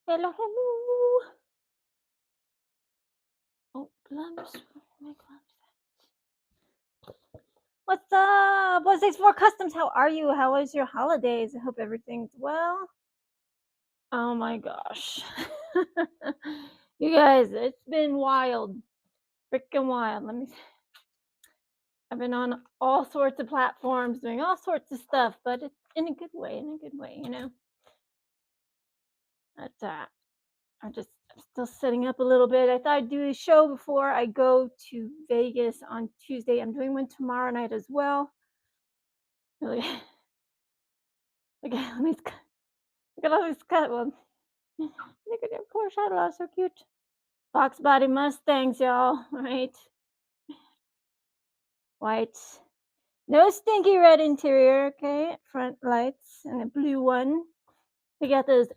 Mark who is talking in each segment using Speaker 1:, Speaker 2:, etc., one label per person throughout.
Speaker 1: Hello, hello. Oh, gloves. Where are my gloves at? What's up? 164 Customs, how are you? How was your holidays? I hope everything's well. Oh my gosh. You guys, it's been wild. Freaking wild. I've been on all sorts of platforms doing all sorts of stuff, but it's in a good way, But I'm still setting up a little bit. I thought I'd do a show before I go to Vegas on Tuesday. I'm doing one tomorrow night as well. Look at look at all these cut ones. Look at that poor Shadowlaw, so cute. Fox body Mustangs, y'all. Right? White. No stinky red interior, okay? Front lights and a blue one. We got those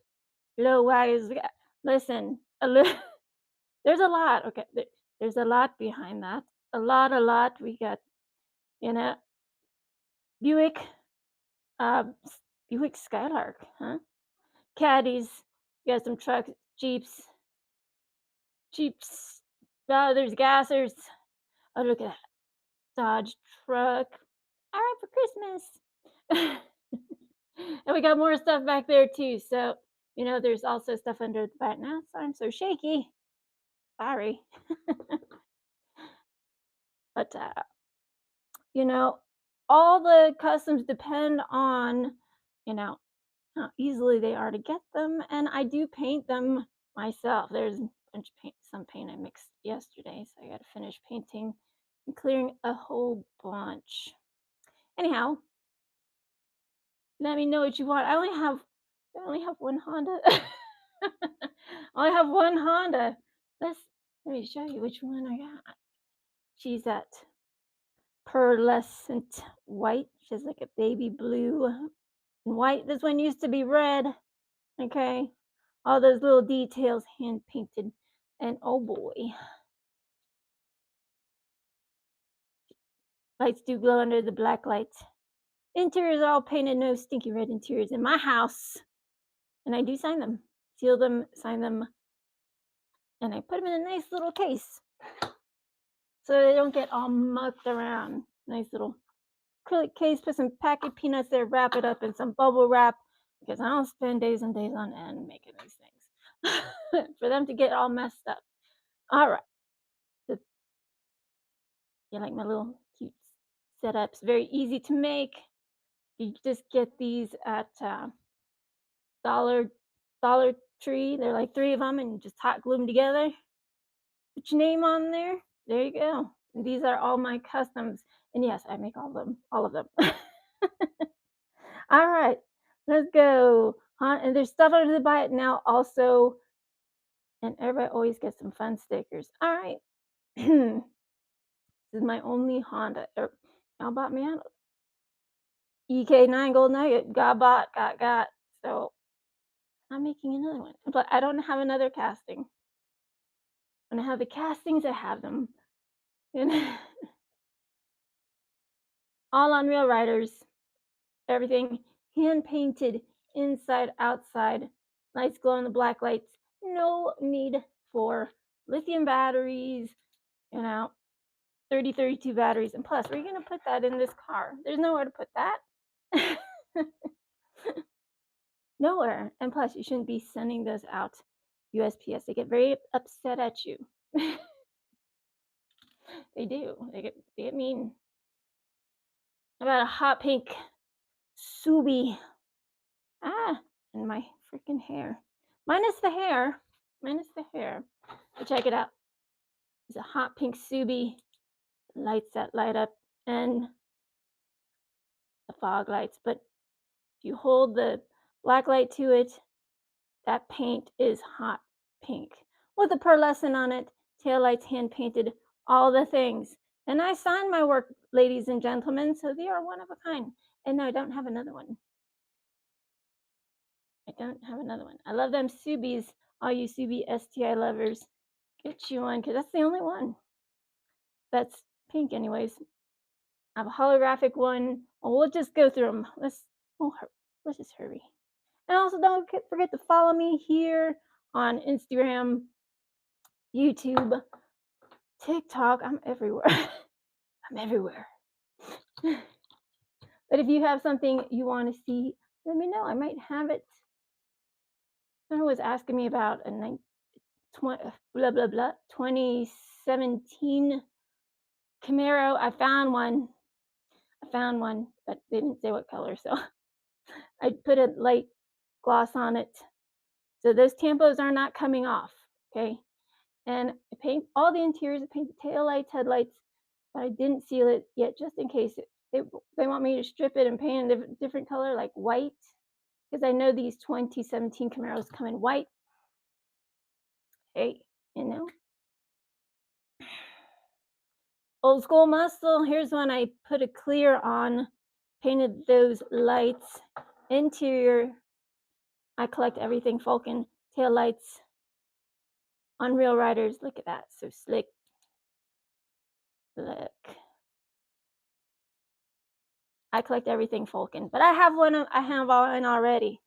Speaker 1: low wires. Listen, there's a lot. Okay, there's a lot behind that. A lot. We got, you know, Buick, Buick Skylark, huh? Caddies. We got some trucks, Jeeps. Oh, there's gassers. Oh, look at that Dodge truck. All right for Christmas. And we got more stuff back there too. So, there's also stuff under the bonnet now. So I'm so shaky. Sorry. But, you know, all the customs depend on, you know, how easily they are to get them. And I do paint them myself. There's a bunch of some paint I mixed yesterday. So I got to finish painting and clearing a whole bunch. Anyhow, let me know what you want. I only have one Honda. I only have one Honda. Let me show you which one I got. She's that pearlescent white. She's like a baby blue and white. This one used to be red. Okay. All those little details hand painted. And oh boy, lights do glow under the black lights. Interiors are all painted, no stinky red interiors in my house. And I do sign them, seal them, sign them, and I put them in a nice little case so they don't get all mucked around. Nice little acrylic case, put some packet peanuts there, wrap it up in some bubble wrap because I don't spend days and days on end making these things for them to get all messed up. All right. So, you like my little cute setups? Very easy to make. You just get these at Dollar Dollar Tree. They're like three of them, and you just hot glue them together. Put your name on there. There you go. And these are all my customs. And yes, I make all of them. All of them. All right, let's go. And there's stuff under the buy it now also. And everybody always gets some fun stickers. All right. This is my only Honda. Y'all bought me out. EK9 Gold Nugget. Got bought, got. So I'm making another one. But I don't have another casting. When I have the castings, I have them. And all on Real Riders. Everything hand painted inside, outside. Lights glow in the black lights. No need for lithium batteries, you know, 32 batteries. And plus, where are you going to put that in this car? There's nowhere to put that. Nowhere. And plus, you shouldn't be sending those out USPS. They get very upset at you. They do. They get mean. About a hot pink Subi. And my freaking hair. Minus the hair. Minus the hair. But check it out. It's a hot pink Subi. Lights that light up and the fog lights. But if you hold the black light to it, that paint is hot pink. With a pearlescent on it, tail lights hand painted, all the things. And I signed my work, ladies and gentlemen, so they are one of a kind. And no, I don't have another one. I love them Subis. All you Subi STI lovers, get you one because that's the only one that's pink, anyways. I have a holographic one. Well, we'll just go through them. Let's just hurry. And also, don't forget to follow me here on Instagram, YouTube, TikTok. I'm everywhere. I'm everywhere. But if you have something you want to see, let me know. I might have it. Someone was asking me about a 2017 Camaro. I found one. But they didn't say what color, so I put a light gloss on it. So those tampos are not coming off, okay? And I paint all the interiors. I paint the tail lights, headlights, but I didn't seal it yet, just in case they want me to strip it and paint a different color, like white, because I know these 2017 Camaros come in white. Hey, you know, old school muscle. Here's one I put a clear on, painted those lights. Interior, I collect everything Falcon. Tail lights, Unreal Riders. Look at that, so slick. Look. I collect everything Falcon, but I have one. I have one already.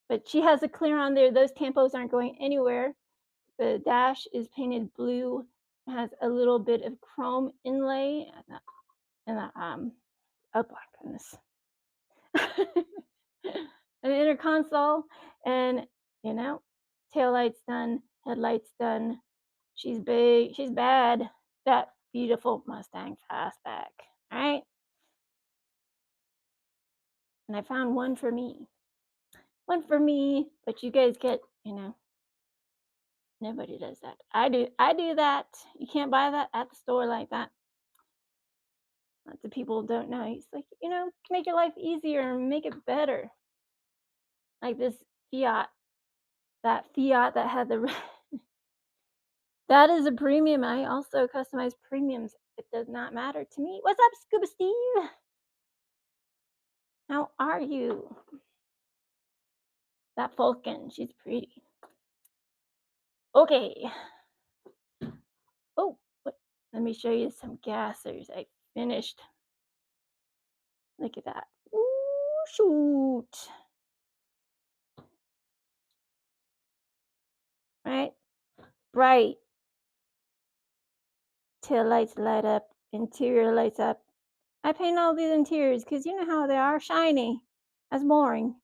Speaker 1: But she has a clear on there. Those tampos aren't going anywhere. The dash is painted blue. It has a little bit of chrome inlay and oh my goodness. An inner console, and you know, tail lights done, headlights done. She's big, she's bad. That beautiful Mustang fastback, all right? And I found one for me. One for me, but you guys get, nobody does that. I do that. You can't buy that at the store like that. Lots of people don't know. It's like, make your life easier and make it better. Like this Fiat, that Fiat that had the that is a premium. I also customize premiums. It does not matter to me. What's up, Scuba Steve? How are you? That Falcon, she's pretty. Okay. Oh, let me show you some gassers I finished. Look at that. Ooh, shoot. Right? Bright. Tail lights light up. Interior lights up. I paint all these interiors because you know how they are, shiny. That's boring.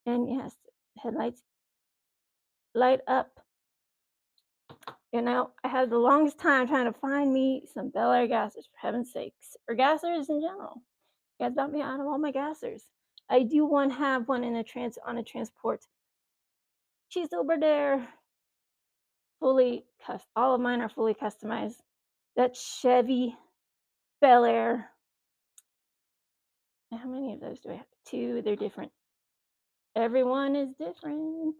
Speaker 1: And yes, headlights light up. I had the longest time trying to find me some Bel Air gassers, for heaven's sakes, or gassers in general. You guys got me out of all my gassers. I do have one on a transport. She's over there. Fully custom. All of mine are fully customized. That Chevy Bel Air. How many of those do I have? 2. They're different. Everyone is different.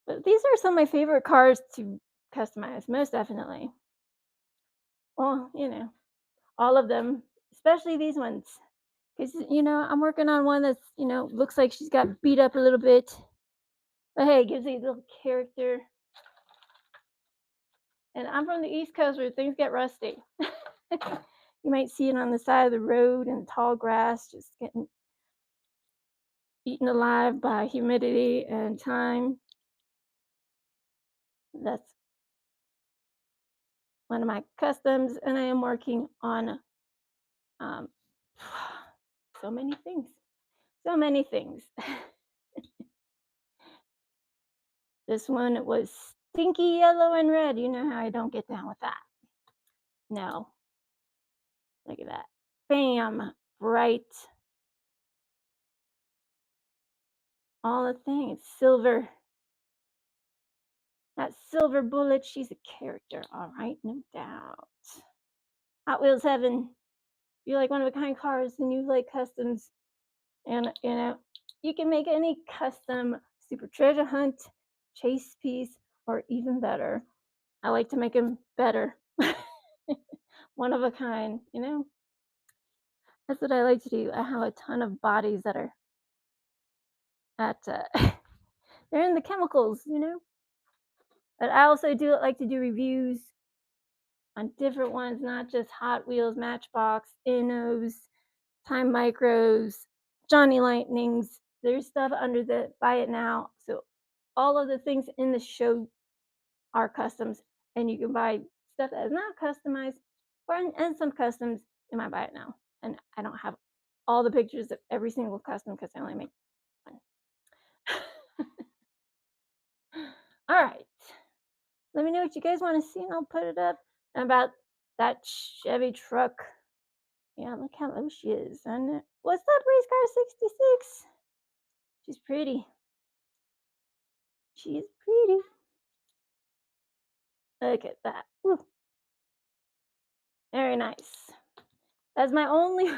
Speaker 1: But these are some of my favorite cars to customize, most definitely. Well, all of them, especially these ones. Because, I'm working on one that's, looks like she's got beat up a little bit. But hey, it gives you a little character. And I'm from the East Coast where things get rusty. You might see it on the side of the road and tall grass just getting eaten alive by humidity and time. That's one of my customs, and I am working on so many things. So many things. This one was stinky yellow and red. You know how I don't get down with that. No. Look at that. Bam. Bright. All the things. Silver. That silver bullet, she's a character. All right, no doubt. Hot Wheels Heaven. You like one of a kind cars and you like customs. And, you can make any custom super treasure hunt, chase piece, or even better. I like to make them better. One of a kind, That's what I like to do. I have a ton of bodies that are they're in the chemicals, But I also like to do reviews on different ones, not just Hot Wheels, Matchbox, Innos, Time Micros, Johnny Lightnings, there's stuff under the buy it now. So all of the things in the show are customs, and you can buy stuff that is not customized, or and some customs in my buy it now. And I don't have all the pictures of every single custom because I only make one. All right. Let me know what you guys want to see, and I'll put it up. And about that Chevy truck. Yeah, look how low she is. And what's that race car 66? She's pretty. She's pretty. Look at that. Woo. Very nice. That's my only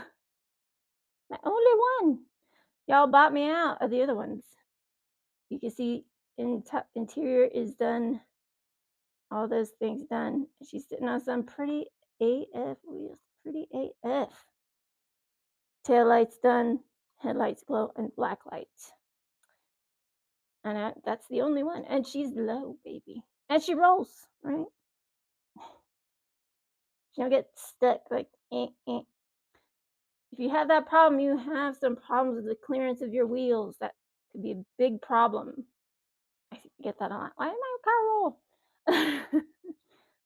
Speaker 1: one. Y'all bought me out of the other ones. You can see interior is done. All those things done. She's sitting on some pretty AF wheels. Pretty AF. Tail lights done. Headlights glow and black lights. And that's the only one. And she's low, baby. And she rolls, right? She don't get stuck like eh. If you have that problem, you have some problems with the clearance of your wheels. That could be a big problem. I get that a lot. Why did my car roll?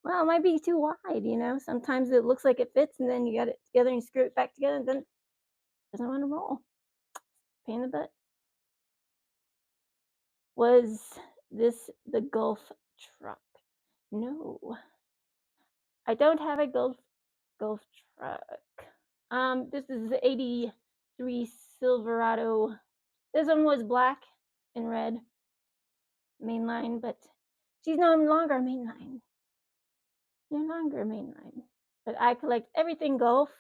Speaker 1: Well, it might be too wide, you know. Sometimes it looks like it fits, and then you got it together and you screw it back together, and then it doesn't want to roll. Pain in the butt. Was this the Golf truck? No, I don't have a Golf truck. This is the '83 Silverado. This one was black and red mainline, but she's no longer mainline. No longer mainline. But I collect everything Golf,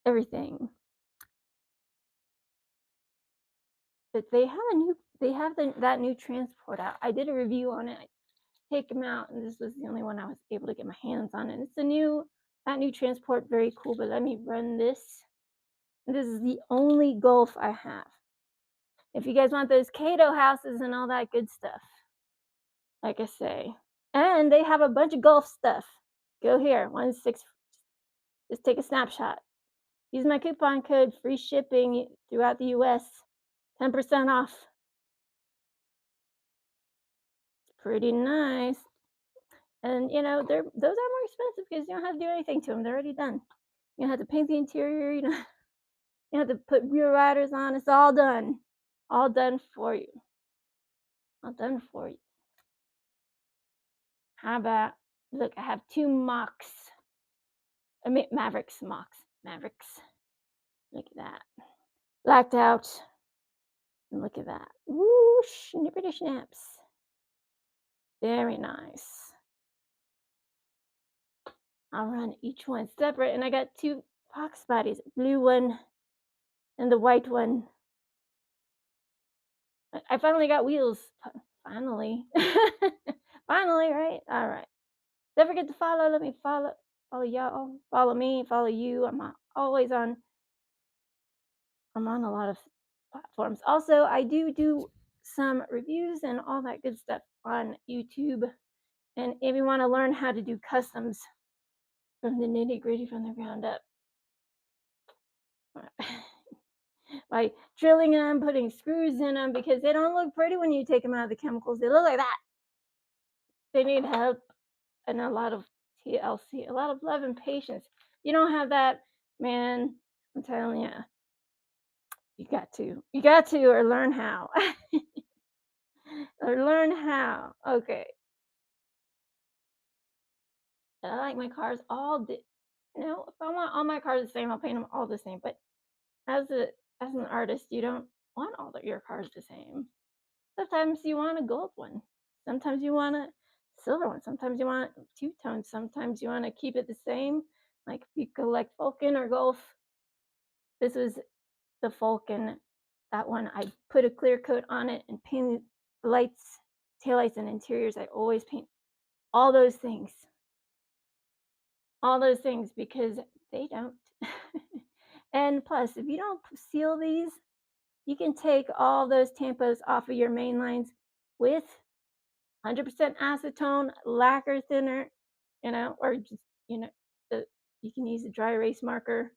Speaker 1: everything. But they have that new transport out. I did a review on it. I take them out, and this was the only one I was able to get my hands on. And it's that new transport, very cool. But let me run this. This is the only Golf I have. If you guys want those Cato houses and all that good stuff, like I say, and they have a bunch of Golf stuff. Go here, 16. Just take a snapshot. Use my coupon code, free shipping throughout the U.S. 10% off. It's pretty nice. And you know, those are more expensive because you don't have to do anything to them. They're already done. You don't have to paint the interior. You don't have to put rear riders on. It's all done. All done for you. All done for you. How about, look, I have two Mavericks. Mavericks. Look at that. Blacked out. And look at that. Whoosh, nippity snaps. Very nice. I'll run each one separate, and I got two box bodies, blue one and the white one. I finally got wheels. Finally. Finally, right? All right. Don't forget to follow. Let me follow y'all. Follow me. Follow you. I'm always on. I'm on a lot of platforms. Also, I do some reviews and all that good stuff on YouTube. And if you want to learn how to do customs from the nitty gritty, from the ground up, by drilling them, putting screws in them, because they don't look pretty when you take them out of the chemicals. They look like that. They need help and a lot of TLC, a lot of love and patience. You don't have that, man. I'm telling you, you got to, or learn how, or learn how. Okay. I like my cars all. If I want all my cars the same, I'll paint them all the same. But as an artist, you don't want all your cars the same. Sometimes you want a gold one. Sometimes you want a silver one. Sometimes you want two-tone. Sometimes you want to keep it the same. Like if you collect Vulcan or Golf. This was the Vulcan. That one, I put a clear coat on it and painted the lights, taillights, and interiors. I always paint all those things. All those things because they don't. And plus, if you don't seal these, you can take all those tampos off of your main lines with 100% acetone, lacquer thinner, or just, you can use a dry erase marker.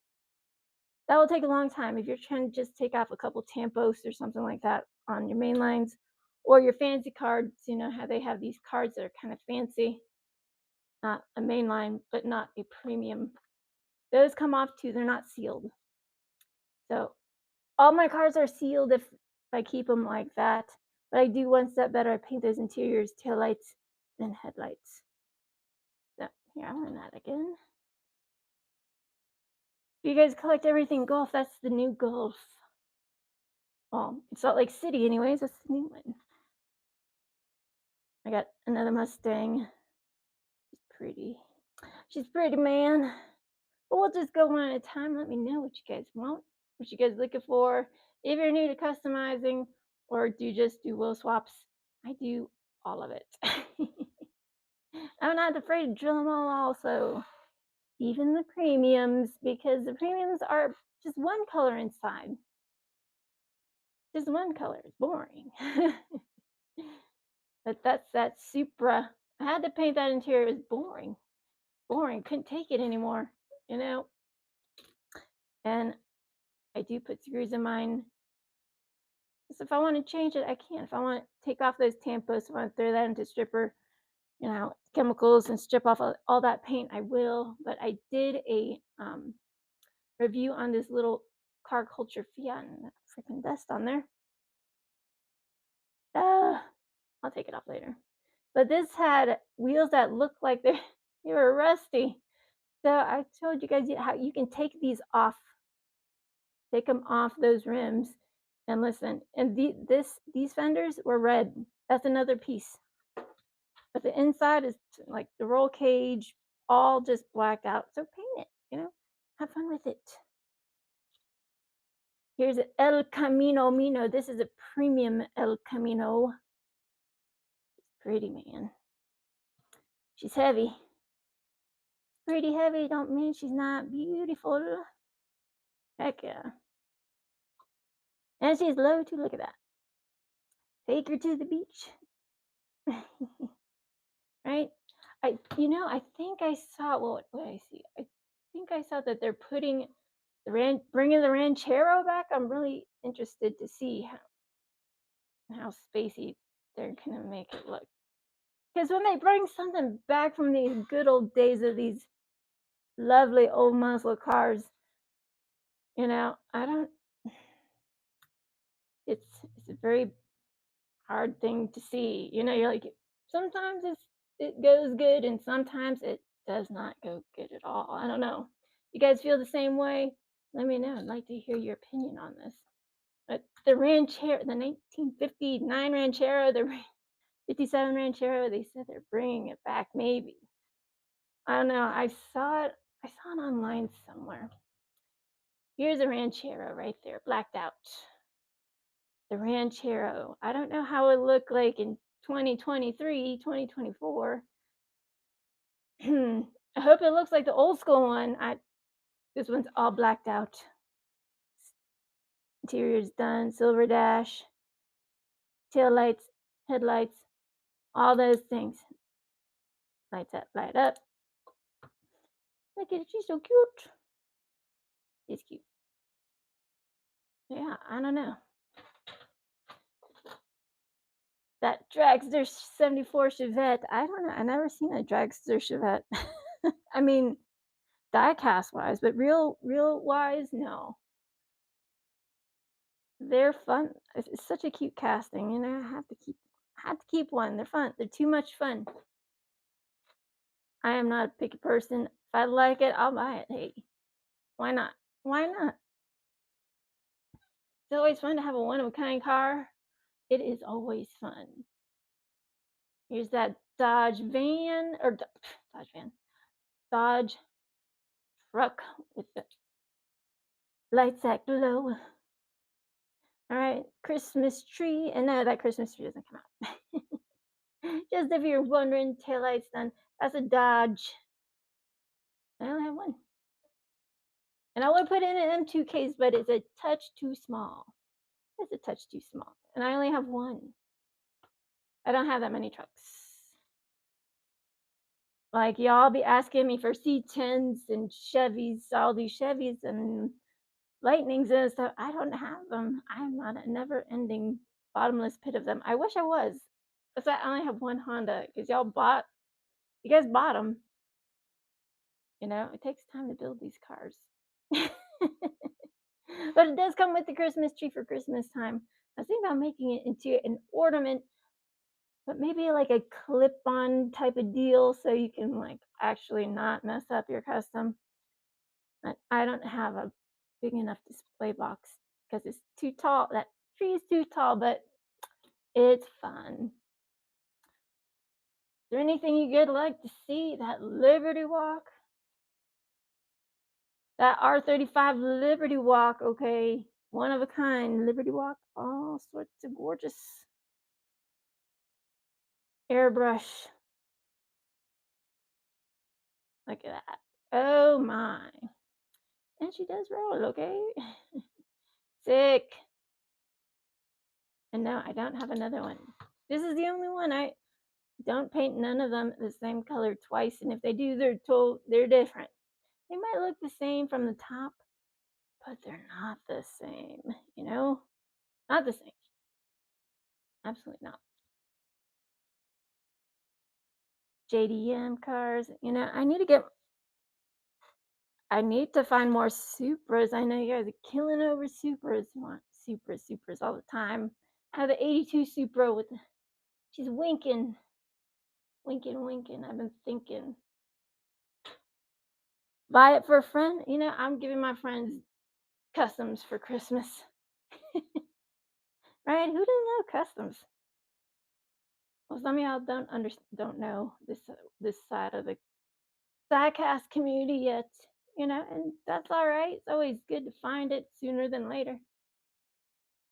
Speaker 1: That will take a long time if you're trying to just take off a couple tampos or something like that on your main lines or your fancy cards. You know how they have these cards that are kind of fancy, not a main line, but not a premium. Those come off too, they're not sealed. So all my cars are sealed if I keep them like that. But I do one step better. I paint those interiors, taillights, and headlights. So here, I'll run that again. If you guys collect everything Golf, that's the new Golf. Well, it's Salt Lake City anyways, that's the new one. I got another Mustang. She's pretty. She's pretty, man. But we'll just go one at a time. Let me know what you guys want, what you guys looking for. If you're new to customizing or do you just do wheel swaps, I do all of it. I'm not afraid to drill them all also. Even the premiums, because the premiums are just one color inside. Just one color. It's boring. But that's that Supra. I had to paint that interior. It was boring. Boring. Couldn't take it anymore, you know? And I do put screws in mine. So if I want to change it, I can. If I want to take off those tampos, if I want to throw that into stripper, chemicals and strip off all that paint, I will. But I did a review on this little car culture Fiat and that freaking dust on there. I'll take it off later. But this had wheels that looked like they were rusty. So I told you guys how you can take these off, take them off those rims, and listen. And these fenders were red. That's another piece. But the inside is like the roll cage, all just blacked out. So paint it, have fun with it. Here's an El Camino Mino. This is a premium El Camino. Pretty, man. She's heavy. Pretty heavy don't mean she's not beautiful. Heck yeah. And she's low too. Look at that. Take her to the beach. Right? I think I saw, what did I see? I think I saw that they're bringing the Ranchero back. I'm really interested to see how spacey they're gonna make it look. Because when they bring something back from these good old days of these lovely old muscle cars, I don't. It's a very hard thing to see. You're like, sometimes it goes good and sometimes it does not go good at all. I don't know. You guys feel the same way? Let me know. I'd like to hear your opinion on this. But the Ranchero, the 1959 Ranchero, the 57 Ranchero, they said they're bringing it back. Maybe. I don't know. I saw it online somewhere. Here's a Ranchero right there, blacked out. The Ranchero. I don't know how it looked like in 2023, 2024. I hope it looks like the old school one. This one's all blacked out. Interior's done. Silver dash, tail lights, headlights, all those things. Lights up, light up. Look at it, she's so cute. She's cute. Yeah, I don't know. That Dragster 74 Chevette. I don't know. I never seen a Dragster Chevette. I mean, die-cast wise, but real wise, no. They're fun. It's such a cute casting, I have to keep one. They're fun. They're too much fun. I am not a picky person. If I like it, I'll buy it. Hey, why not? Why not? It's always fun to have a one-of-a-kind car. It is always fun. Here's that Dodge truck with the lights that glow. All right, Christmas tree. And no, that Christmas tree doesn't come out. Just if you're wondering, taillights done. That's a Dodge. I only have one. And I would put in an M2 case, but it's a touch too small. It's a touch too small. And I only have one. I don't have that many trucks. Like, y'all be asking me for C10s and Chevys, all these Chevys, and lightnings and stuff. I don't have them. I'm on a never-ending bottomless pit of them. I wish I was. That's why I only have one Honda because you guys bought them. It takes time to build these cars. But it does come with the Christmas tree for Christmas time. I was thinking about making it into an ornament, but maybe like a clip-on type of deal so you can like actually not mess up your custom. But I don't have a big enough display box because it's too tall. That tree is too tall, but it's fun. Is there anything you would like to see? That Liberty Walk? That R35 Liberty Walk, okay. One of a kind Liberty Walk. All sorts of gorgeous airbrush. Look at that. Oh my. And she does roll, okay? Sick. And no, I don't have another one. This is the only one. I don't paint none of them the same color twice. And if they do, they're different. They might look the same from the top, but they're not the same, Not the same. Absolutely not. JDM cars. I need to find more Supras. I know you guys are killing over Supras. You want Supras all the time. I have the 82 Supra she's winking. Winking, winking. I've been thinking. Buy it for a friend. I'm giving my friends customs for Christmas. Right? Who doesn't love customs? Well, some of y'all don't know this side of the diecast community yet, and that's all right. It's always good to find it sooner than later,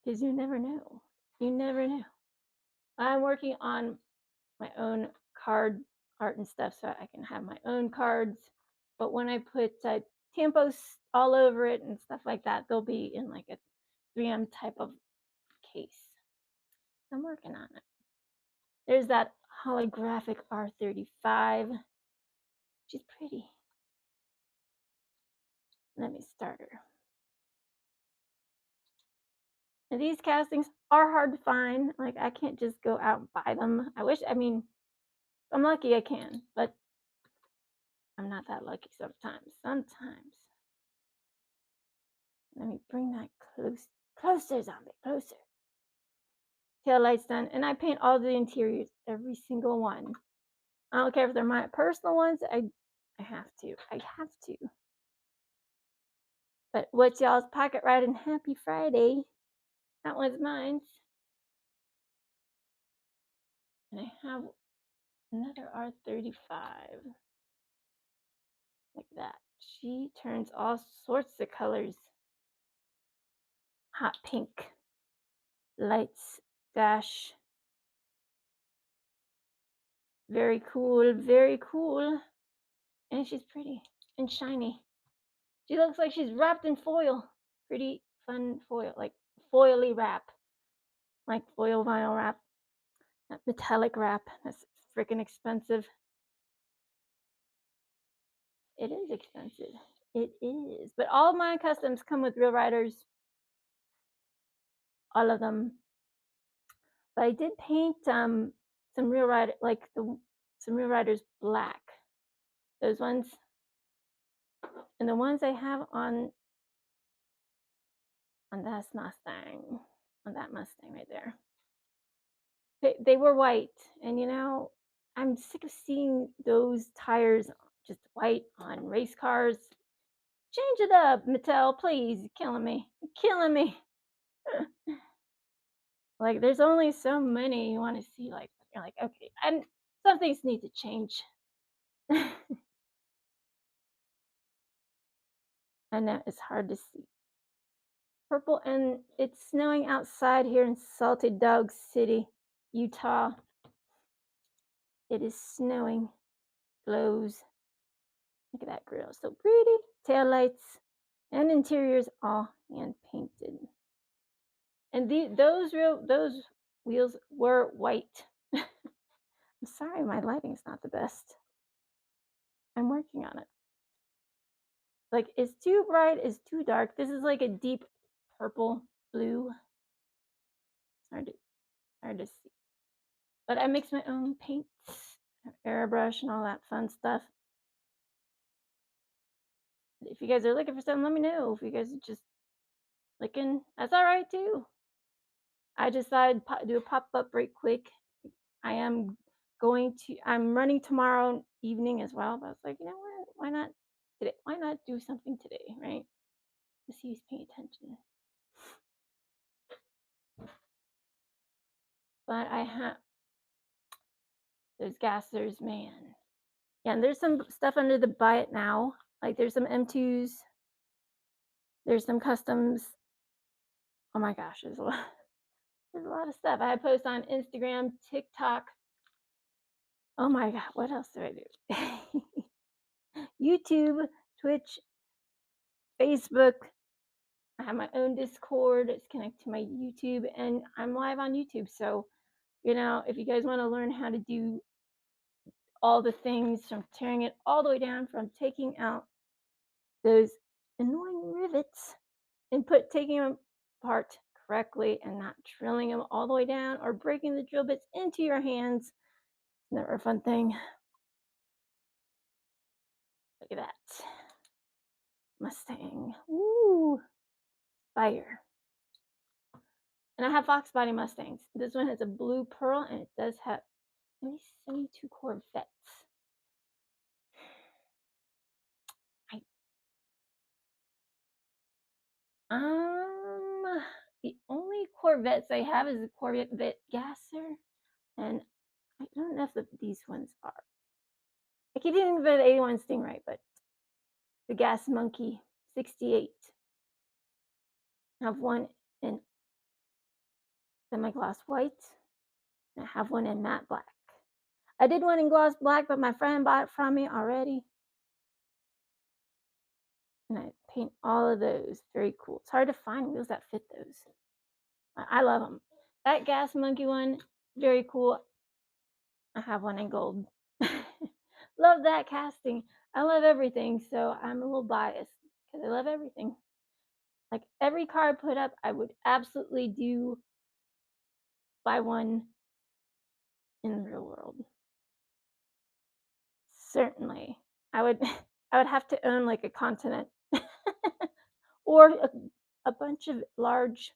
Speaker 1: because you never know. You never know. I'm working on my own card art and stuff, so I can have my own cards. But when I put tampos all over it and stuff like that, they'll be in like a 3M type of case. I'm working on it. There's that holographic R35. She's pretty. Let me start her. Now, these castings are hard to find. Like, I can't just go out and buy them. If I'm lucky, I can, but I'm not that lucky sometimes. Let me bring that closer, zombie, closer. Tail lights done, and I paint all the interiors, every single one. I don't care if they're my personal ones. I have to. But what's y'all's pocket riding? Happy Friday. That one's mine. And I have another R35. Like that. She turns all sorts of colors. Hot pink. Lights. Dash. Very cool. Very cool. And she's pretty and shiny. She looks like she's wrapped in foil. Pretty fun foil. Like foily wrap. Like foil vinyl wrap. Not metallic wrap. That's freaking expensive. It is expensive. It is. But all of my customs come with Real Riders. All of them. But I did paint some Real Rider, some Real Riders black. Those ones. And the ones I have on that Mustang. On that Mustang right there. They were white. And I'm sick of seeing those tires just white on race cars. Change it up, Mattel, please. You're killing me. You're killing me. Like, there's only so many you want to see. Like, you're like, okay, and some things need to change. I know it's hard to see. Purple, and it's snowing outside here in Salted Dog City, Utah. It is snowing. Glows. Look at that grill, so pretty. Tail lights and interiors all hand painted. And those wheels were white. I'm sorry, my lighting's not the best. I'm working on it. Like, it's too bright, it's too dark. This is like a deep purple blue. It's hard to see. But I mix my own paints, airbrush, and all that fun stuff. If you guys are looking for something, let me know. If you guys are just looking, that's all right too. I decided to do a pop up right quick. I am I'm running tomorrow evening as well. But I was like, you know what? Why not today? Why not do something today, right? To see who's paying attention. But I have those gassers, man. Yeah, and there's some stuff under the buy it now. Like there's some M2s, there's some customs. Oh my gosh, there's a lot of stuff. I post on Instagram, TikTok. Oh my god, what else do I do? YouTube, Twitch, Facebook. I have my own Discord. It's connected to my YouTube, and I'm live on YouTube. So, if you guys want to learn how to do all the things from tearing it all the way down, from taking out those annoying rivets and taking them apart correctly and not drilling them all the way down or breaking the drill bits into your hands. Never a fun thing. Look at that. Mustang. Ooh, fire. And I have Fox Body Mustangs. This one has a blue pearl and it does have 72 Corvettes. The only Corvettes I have is the Corvette Gasser, and I don't know if these ones are. I keep thinking about the 81 Stingray, but the Gas Monkey 68. I have one in semi-gloss white, and I have one in matte black. I did one in gloss black, but my friend bought it from me already. And I paint all of those. Very cool. It's hard to find wheels that fit those. I love them. That Gas Monkey one, very cool. I have one in gold. Love that casting. I love everything, so I'm a little biased because I love everything. Like every car I put up, I would absolutely buy one in the real world. Certainly. I would I would have to own like a continent or a bunch of large,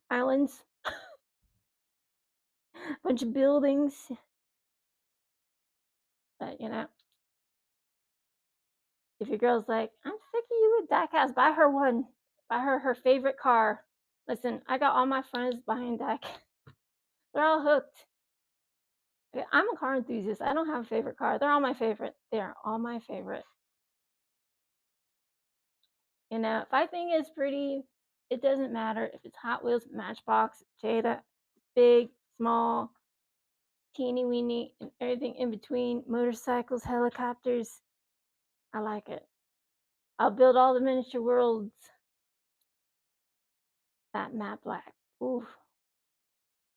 Speaker 1: islands, a bunch of buildings. But if your girl's like, I'm sick of you with that house, buy her one. Buy her favorite car. Listen, I got all my friends buying that. They're all hooked. I'm a car enthusiast. I don't have a favorite car. They're all my favorite. They're all my favorite. If I think it's pretty, it doesn't matter if it's Hot Wheels, Matchbox, Jada, big, small, teeny weeny, and everything in between, motorcycles, helicopters. I like it. I'll build all the miniature worlds. That matte black. Ooh,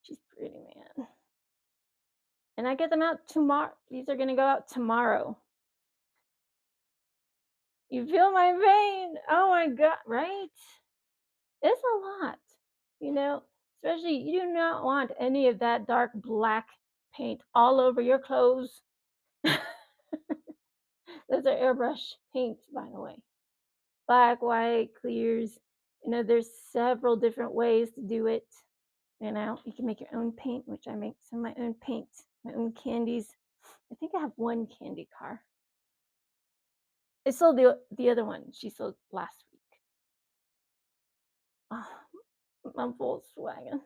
Speaker 1: she's pretty, man. And I get them out tomorrow. These are going to go out tomorrow. You feel my pain? Oh my God, right? It's a lot, especially you do not want any of that dark black paint all over your clothes. Those are airbrush paints, by the way. Black, white, clears. There's several different ways to do it. You can make your own paint, which I make some of my own paints, my own candies. I think I have one candy car. I sold the other one. She sold last week. Oh, my Volkswagen.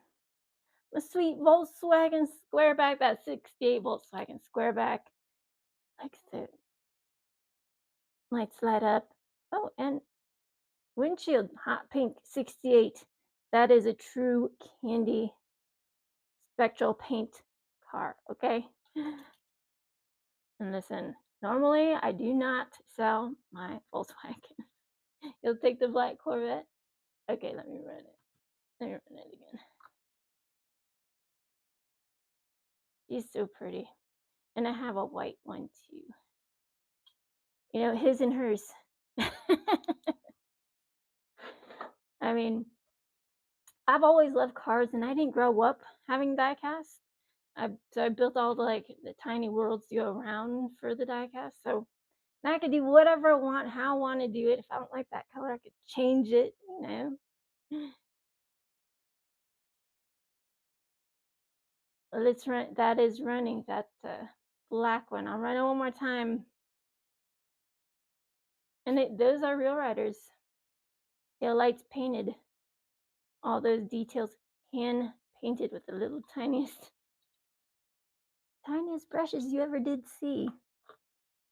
Speaker 1: My sweet Volkswagen Squareback, that 68 Volkswagen Squareback. Like the lights light up. Oh, and windshield hot pink 68. That is a true candy spectral paint car, okay? And listen, normally I do not sell my Volkswagen. You'll take the black Corvette. Okay, let me run it. Let me run it again. She's so pretty. And I have a white one too. His and hers. I mean, I've always loved cars, and I didn't grow up having die-cast. I built all the tiny worlds to go around for the die-cast, so now I can do whatever I want, how I wanna do it. If I don't like that color, I could change it, you know? Let's run that is running, that, black one. I'll run it one more time, and those are real riders. Tail lights painted, all those details hand painted with the little tiniest brushes you ever did see,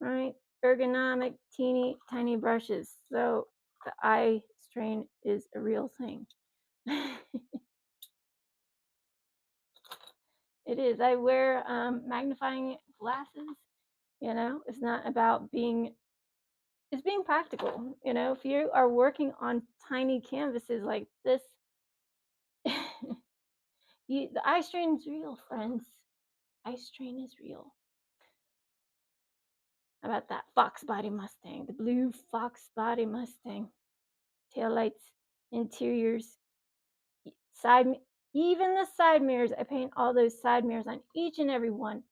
Speaker 1: right? Ergonomic, teeny tiny brushes. So the eye strain is a real thing. It is. I wear magnifying glasses. It's not about it's being practical. If you are working on tiny canvases like this, the eye strain is real, friends. Eye strain is real. How about that Fox Body Mustang, the blue Fox Body Mustang? Taillights, interiors, side, even the side mirrors. I paint all those side mirrors on each and every one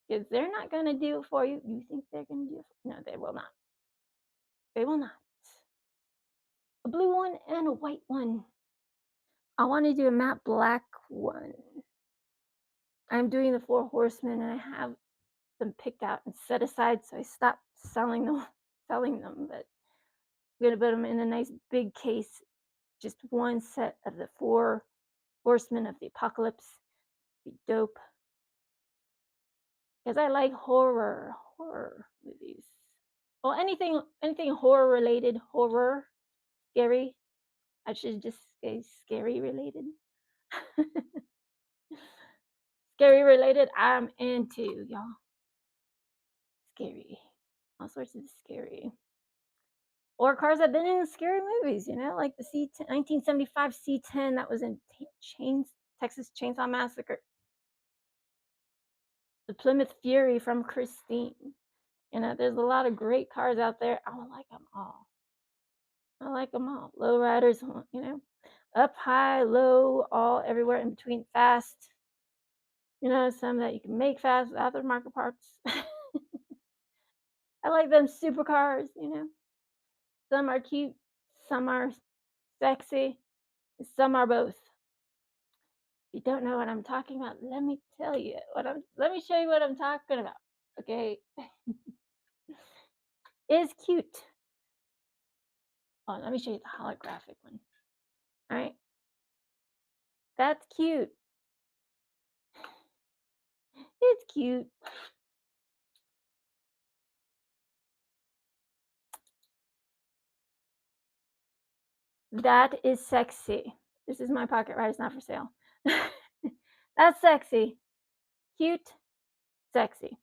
Speaker 1: because they're not going to do it for you. You think they're going to do it? No, they will not. They will not. A blue one and a white one. I want to do a matte black one. I'm doing the Four Horsemen, and I have them picked out and set aside, so I stopped selling them. Selling them, but I'm gonna put them in a nice big case. Just one set of the Four Horsemen of the Apocalypse. Be dope. Because I like horror movies. Well, anything horror related, scary. I should just say scary related. Scary related, I'm into, y'all. Scary. All sorts of scary. Or cars that have been in scary movies, like the 1975 C10 that was in Texas Chainsaw Massacre. The Plymouth Fury from Christine. There's a lot of great cars out there. I like them all. I like them all. Low riders, up high, low, all everywhere in between, fast. Some that you can make fast with aftermarket parts. I like them supercars. Some are cute, some are sexy, and some are both. If you don't know what I'm talking about, let me tell you let me show you what I'm talking about. Okay. It's cute. Oh, let me show you the holographic one. All right. That's cute. It's cute. That is sexy. This is my pocket ride. It's not for sale. That's sexy. Cute, sexy.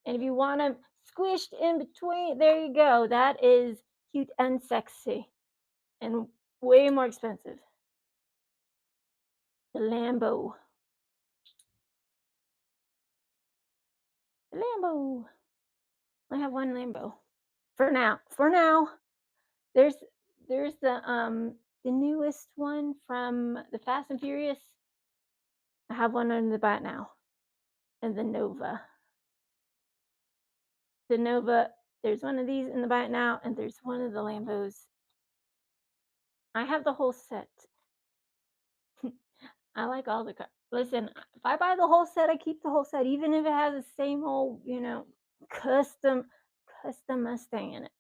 Speaker 1: And if you want them squished in between, there you go. That is cute and sexy and way more expensive. The Lambo. The Lambo. I have one Lambo. For now. For now. There's the newest one from the Fast and Furious. I have one in the back now. And the Nova. The Nova, there's one of these in the back now, and there's one of the Lambos. I have the whole set. I like all the cars. Listen, if I buy the whole set, I keep the whole set, even if it has the same old, custom Mustang in it.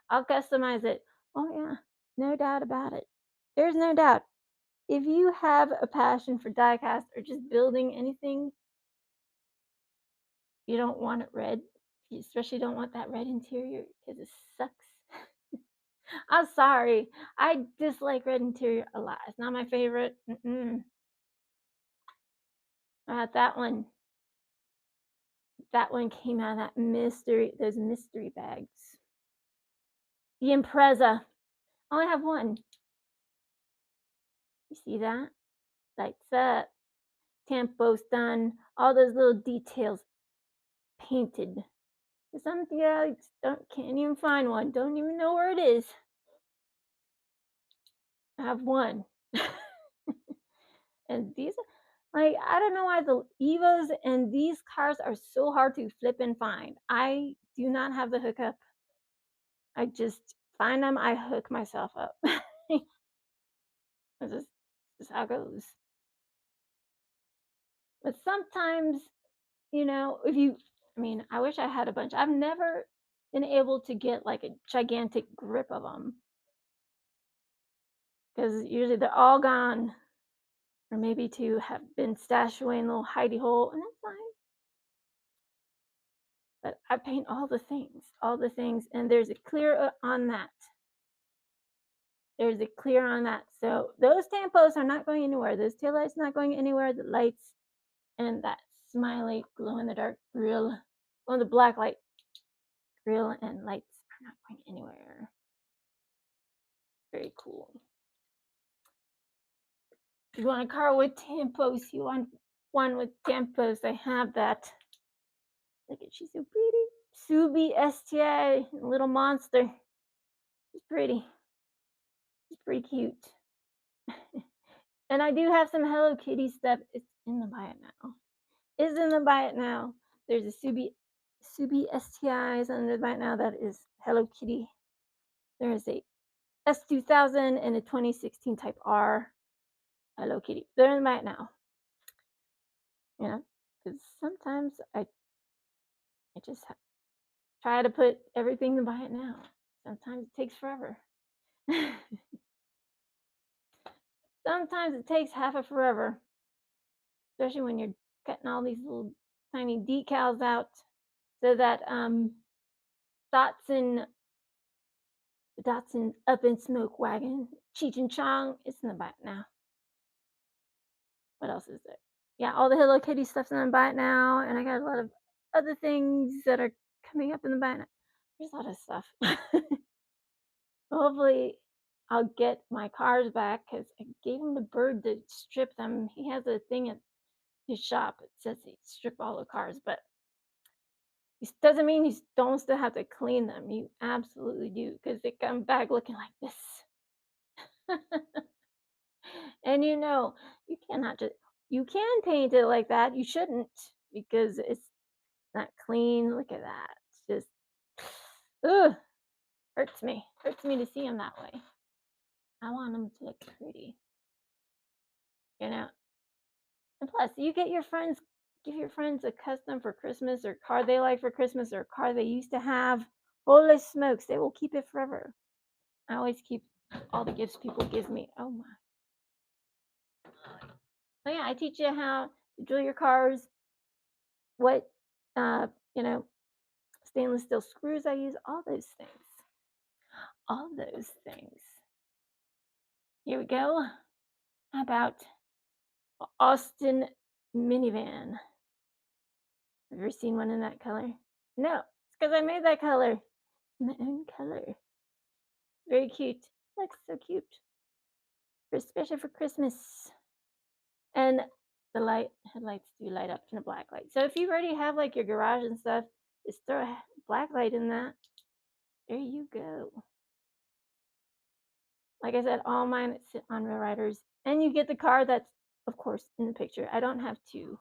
Speaker 1: I'll customize it. Oh yeah, no doubt about it. There's no doubt. If you have a passion for diecast or just building anything, you don't want it red. You especially don't want that red interior because it sucks. I'm sorry. I dislike red interior a lot. It's not my favorite. That one. That one came out of those mystery bags. The Impreza. I only have one. You see that? Lights up. Tempo's done. All those little details painted. Some guys can't even find one. Don't even know where it is. I have one. And these like, I don't know why the Evos and these cars are so hard to flip and find. I do not have the hookup. I just find them, I hook myself up. It's just how it goes. But sometimes, if you I mean, I wish I had a bunch. I've never been able to get, like, a gigantic grip of them because usually they're all gone or maybe 2 have been stashed away in a little hidey hole, and that's fine. But I paint all the things, and there's a clear, on that. There's a clear on that. So those tampos are not going anywhere. Those taillights not going anywhere. The lights and that smiley glow in the dark grill, the black light grill and lights are not going anywhere. Very cool. If you want a car with tampos, you want one with tampos, I have that. Look at, she's so pretty. Subi STI, little monster. She's pretty. She's pretty cute. And I do have some Hello Kitty stuff. It's in the buy it now. Is in the buy it now. There's a Subi STIs in the buy it now. That is Hello Kitty. There is a S2000 and a 2016 Type R Hello Kitty. They're in the buy it now. Because sometimes I just try to put everything to buy it now. Sometimes it takes forever. Sometimes it takes half a forever, especially when you're cutting all these little tiny decals out so that Datsun Up in Smoke Wagon, Cheech and Chong, it's in the buy it now. What else is there? Yeah, all the Hello Kitty stuff's in the buy it now, and I got a lot of other things that are coming up in the buy it now. There's a lot of stuff. Hopefully, I'll get my cars back because I gave him the bird to strip them. He has a thing at his shop. It says he strip all the cars, but it doesn't mean you don't still have to clean them. You absolutely do because they come back looking like this. And you cannot you can paint it like that. You shouldn't because it's not clean. Look at that. It's just, ugh, hurts me. Hurts me to see them that way. I want them to look pretty. And plus, you give your friends a custom for Christmas or car they like for Christmas or a car they used to have. Holy smokes, they will keep it forever. I always keep all the gifts people give me. Oh my. So yeah, I teach you how to drill your cars, what stainless steel screws I use, all those things. All those things. Here we go. How about Austin minivan? Have you ever seen one in that color? No, it's because I made that color. My own color. Very cute. Looks so cute. Especially for Christmas. And the headlights do light up in a black light. So if you already have like your garage and stuff, just throw a black light in that. There you go. Like I said, all mine sit on Real Riders. And you get the car that's, of course, in the picture. I don't have two.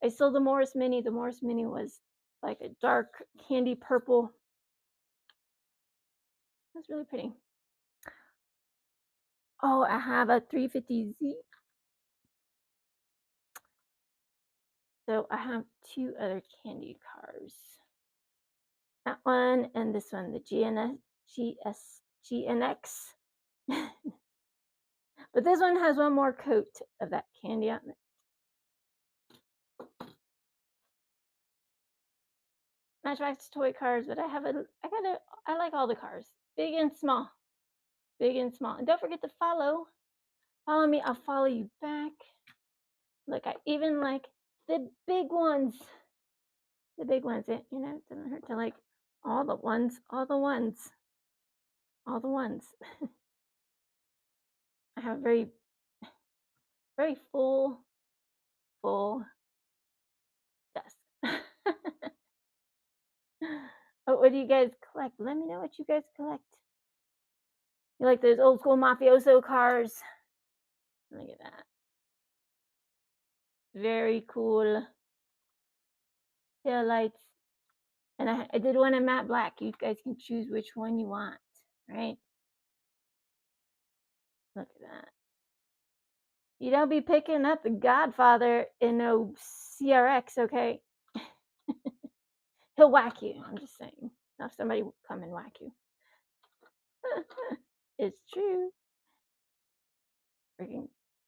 Speaker 1: I sold the Morris Mini. The Morris Mini was like a dark candy purple. That's really pretty. Oh, I have a 350Z. So I have two other candy cars. That one and this one, the GNX. But this one has one more coat of that candy on it. Matchbox toy cars, but I like all the cars, big and small, big and small. And don't forget to follow me. I'll follow you back. Look, I even like the big ones. The big ones. It doesn't hurt to like all the ones. I have a very, very full desk. Oh, what do you guys collect? Let me know what you guys collect. You like those old school mafioso cars? Look at that. Very cool tail lights. And I did one in matte black. You guys can choose which one you want, right? Look at that. You don't be picking up the Godfather in no CRX, okay? He'll whack you. I'm just saying. Now, if somebody will come and whack you. It's true. Freaking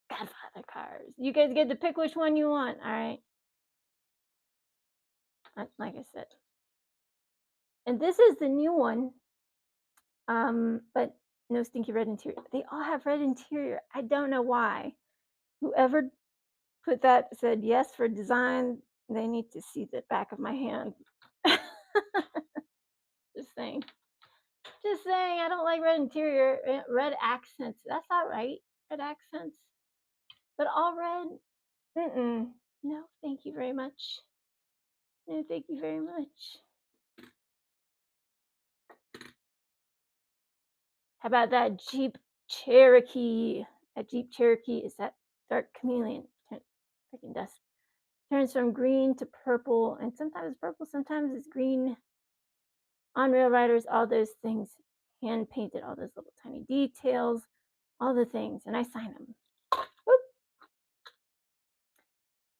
Speaker 1: Godfather cars. You guys get to pick which one you want, all right? Like I said. And this is the new one. But no stinky red interior. They all have red interior. I don't know why. Whoever put that said yes for design. They need to see the back of my hand. Just saying. Just saying. I don't like red interior. Red accents. That's not right. Red accents. But all red. No, thank you very much. No, thank you very much. How about that Jeep Cherokee? That Jeep Cherokee is that dark chameleon. Freaking dust. Turns from green to purple, and sometimes purple, sometimes it's green. On Rail Riders, all those things, hand painted, all those little tiny details, all the things, and I sign them. Whoop.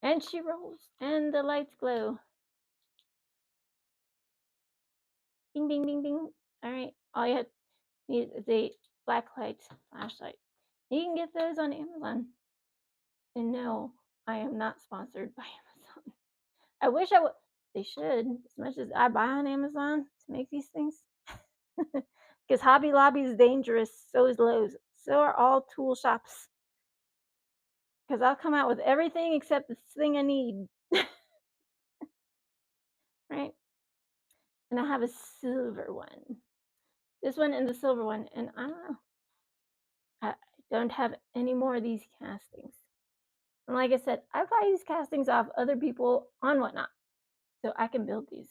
Speaker 1: And she rolls, and the lights glow. Bing, bing, bing, bing. All right, all you need is a black light flashlight. You can get those on Amazon. And no, I am not sponsored by Amazon. I wish I would. They should, as much as I buy on Amazon to make these things. Because Hobby Lobby is dangerous, so is Lowe's. So are all tool shops. Because I'll come out with everything except the thing I need. Right? And I have a silver one. This one and the silver one. And I don't know. I don't have any more of these castings. And like I said, I buy these castings off other people on Whatnot. So I can build these.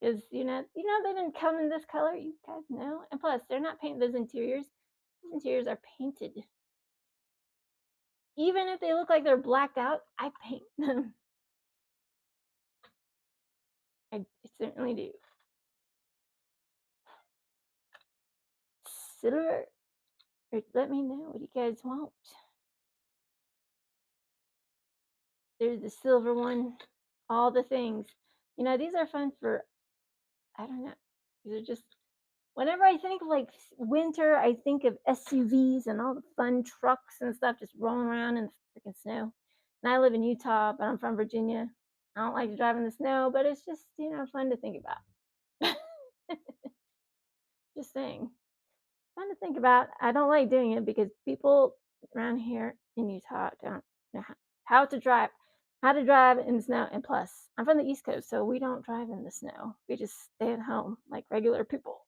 Speaker 1: Because they didn't come in this color, you guys know. And plus, they're not painting those interiors. Those interiors are painted. Even if they look like they're blacked out, I paint them. I certainly do. Silver, let me know what you guys want. There's the silver one, all the things. These are fun for, I don't know. These are just, whenever I think of like winter, I think of SUVs and all the fun trucks and stuff just rolling around in the freaking snow. And I live in Utah, but I'm from Virginia. I don't like to drive in the snow, but it's just, fun to think about. Just saying. Fun to think about. I don't like doing it because people around here in Utah don't know how to drive in the snow. And plus, I'm from the East Coast, so we don't drive in the snow. We just stay at home like regular people.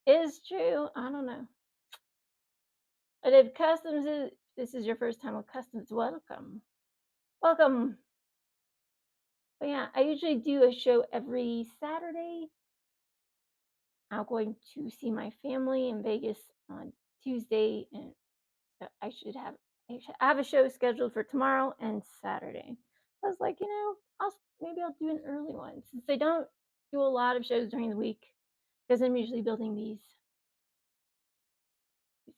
Speaker 1: It's true. I don't know. But if customs this is your first time with customs, welcome. Welcome. But yeah, I usually do a show every Saturday. I'm going to see my family in Vegas on Tuesday, and so I have a show scheduled for tomorrow and Saturday. I was like, maybe I'll do an early one since they don't do a lot of shows during the week because I'm usually building these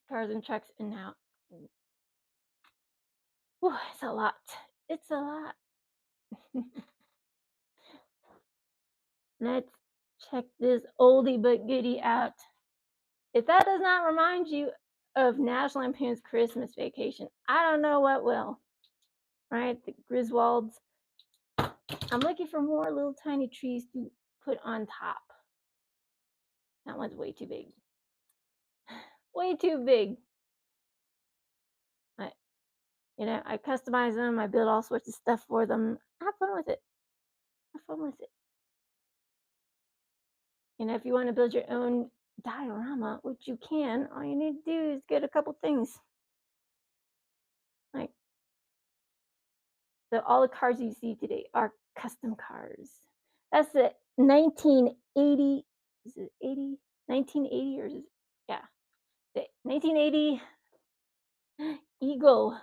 Speaker 1: cars and trucks, and now it's a lot. It's a lot. Let's check this oldie but goodie out. If that does not remind you of National Lampoon's Christmas Vacation, I don't know what will. Right? The Griswolds. I'm looking for more little tiny trees to put on top. That one's way too big. Way too big. I customize them. I build all sorts of stuff for them. Have fun with it. Have fun with it. If you want to build your own diorama, which you can, all you need to do is get a couple things. So all the cars you see today are custom cars. That's the 1980. Is it 80? 1980 or is it, yeah, the 1980 Eagle.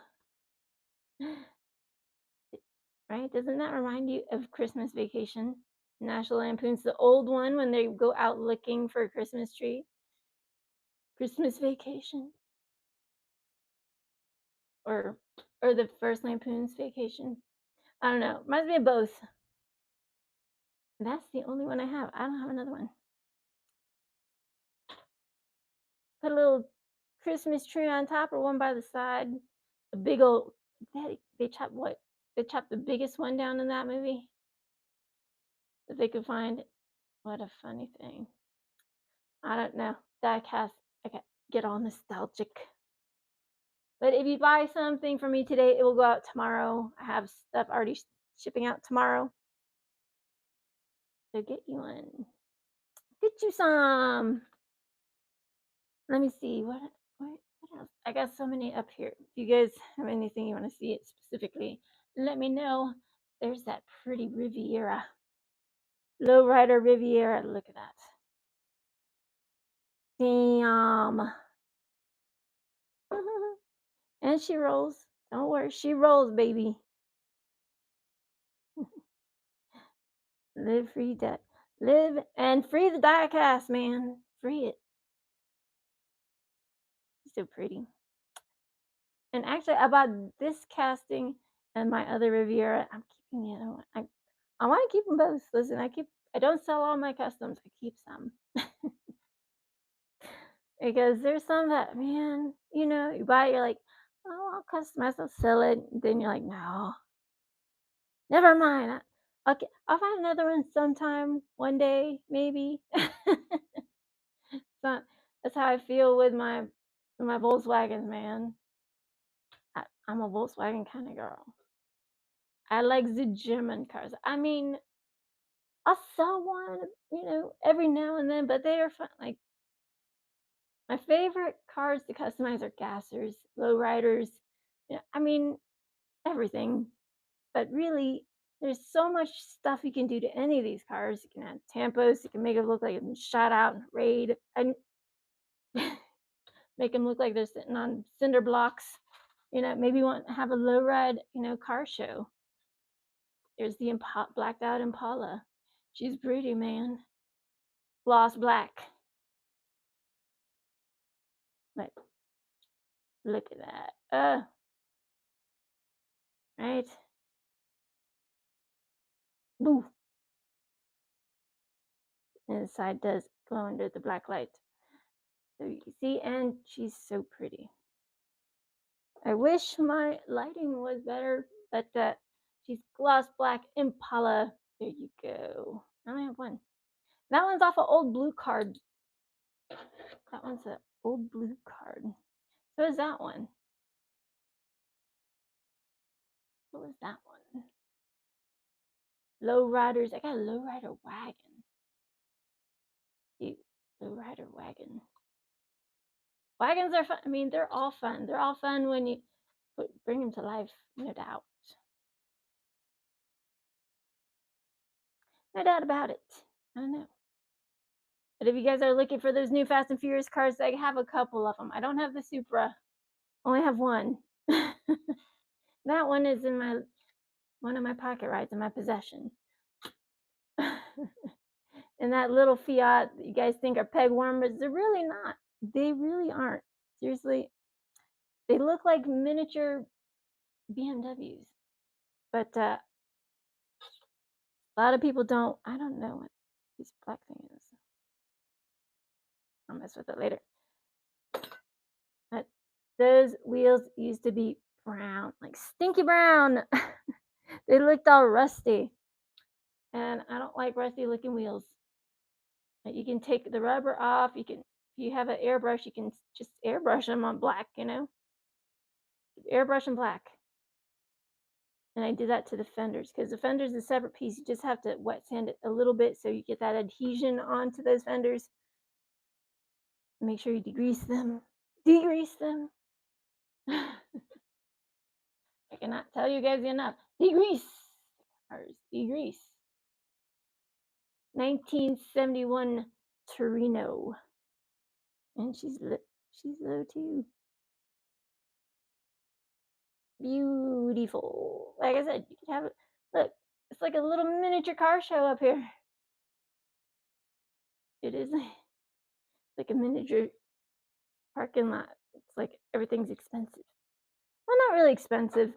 Speaker 1: Right? Doesn't that remind you of Christmas Vacation? National Lampoon's the old one when they go out looking for a Christmas tree. Christmas Vacation, or the first Lampoon's Vacation. I don't know. Reminds me of both. That's the only one I have. I don't have another one. Put a little Christmas tree on top or one by the side. A big old. They chopped what? They chopped the biggest one down in that movie that they could find. What a funny thing. I don't know. That cast. I get all nostalgic. But if you buy something from me today, it will go out tomorrow. I have stuff already shipping out tomorrow. So get you one. Get you some. Let me see. What else? I got so many up here. If you guys have anything you want to see it specifically, let me know. There's that pretty Riviera. Lowrider Riviera. Look at that. Damn. And she rolls. Don't worry. She rolls, baby. Live free die. Live and free the diecast, man. Free it. It's so pretty. And actually, I bought this casting and my other Riviera. I'm keeping the other one. I want to keep them both. Listen, I don't sell all my customs. I keep some. Because there's some that, man, you buy it, you're like, oh, I'll customize, I'll sell it. Then you're like, no, never mind. Okay, I'll find another one sometime, one day, maybe. That's how I feel with my Volkswagens, man. I'm a Volkswagen kind of girl. I like the German cars. I mean, I'll sell one, every now and then, but they are fun. Like, my favorite cars to customize are gassers, lowriders. I mean, everything. But really, there's so much stuff you can do to any of these cars. You can add tampos. You can make it look like it's been shot out and raid, and make them look like they're sitting on cinder blocks. Maybe you want to have a low ride, car show. There's the blacked out Impala. She's pretty, man. Gloss black. But look at that. Right? Boo. And the side does glow under the black light. So you can see, and she's so pretty. I wish my lighting was better, but she's gloss black Impala. There you go. I only have one. That one's off an old blue card. That one's an old blue card. So is that one. What was that one? Lowriders. I got a lowrider wagon. Cute. Lowrider wagon. Wagons are fun. I mean, they're all fun. They're all fun when you bring them to life, no doubt. No doubt about it. I don't know. But if you guys are looking for those new Fast and Furious cars, I have a couple of them. I don't have the Supra. Only have one. That one is in one of my pocket rides in my possession. And that little Fiat that you guys think are peg warmers, they're really not. They really aren't. Seriously, they look like miniature BMWs. But a lot of people don't. I don't know what this black thing is. I'll mess with it later. But those wheels used to be brown, like stinky brown. They looked all rusty. And I don't like rusty looking wheels. You can take the rubber off. If you have an airbrush, you can just airbrush them on black, Airbrush and black. And I did that to the fenders because the fenders is a separate piece. You just have to wet sand it a little bit so you get that adhesion onto those fenders. Make sure you degrease them. Degrease them. I cannot tell you guys enough. Degrease. cars. Grease. 1971 Torino. And she's low too. Beautiful. Like I said, you could have it. Look, it's like a little miniature car show up here. It is like a miniature parking lot. It's like everything's expensive. Well, not really expensive.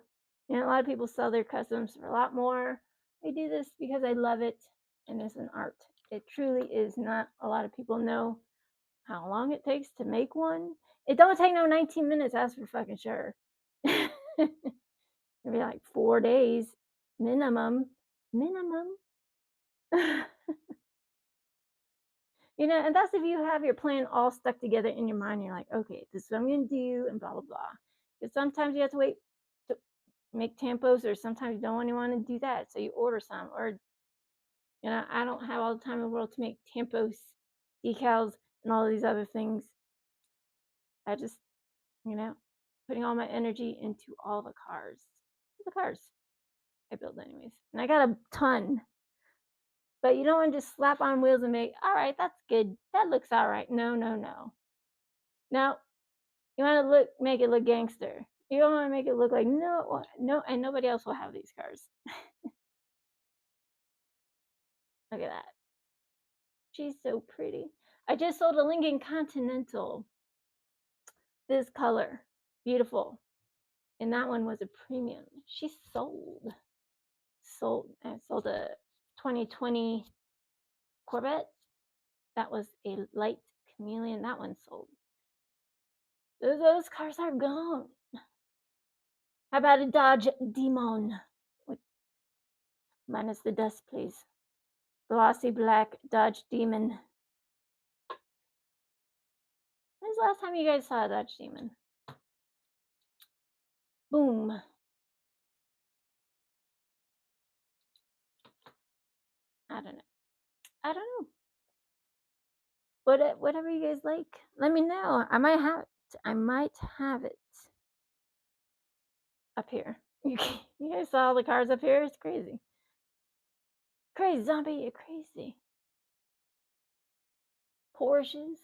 Speaker 1: You know, a lot of people sell their customs for a lot more. I do this because I love it and it's an art. It truly is. Not a lot of people know how long it takes to make one. It don't take no 19 minutes, that's for fucking sure. Maybe like 4 days minimum. Minimum. You know, and that's if you have your plan all stuck together in your mind. You're like, okay, this is what I'm going to do, and blah, blah, blah. Because sometimes you have to wait to make tampos, or sometimes you don't even want to do that. So you order some. Or, you know, I don't have all the time in the world to make tampos, decals, and all these other things. I just, you know, putting all my energy into all the cars. The cars I build, anyways. And I got a ton. But you don't want to just slap on wheels and make, all right, that's good. That looks all right. No, no, no. Now, you want to make it look gangster. You don't want to make it look like, no, and nobody else will have these cars. Look at that. She's so pretty. I just sold a Lincoln Continental. This color. Beautiful. And that one was a premium. She sold. I sold a 2020 Corvette. That was a light chameleon. That one sold. Those cars are gone. How about a Dodge Demon? Minus the dust, please. Glossy black Dodge Demon. When's the last time you guys saw a Dodge Demon? Boom. I don't know. Whatever you guys like, let me know. I might have it up here. You guys saw all the cars up here? It's crazy. Crazy, zombie, you're crazy. Porsches,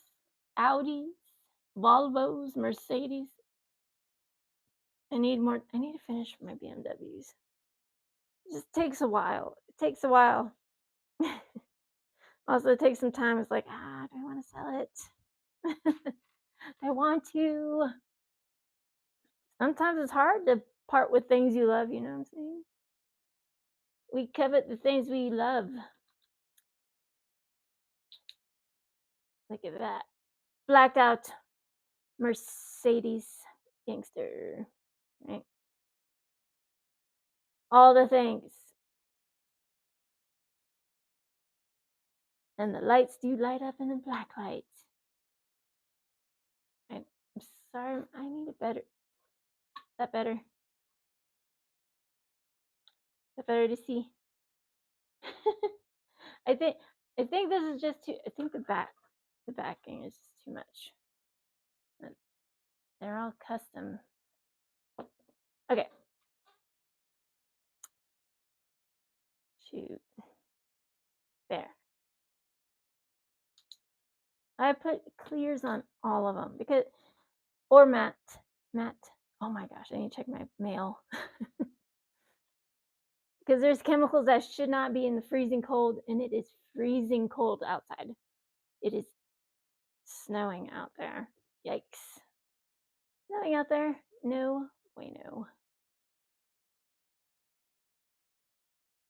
Speaker 1: Audis, Volvos, Mercedes. I need to finish my BMWs. It just takes a while. Also, it takes some time. It's like, do I want to sell it? I want to. Sometimes it's hard to part with things you love, you know what I'm saying? We covet the things we love. Look at that. Blacked out Mercedes gangster. Right? All the things. And the lights do light up in the black lights. I'm sorry, I need a better. Is that better? Is that better to see? I think this is just too. I think the backing is just too much. They're all custom. Okay. Shoot. There. I put clears on all of them because, or matte. Oh my gosh, I need to check my mail. Because there's chemicals that should not be in the freezing cold, and it is freezing cold outside. It is snowing out there. Yikes. Snowing out there? No way, no.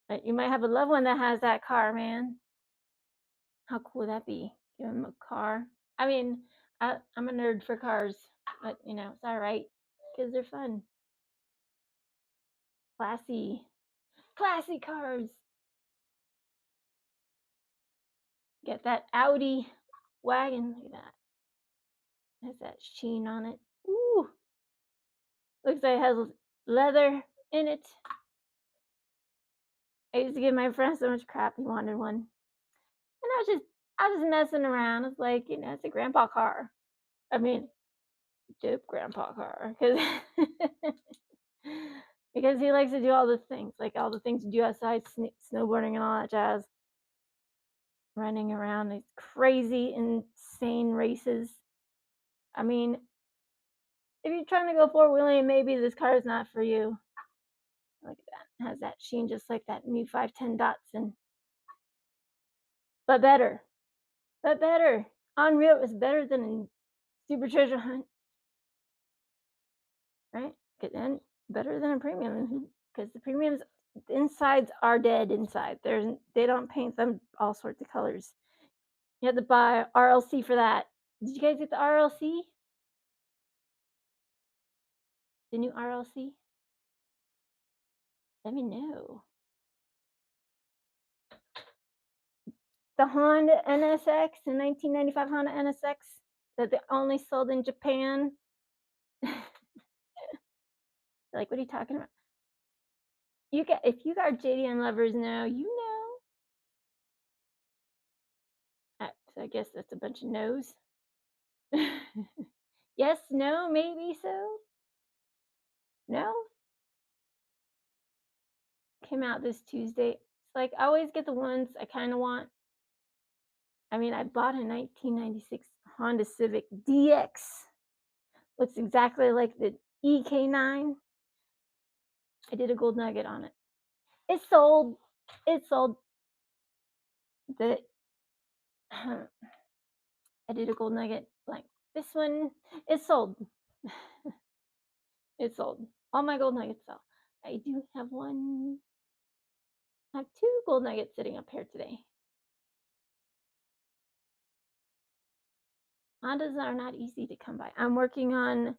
Speaker 1: But you might have a loved one that has that car, man. How cool would that be? Give them a car. I mean, I'm a nerd for cars, but you know, it's all right because they're fun. Classy cars. Get that Audi wagon. Look at that. Has that sheen on it. Ooh. Looks like it has leather in it. I used to give my friend so much crap. He wanted one. And I was just messing around. It's like, you know, it's a grandpa car. I mean, dope grandpa car. Because, because he likes to do all the things, like all the things you do outside, snowboarding and all that jazz, running around these crazy, insane races. I mean, if you're trying to go four-wheeling, maybe this car is not for you. Look at that. It has that sheen just like that new 510 Datsun. But better. But better. Unreal is better than a Super Treasure Hunt, right? And better than a premium because the premiums the insides are dead inside. They don't paint them all sorts of colors. You have to buy RLC for that. Did you guys get the RLC? The new RLC? Let me know. The Honda NSX, the 1995 Honda NSX that they only sold in Japan. Like, what are you talking about? If you got JDM lovers now, you know. So I guess that's a bunch of no's. Yes, no, maybe so. No? Came out this Tuesday. It's like I always get the ones I kind of want. I mean, I bought a 1996 Honda Civic DX. Looks exactly like the EK9. I did a gold nugget on it. It sold. It sold. The I did a gold nugget like this one. It sold. It sold. All my gold nuggets sell. I do have one. I have two gold nuggets sitting up here today. Hondas are not easy to come by. I'm working on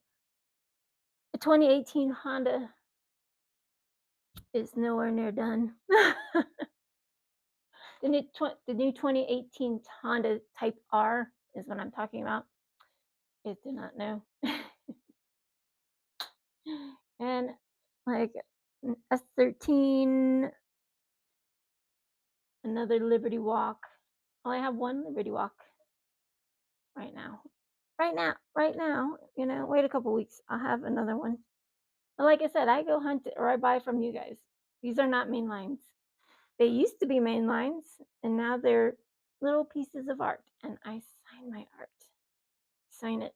Speaker 1: a 2018 Honda. Is nowhere near done. The new 2018 Honda Type R is what I'm talking about. I do not know. And like S13, another Liberty Walk. Well, I have one Liberty Walk right now. Right now, wait a couple weeks. I'll have another one. And like I said, I go hunt or I buy from you guys. These are not main lines. They used to be main lines, and now they're little pieces of art. And I sign my art. Sign it.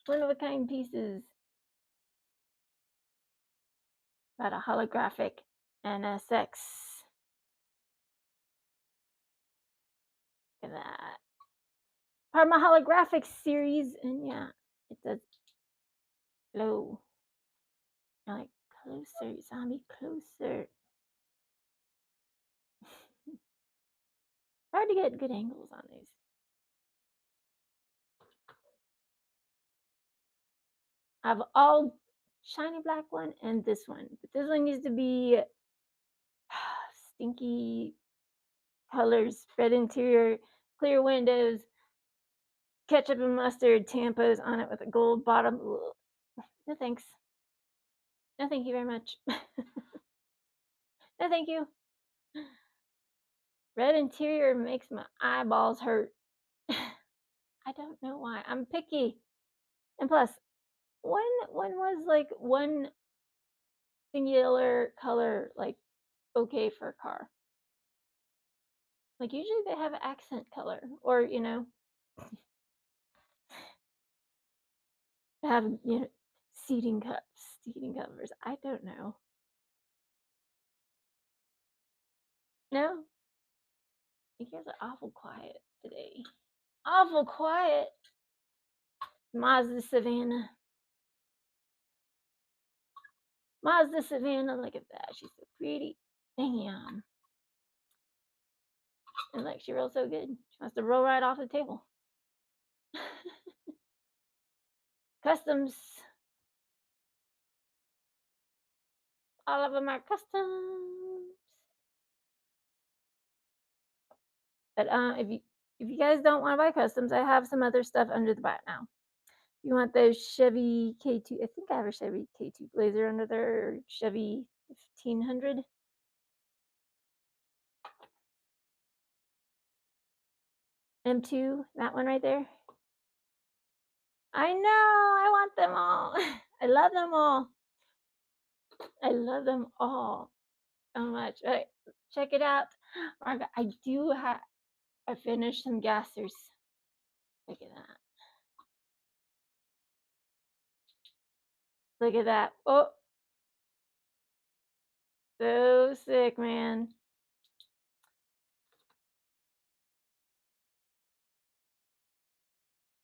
Speaker 1: One of a kind pieces. Got a holographic NSX. Look at that. Part of my holographic series, and yeah, it does glow. I like closer, zombie, closer. Hard to get good angles on these. I have all shiny black one and this one, but this one needs to be stinky colors, red interior, clear windows, ketchup and mustard tampos on it with a gold bottom. Ugh. No thanks. No thank you very much. No thank you. Red interior makes my eyeballs hurt. I don't know why. I'm picky. And plus, when was like one singular color like okay for a car? Like usually they have accent color or have seating covers. I don't know. No, you guys are awful quiet today. Awful quiet. Mazda Savannah. Mazda Savannah, look at that. She's so pretty. Damn. And like she rolls so good. She wants to roll right off the table. Customs. All of them are customs. But if you guys don't want to buy customs, I have some other stuff under the bat now. You want those Chevy K2? I think I have a Chevy K2 Blazer under there. Chevy 1500. M2, that one right there. I know, I want them all. I love them all. I love them all so much. Right, check it out. I do have. I finished some gassers. Look at that. Look at that. Oh, so sick, man.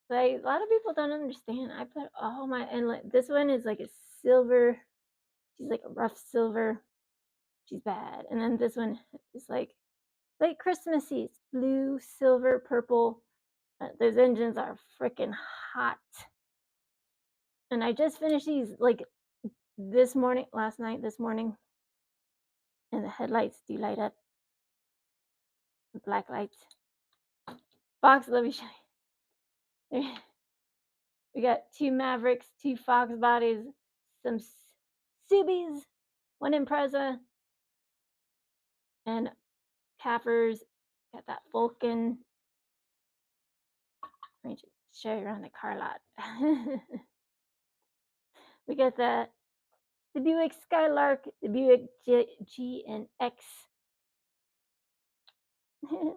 Speaker 1: Like a lot of people don't understand. I put all my and like this one is like a silver. She's like a rough silver. She's bad. And then this one is like Christmassy. It's blue, silver, purple. Those engines are freaking hot. And I just finished these like this morning, last night, this morning, and the headlights do light up. The black lights. Fox, let me show you. We got two Mavericks, two Fox bodies, some Subies, one Impreza, and Cappers. Got that Vulcan. Let me just show you around the car lot. We got the Buick Skylark, the Buick G and X. The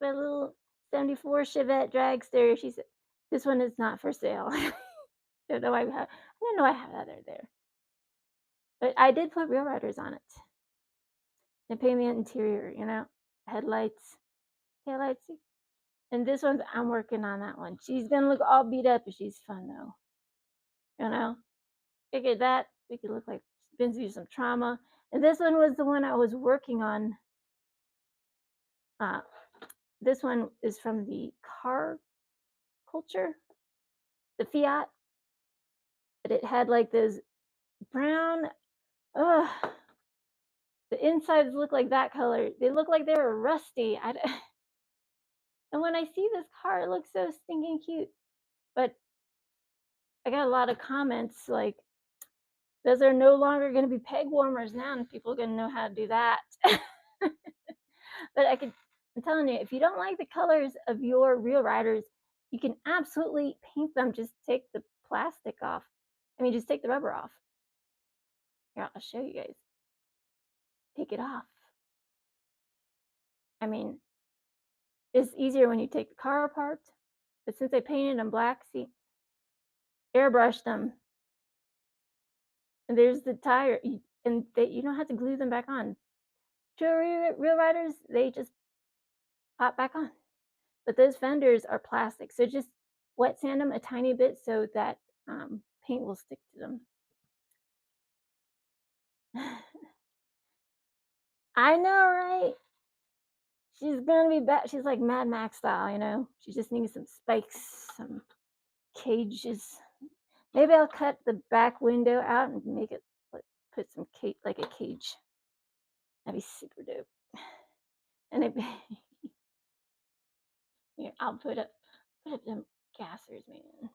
Speaker 1: little 74 Chevette dragster. This one is not for sale. I don't know I have that there. But I did put Real Riders on it. And paint the interior, headlights, taillights. And this one's, I'm working on that one. She's gonna look all beat up, but she's fun though. Look at that. We could look like she's been through some trauma. And this one was the one I was working on. This one is from the car culture, the Fiat. But it had like those brown, the insides look like that color. They look like they were rusty. And when I see this car, it looks so stinking cute. But I got a lot of comments like, those are no longer going to be peg warmers now, and people are going to know how to do that. But I'm telling you, if you don't like the colors of your Real Riders, you can absolutely paint them. Just take the plastic off. Just take the rubber off. Here, I'll show you guys. Take it off. It's easier when you take the car apart. But since I painted them black, see, airbrushed them. And there's the tire. And you don't have to glue them back on. True Real Riders, they just pop back on. But those fenders are plastic. So just wet sand them a tiny bit so that paint will stick to them. I know, right? She's gonna be back. She's like Mad Max style, She just needs some spikes, some cages. Maybe I'll cut the back window out and make it put some like a cage. That'd be super dope. And here, I'll put up them gassers, man.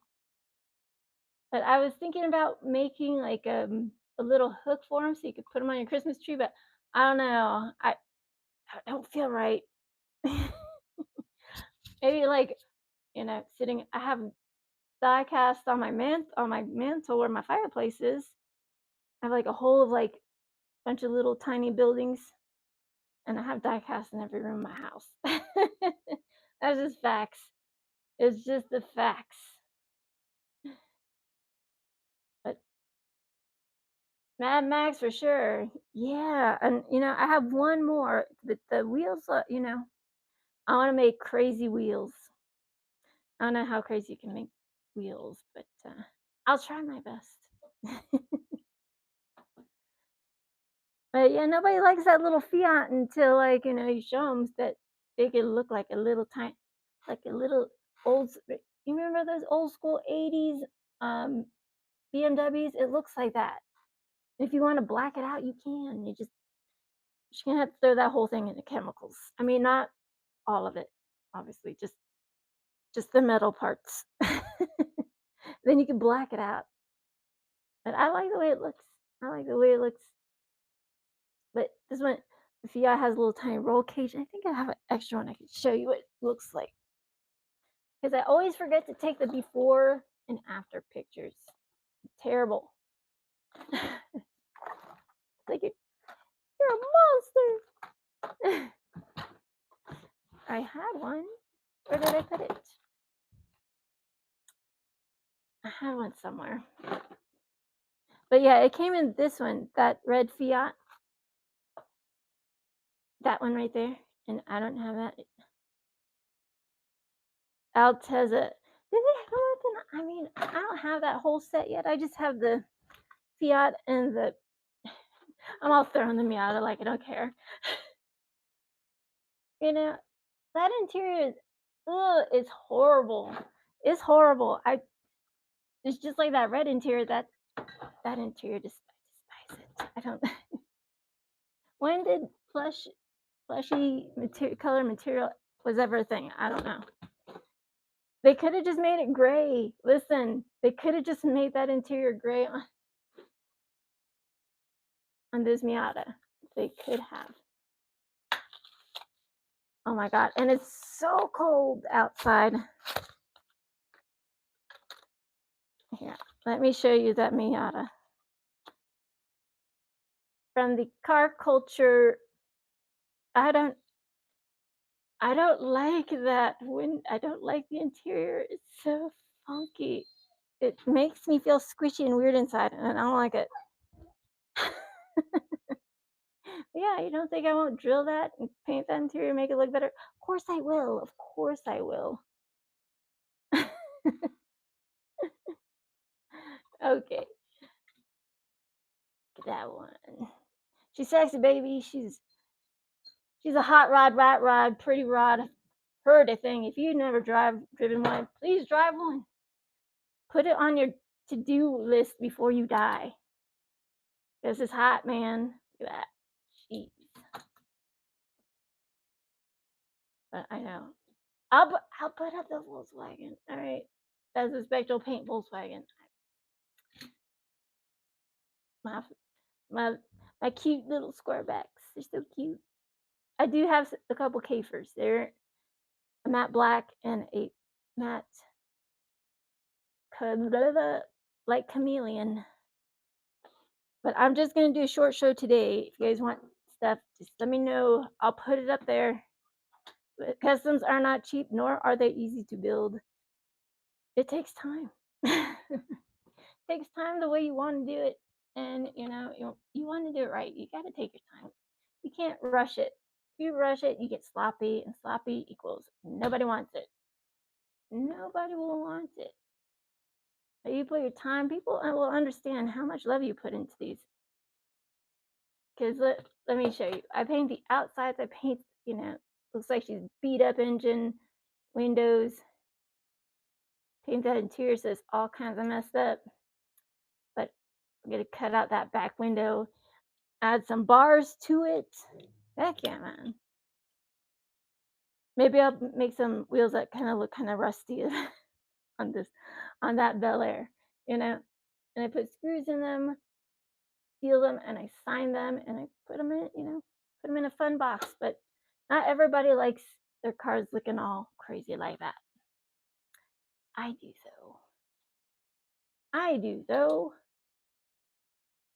Speaker 1: But I was thinking about making like a little hook for them so you could put them on your Christmas tree, but I don't know. I don't feel right. Maybe like, sitting. I have die cast on my mantle where my fireplace is. I have like a whole of like a bunch of little tiny buildings, and I have die cast in every room of my house. That's just facts. It's just the facts. But Mad Max for sure. Yeah, and I have one more. The wheels, I want to make crazy wheels. I don't know how crazy you can make wheels, but I'll try my best. But yeah, nobody likes that little Fiat until you show them that they can look like a little old. You remember those old school '80s BMWs? It looks like that. If you want to black it out, you can. You're gonna have to throw that whole thing into chemicals. Not all of it, obviously, just the metal parts. Then you can black it out. But I like the way it looks. But this one, the Fiat has a little tiny roll cage. I think I have an extra one I can show you what it looks like. Because I always forget to take the before and after pictures. Terrible. Like you're a monster. I had one. Where did I put it? I had one somewhere. But yeah, it came in this one, that red Fiat. That one right there. And I don't have that. Altezza. Did they come up in? I mean, I don't have that whole set yet. I just have the Fiat and the. I'm all throwing the Miata like I don't care. You know, that interior, it's horrible. It's horrible. It's just like that red interior. That interior, just I despise it. I don't. When did fleshy color material was ever a thing? I don't know. They could have just made it gray. Listen, they could have just made that interior gray on this Miata. They could have. Oh my god, and it's so cold outside. Here, let me show you that Miata. From the car culture, I don't like that when I don't like the interior. It's so funky. It makes me feel squishy and weird inside, and I don't like it. Yeah, you don't think I won't drill that and paint that interior, make it look better? Of course I will. Of course I will. Okay, that one. She's sexy, baby. She's a hot rod, pretty rod. Heard a thing. If you never driven one, please drive one. Put it on your to-do list before you die. This is hot, man. Look at that. Jeez. But I know. I'll put up the Volkswagen. All right. That's a spectral paint Volkswagen. My cute little squarebacks. They're so cute. I do have a couple Kafers. They're a matte black and a matte like chameleon. But I'm just gonna do a short show today. If you guys want stuff, just let me know. I'll put it up there. But customs are not cheap, nor are they easy to build. It takes time. It takes time the way you want to do it, and you want to do it right. You got to take your time. You can't rush it. If you rush it, you get sloppy, and sloppy equals nobody wants it. Nobody will want it. But you put your time, people will understand how much love you put into these. Because let me show you. I paint the outsides. I paint, looks like she's beat up engine, windows. Paint that interior so it's all kinds of messed up. But I'm going to cut out that back window, add some bars to it. Heck yeah, man. Maybe I'll make some wheels that kind of look kind of rusty on that Bel Air, And I put screws in them, seal them, and I sign them, and I put them in a fun box. But not everybody likes their cars looking all crazy like that. I do though.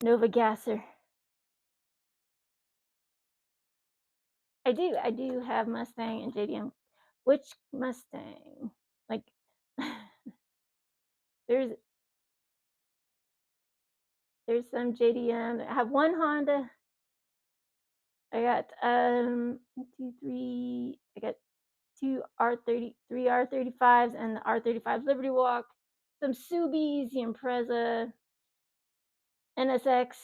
Speaker 1: Nova Gasser. I do have Mustang and JDM. Which Mustang? Like, there's some JDM. I have one Honda. I got 1, 2, 3. I got 2 R30, 3 R35s, and the R35 Liberty Walk. Some Subies, the Impreza, NSX.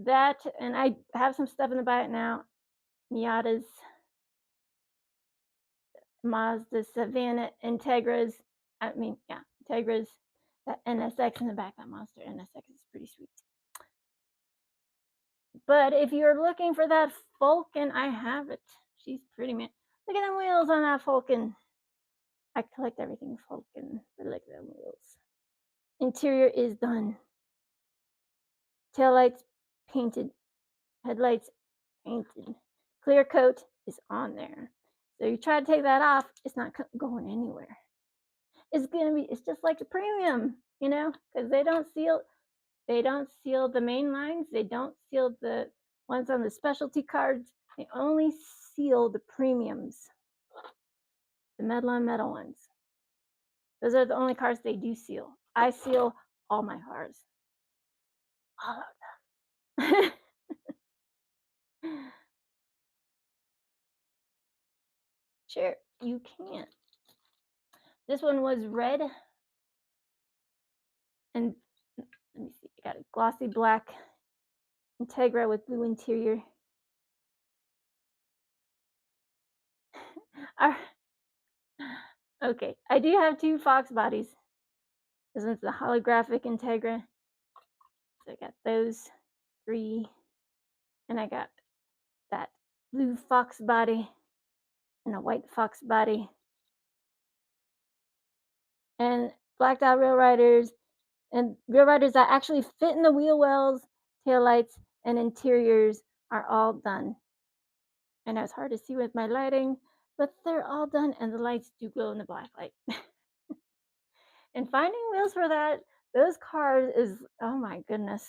Speaker 1: That, and I have some stuff in the back now. Miatas, Mazda, Savannah, Integras. Integras. That NSX in the back, that Monster NSX is pretty sweet. But if you're looking for that Falcon, I have it. She's pretty, man. Look at them wheels on that Falcon. I collect everything Falcon. I like them wheels. Interior is done. Taillights painted. Headlights painted. Clear coat is on there. So you try to take that off, it's not going anywhere. it's just like the premium, because they don't seal the main lines, they don't seal the ones on the specialty cards. They only seal the premiums, the metal on metal ones. Those are the only cars they do seal. I seal all my cars, all of them. Sure, you can. This one was red, and let me see, I got a glossy black Integra with blue interior. Okay, I do have two Fox bodies. This one's the holographic Integra. So I got those three, and I got that blue Fox body and a white Fox body, and blacked out rail riders, and rail riders that actually fit in the wheel wells, taillights, and interiors are all done. I know it's hard to see with my lighting, but they're all done, and the lights do glow in the black light. And finding wheels for those cars is, oh my goodness.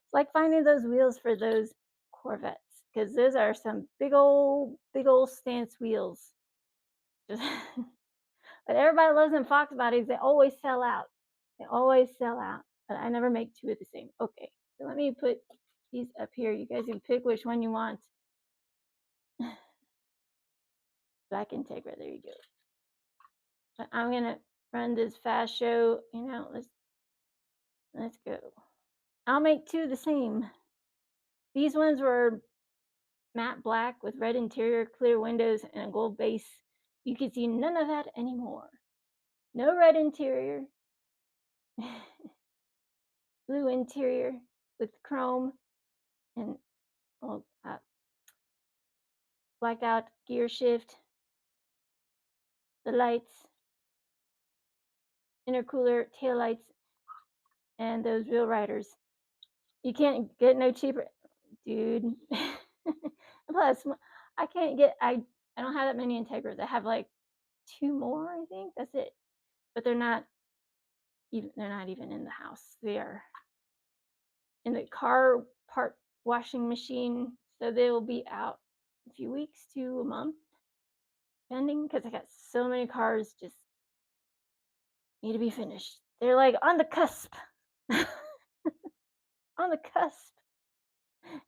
Speaker 1: It's like finding those wheels for those Corvettes, because those are some big old stance wheels. But everybody loves them Fox bodies. They always sell out. They always sell out. But I never make two of the same. Okay, so let me put these up here. You guys can pick which one you want. Black Integra, there you go. But I'm gonna run this fast show. Let's go. I'll make two the same. These ones were matte black with red interior, clear windows, and a gold base. You can see none of that anymore. No red interior, blue interior with chrome and blacked out gear shift, the lights, intercooler, tail lights, and those wheel riders. You can't get no cheaper, dude. Plus, I don't have that many Integras. I have like two more, I think. That's it. But they're not even in the house. They are in the car part washing machine. So they will be out a few weeks to a month, depending, because I got so many cars just need to be finished. They're like on the cusp. On the cusp.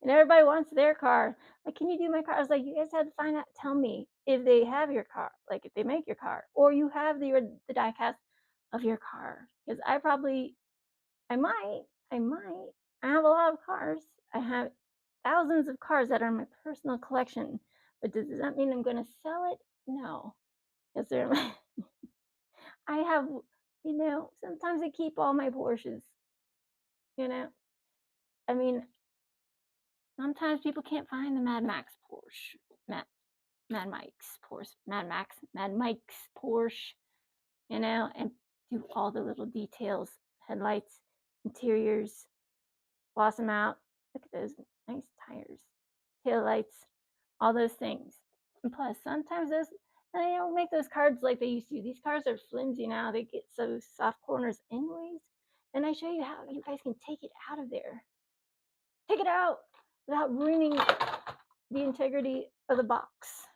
Speaker 1: And everybody wants their car. Like, can you do my car? I was like, you guys have to find out, tell me if they have your car, like if they make your car, or you have the die cast of your car. Because I might. I have a lot of cars. I have thousands of cars that are in my personal collection. But does that mean I'm going to sell it? No. Because I have, sometimes I keep all my Porsches. I mean, sometimes people can't find the Mad Max Porsche. Mad Mike's Porsche. Mad Mike's Porsche. And do all the little details, headlights, interiors, gloss them out. Look at those nice tires, tail lights, all those things. And plus, sometimes they don't make those cars like they used to. These cars are flimsy now. They get so soft corners anyways. And I show you how you guys can take it out of there. Take it out without ruining the integrity of the box.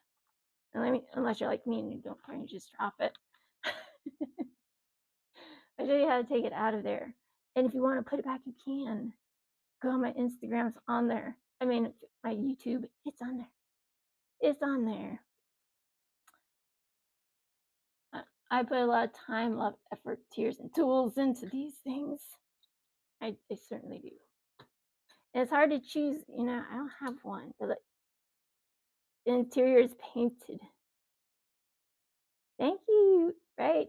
Speaker 1: And unless you're like me and you don't care, you just drop it. I show you how to take it out of there. And if you want to put it back, you can. Go on my Instagram's on there. I mean, my YouTube, it's on there. It's on there. I put a lot of time, love, effort, tears, and tools into these things. I certainly do. And it's hard to choose. I don't have one. But the interior is painted. Thank you. Right.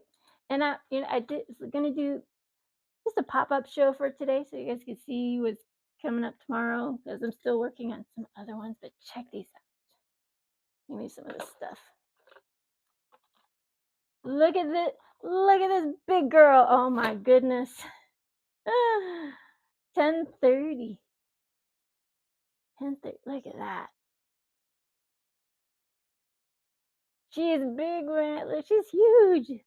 Speaker 1: And I was gonna do just a pop-up show for today, so you guys can see what's coming up tomorrow, because I'm still working on some other ones. But check these out. Give me some of this stuff. Look at this big girl. Oh my goodness. 10:30. 10:30. Look at that. She's big, man. She's huge.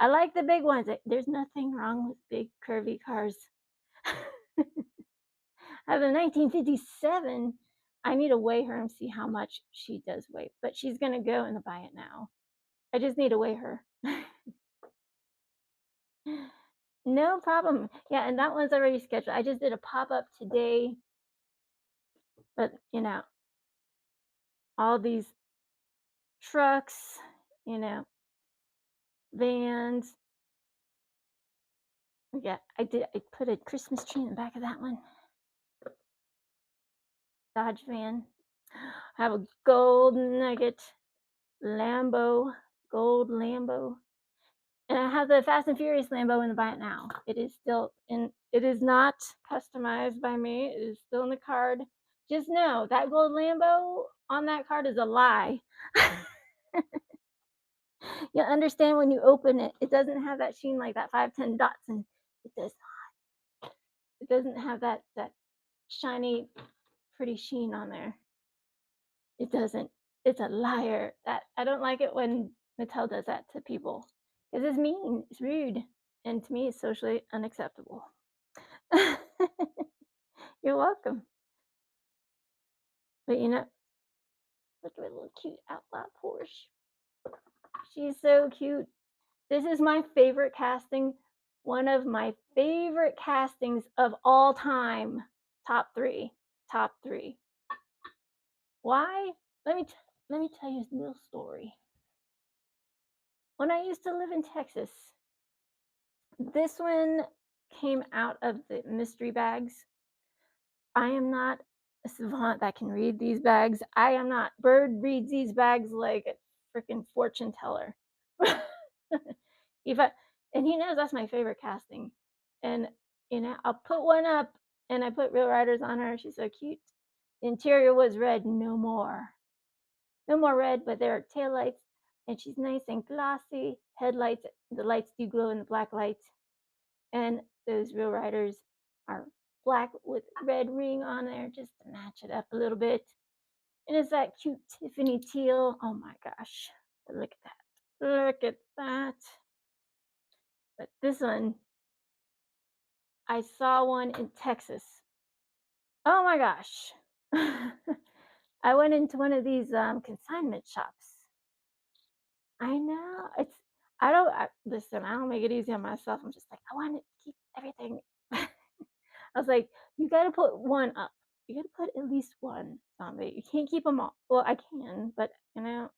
Speaker 1: I like the big ones. There's nothing wrong with big curvy cars. I have a 1957. I need to weigh her and see how much she does weigh, but she's gonna go and buy it now. I just need to weigh her. No problem. Yeah, and that one's already scheduled. I just did a pop-up today, but, all these trucks, you know, vans. Yeah, I put a Christmas tree in the back of that one. Dodge van. I have a gold nugget Lambo, gold Lambo. And I have the Fast and Furious Lambo in the buy it now. It is still in, it is not customized by me. It is still in the card. Just know that gold Lambo on that card is a lie. You'll understand when you open it. It doesn't have that sheen like that 510 dots, and it does. It doesn't have that shiny, pretty sheen on there. It doesn't. It's a liar. That I don't like it when Mattel does that to people because it's mean. It's rude, and to me, it's socially unacceptable. You're welcome. But look at my little cute outlaw Porsche. She's so cute. This is my favorite casting. One of my favorite castings of all time. Top three. Top three. Why? Let me tell you a little story. When I used to live in Texas, this one came out of the mystery bags. I am not a savant that can read these bags. I am not. Bird reads these bags like a freaking fortune teller. if I, and he knows that's my favorite casting. And I'll put one up, and I put Real Riders on her. She's so cute. The interior was red, no more. No more red, but there are taillights, and she's nice and glossy. Headlights, the lights do glow in the black lights. And those Real Riders are black with red ring on there just to match it up a little bit. And it's that cute Tiffany teal. Oh my gosh. Look at that. Look at that. But this one, I saw one in Texas. Oh my gosh. I went into one of these consignment shops. I know. Listen, I don't make it easy on myself. I'm just like, I want to keep everything. I was like, you got to put one up. You got to put at least one zombie. You can't keep them all. Well, I can, but not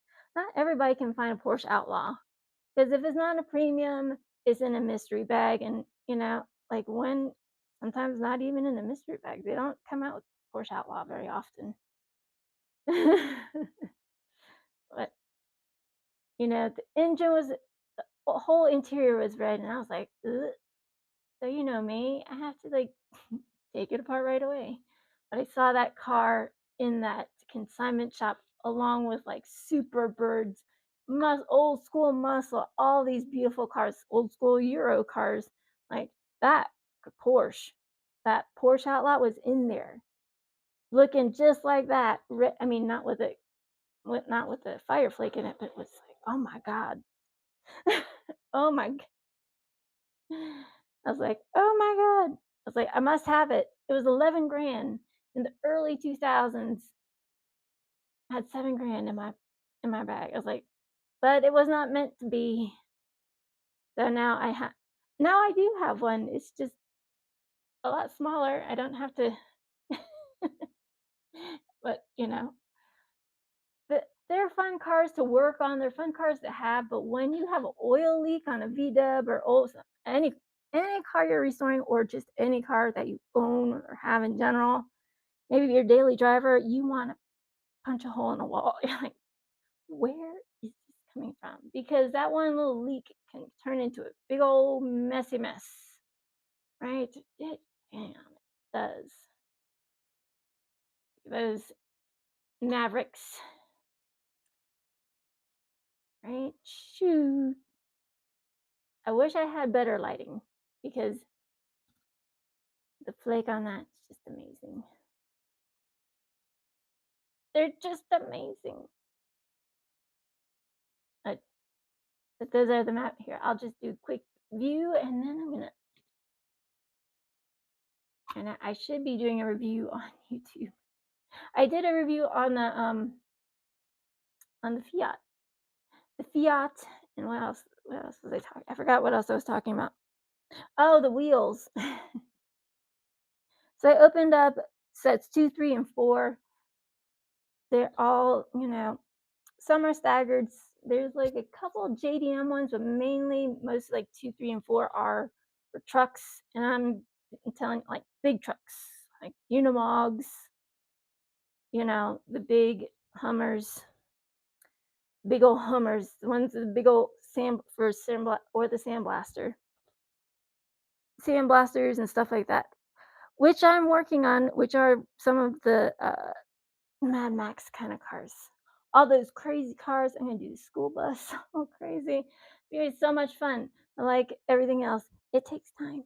Speaker 1: everybody can find a Porsche Outlaw. Because if it's not a premium, it's in a mystery bag. And, like sometimes not even in a mystery bag. They don't come out with Porsche Outlaw very often. But, the engine was, the whole interior was red. And I was like, ugh. So, me, I have to like take it apart right away. But I saw that car in that consignment shop along with like Super Birds, old school muscle, all these beautiful cars, old school Euro cars, like that Porsche. That Porsche Outlaw was in there, looking just like that. I mean, not with the fire flake in it, but it was like, oh my god, oh my. I was like, oh my god. I was like, I must have it. It was 11 grand in the early 2000s. I had 7 grand in my bag. I was like, but it was not meant to be. So now I do have one. It's just a lot smaller. I don't have to but they're fun cars to work on. They're fun cars to have, but when you have an oil leak on a V-dub or any car you're restoring, or just any car that you own or have in general, maybe your daily driver, you want to punch a hole in the wall. You're like, where is this coming from? Because that one little leak can turn into a big old messy mess, right? It does. Those Mavericks, right? Shoot. I wish I had better lighting because the flake on that's just amazing. They're just amazing. But those are the map here. I'll just do a quick view, and then I'm gonna. And I should be doing a review on YouTube. I did a review on the Fiat. The Fiat, and what else? What else was I talking? I forgot what else I was talking about. Oh, the wheels. So I opened up sets 2, 3, and 4. They're all, some are staggered. There's like a couple of JDM ones, but mainly most like 2, 3, and 4 are for trucks. And I'm telling like big trucks, like Unimogs, the big Hummers, big old Hummers, the ones with the big old or the sandblasters and stuff like that, which I'm working on, which are some of the Mad Max kind of cars. All those crazy cars. I'm gonna do the school bus. Oh, crazy! It's so much fun. Like everything else, it takes time,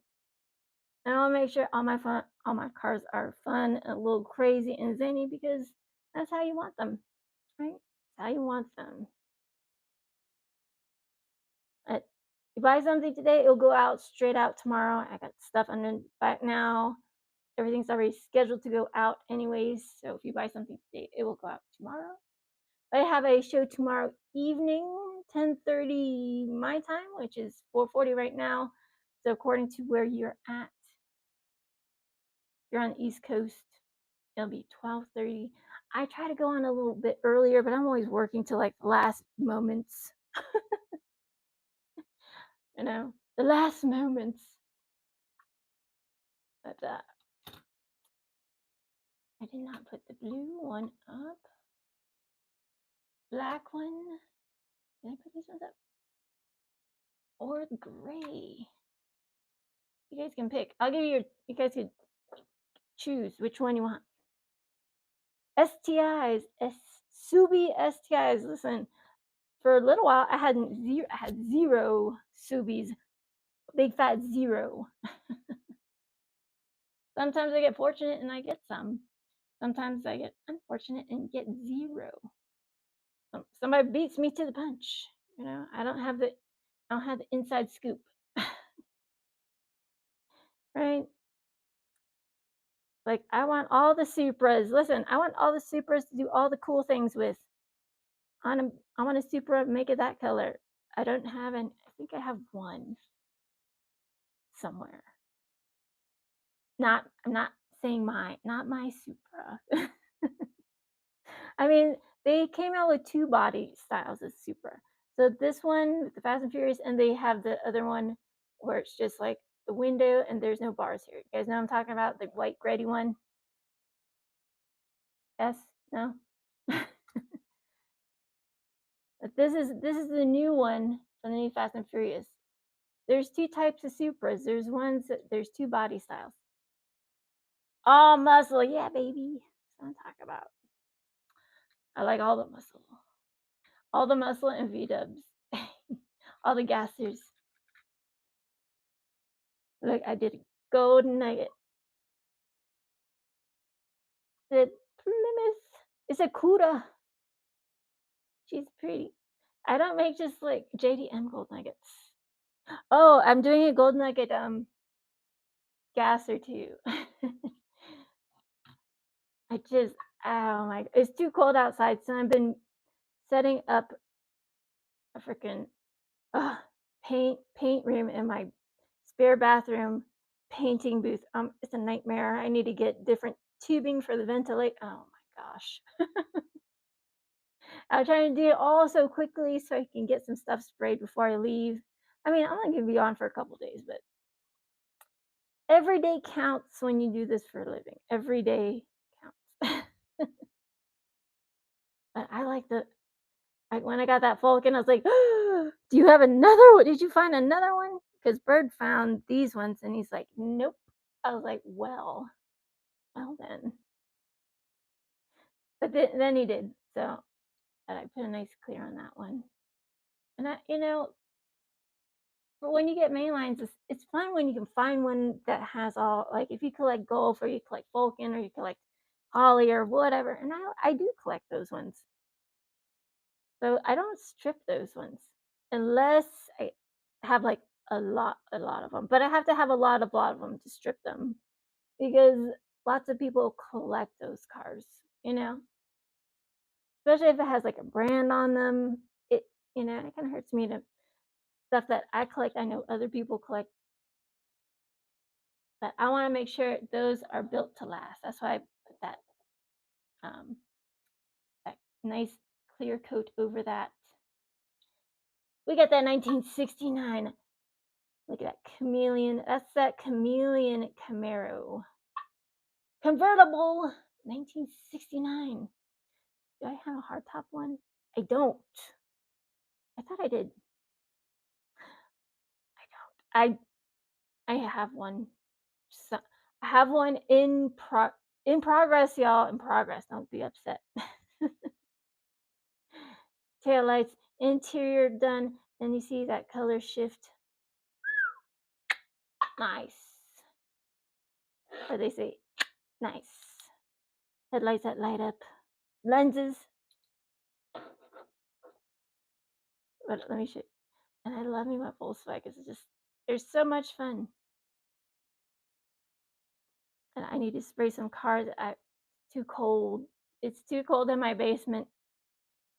Speaker 1: and I'll make sure all my cars are fun and a little crazy and zany because that's how you want them, right? That's how you want them. You buy something today, it'll go out straight out tomorrow. I got stuff under back now. Everything's already scheduled to go out anyways. So if you buy something today, it will go out tomorrow. I have a show tomorrow evening, 10:30 my time, which is 4:40 right now. So according to where you're at, you're on the East Coast, it'll be 12:30. I try to go on a little bit earlier, but I'm always working till like the last moments. The last moments. But I did not put the blue one up. Black one. Did I put these ones up? Or the gray? You guys can pick. I'll give you. You guys could choose which one you want. STIs, Subi STIs. Listen, for a little while I had zero Subis, big fat zero. Sometimes I get fortunate and I get some. Sometimes I get unfortunate and get zero. Somebody beats me to the punch. I don't have the inside scoop. Right? Like I want all the Supras. Listen, I want all the Supras to do all the cool things with. I want a Supra, make it that color. I don't have I think I have one somewhere. I'm not saying not my Supra. I mean, they came out with 2 body styles of Supra. So this one with the Fast and Furious, and they have the other one where it's just like the window and there's no bars here. You guys know what I'm talking about? The white gritty one? Yes? No? But this is the new one from the new Fast and Furious. There's 2 types of Supras. There's 2 body styles. All muscle, yeah, baby. That's what I'm talking about. I like all the muscle. All the muscle and V-dubs. All the gassers. Look, I did a golden nugget. The Plymouth. It's a Cuda. She's pretty. I don't make just like JDM gold nuggets. Oh, I'm doing a gold nugget gasser too. It's too cold outside, so I've been setting up a freaking paint room in my spare bathroom painting booth. It's a nightmare. I need to get different tubing for the ventilate. Oh my gosh. I'm trying to do it all so quickly so I can get some stuff sprayed before I leave. I mean, I'm only gonna be on for a couple days, but every day counts when you do this for a living. Every day counts. But I like when I got that Falcon, I was like, do you have another one? Did you find another one? Because Bird found these ones and he's like, nope. I was like, well then. But then he did. So I put a nice clear on that one. And but when you get mainlines, it's fun when you can find one that has all, like if you collect Golf or you collect Vulcan or you collect Holly or whatever. And I do collect those ones. So I don't strip those ones. unless I have like a lot of them. But I have to have a lot of them to strip them because lots of people collect those cars, you know? Especially if it has like a brand on them. It it kind of hurts me to stuff that I collect. I know other people collect, but I want to make sure those are built to last. That's why I put um that nice clear coat over that. We got that 1969. Look at that chameleon. That's that chameleon Camaro. Convertible 1969. Do I have a hardtop one? I don't. I thought I did. I don't. I have one. So, I have one in progress, y'all. In progress. Don't be upset. Taillights, interior done. And you see that color shift. Nice. Or they say nice. Headlights that light up. Lenses. But let me show you. And I love me my Volkswagens. It's just they're so much fun. And I need to spray some cars. Too cold. It's too cold in my basement.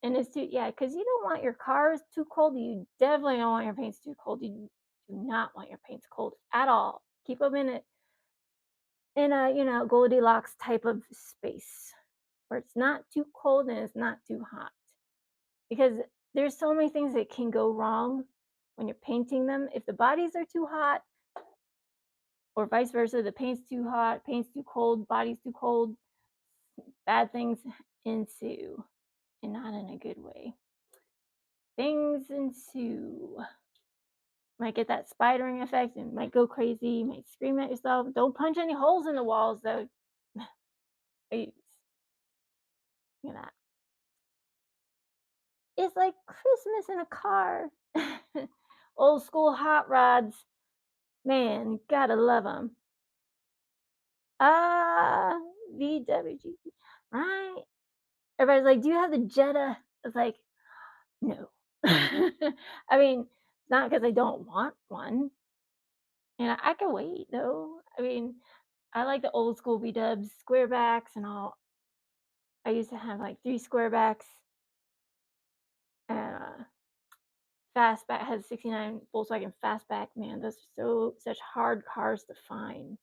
Speaker 1: And it's too because you don't want your cars too cold. You definitely don't want your paints too cold. You do not want your paints cold at all. Keep them in a Goldilocks type of space where it's not too cold and it's not too hot. Because there's so many things that can go wrong when you're painting them. If the bodies are too hot, or vice versa, the paint's too hot, paint's too cold, body's too cold, bad things ensue, and not in a good way. Things ensue. Might get that spidering effect and might go crazy, you might scream at yourself. Don't punch any holes in the walls though. Please. You know. It's like Christmas in a car. Old school hot rods. Man, gotta love them. Ah, VWG. Right? Everybody's like, do you have the Jetta? It's like, no. I mean, not because I don't want one. And I can wait though. I mean, I like the old school B dubs, square backs and all. I used to have like 3 square backs. Uh Fastback has 69 Volkswagen Fastback. Man, those are such hard cars to find.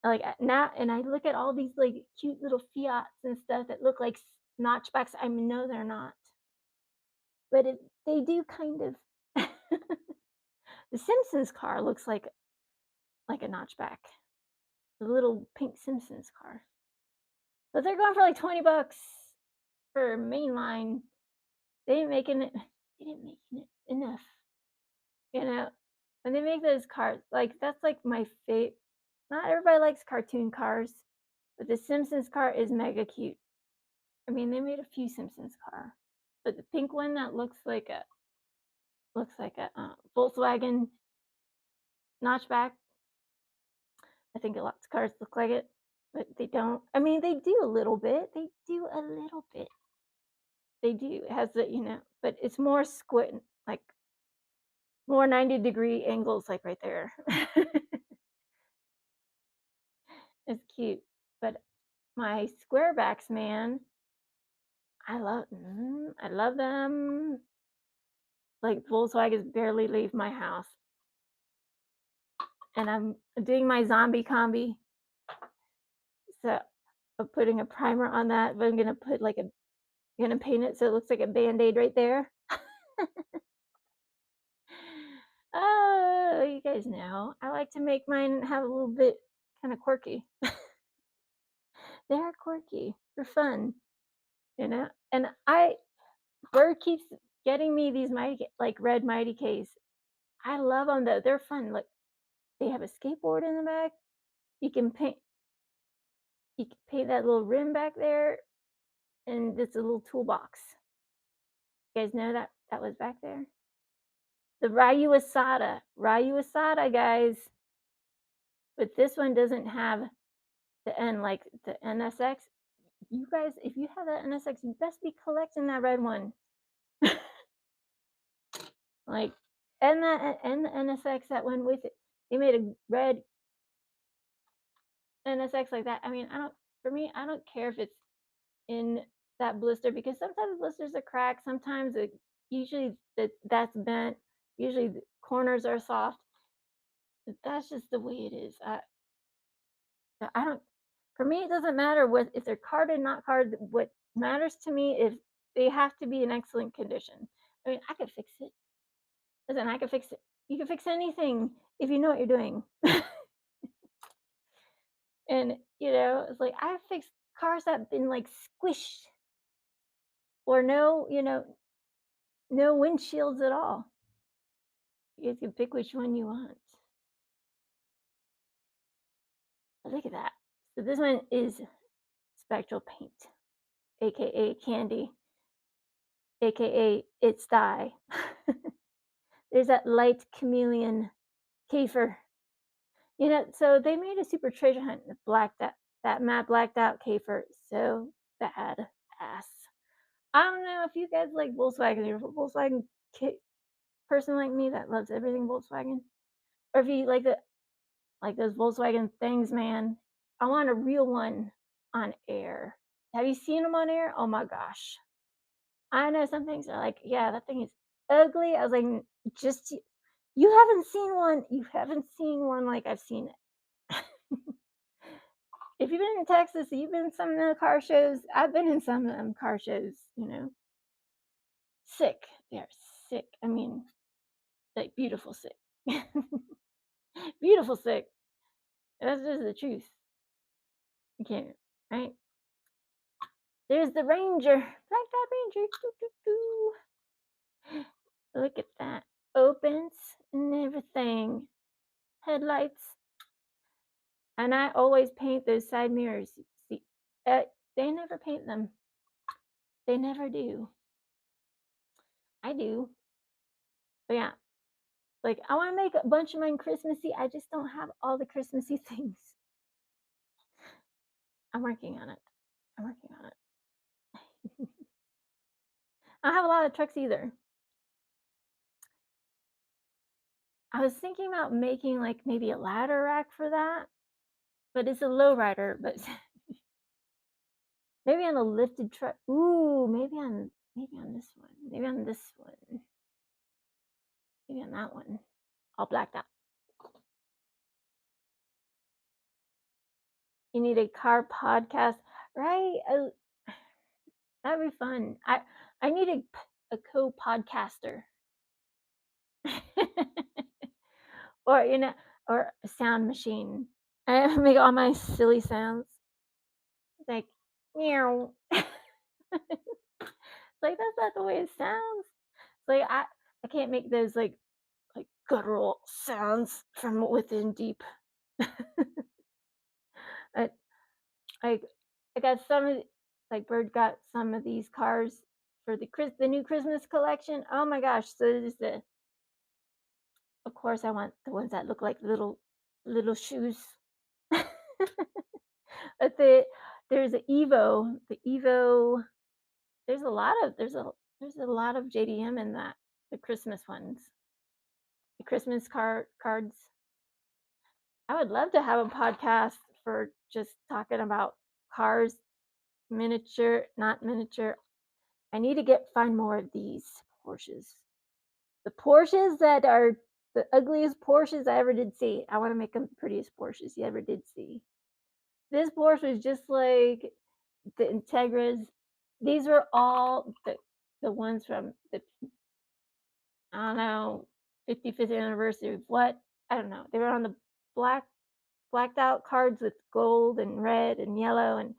Speaker 1: Like now, and I look at all these like cute little Fiats and stuff that look like notchbacks. I know they're not, but they do kind of. The Simpsons car looks like a notchback, the little pink Simpsons car. But they're going for like $20 for mainline. They didn't making it. They didn't making it enough. You know, when they make those cars, like that's like my favorite. Not everybody likes cartoon cars, but the Simpsons car is mega cute. I mean, they made a few Simpsons car, but the pink one that looks like a Volkswagen notchback. I think a lot of cars look like it, but they don't. I mean, they do a little bit. They do a little bit. They do. It has but it's more squint, like more 90-degree angles, like right there. It's cute, but my squarebacks, man, I love them. Like Volkswagens barely leave my house, and I'm doing my zombie combi. So I'm putting a primer on that, but I'm gonna put gonna paint it so it looks like a band-aid right there. Oh, you guys know I like to make mine have a little bit kind of quirky. They are quirky. They're fun, And Bird keeps getting me these like red Mighty K's. I love them though. They're fun. Like they have a skateboard in the back. You can paint. You can paint that little rim back there, and it's a little toolbox. You guys know that was back there. The Ryu Asada, guys. But this one doesn't have the N like the NSX. You guys, if you have that NSX, you best be collecting that red one. Like, and the NSX that went with it. They made a red NSX like that. I mean, I don't. For me, I don't care if it's in that blister because sometimes blisters are cracked. Sometimes usually that's bent. Usually the corners are soft. That's just the way it is. I don't. For me, it doesn't matter what if they're carded, not carded. What matters to me is they have to be in excellent condition. I mean, I could fix it. Listen, I can fix it. You can fix anything if you know what you're doing. And it's like I fixed cars that have been like squished or no windshields at all. You can pick which one you want. Look at that. So this one is spectral paint, aka candy, aka it's dye. There's that light chameleon Kafer. So they made a super treasure hunt with that matte blacked out Kafer. So bad ass. I don't know if you guys like Volkswagen. You're a Volkswagen person like me that loves everything Volkswagen, or if you like those Volkswagen things, man. I want a real one on air. Have you seen them on air? Oh my gosh. I know some things are like, yeah, that thing is ugly. I was like, just you haven't seen one. You haven't seen one like I've seen it. If you've been in Texas, you've been in some of the car shows. I've been in some of them car shows. Sick. They're sick. I mean, like beautiful sick. Beautiful sick. That's just the truth. You can't, right? There's the Ranger, Black Dot Ranger. Doo, doo, doo. Look at that. Opens and everything. Headlights. And I always paint those side mirrors. See, they never paint them. They never do. I do. But yeah, like I want to make a bunch of mine Christmassy. I just don't have all the Christmassy things. I'm working on it. I'm working on it. I don't have a lot of trucks either. I was thinking about making like maybe a ladder rack for that, but it's a low rider. But maybe on a lifted truck. Ooh, maybe on this one. Maybe on this one. Maybe on that one. All blacked out. You need a car podcast, right? That'd be fun. I need a co-podcaster. or or a sound machine. I make all my silly sounds. Like meow. Like that's not the way it sounds. Like I can't make those like guttural sounds from within deep. I I I got some of like Bird got some of these cars for the new Christmas collection. Oh my gosh! So there's of course I want the ones that look like little shoes. But there's a Evo. The Evo. There's a lot of JDM in that. The Christmas ones. The Christmas cards. I would love to have a podcast for just talking about cars, miniature, not miniature. I need to find more of these Porsches. The Porsches that are the ugliest Porsches I ever did see. I want to make them the prettiest Porsches you ever did see. This Porsche was just like the Integras. These were all the ones from the I don't know 55th anniversary of what I don't know. They were on the blacked out cards with gold and red and yellow and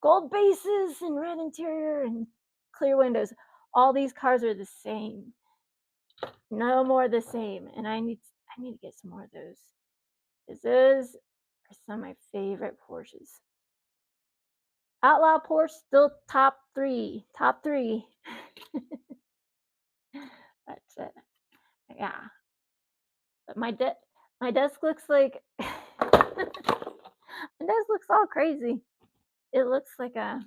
Speaker 1: gold bases and red interior and clear windows. All these cars are the same. No more the same. And I need to get some more of those. Because those are some of my favorite Porsches. Outlaw Porsche still top three. Top three. But yeah. But my desk looks like my desk looks all crazy. It looks like a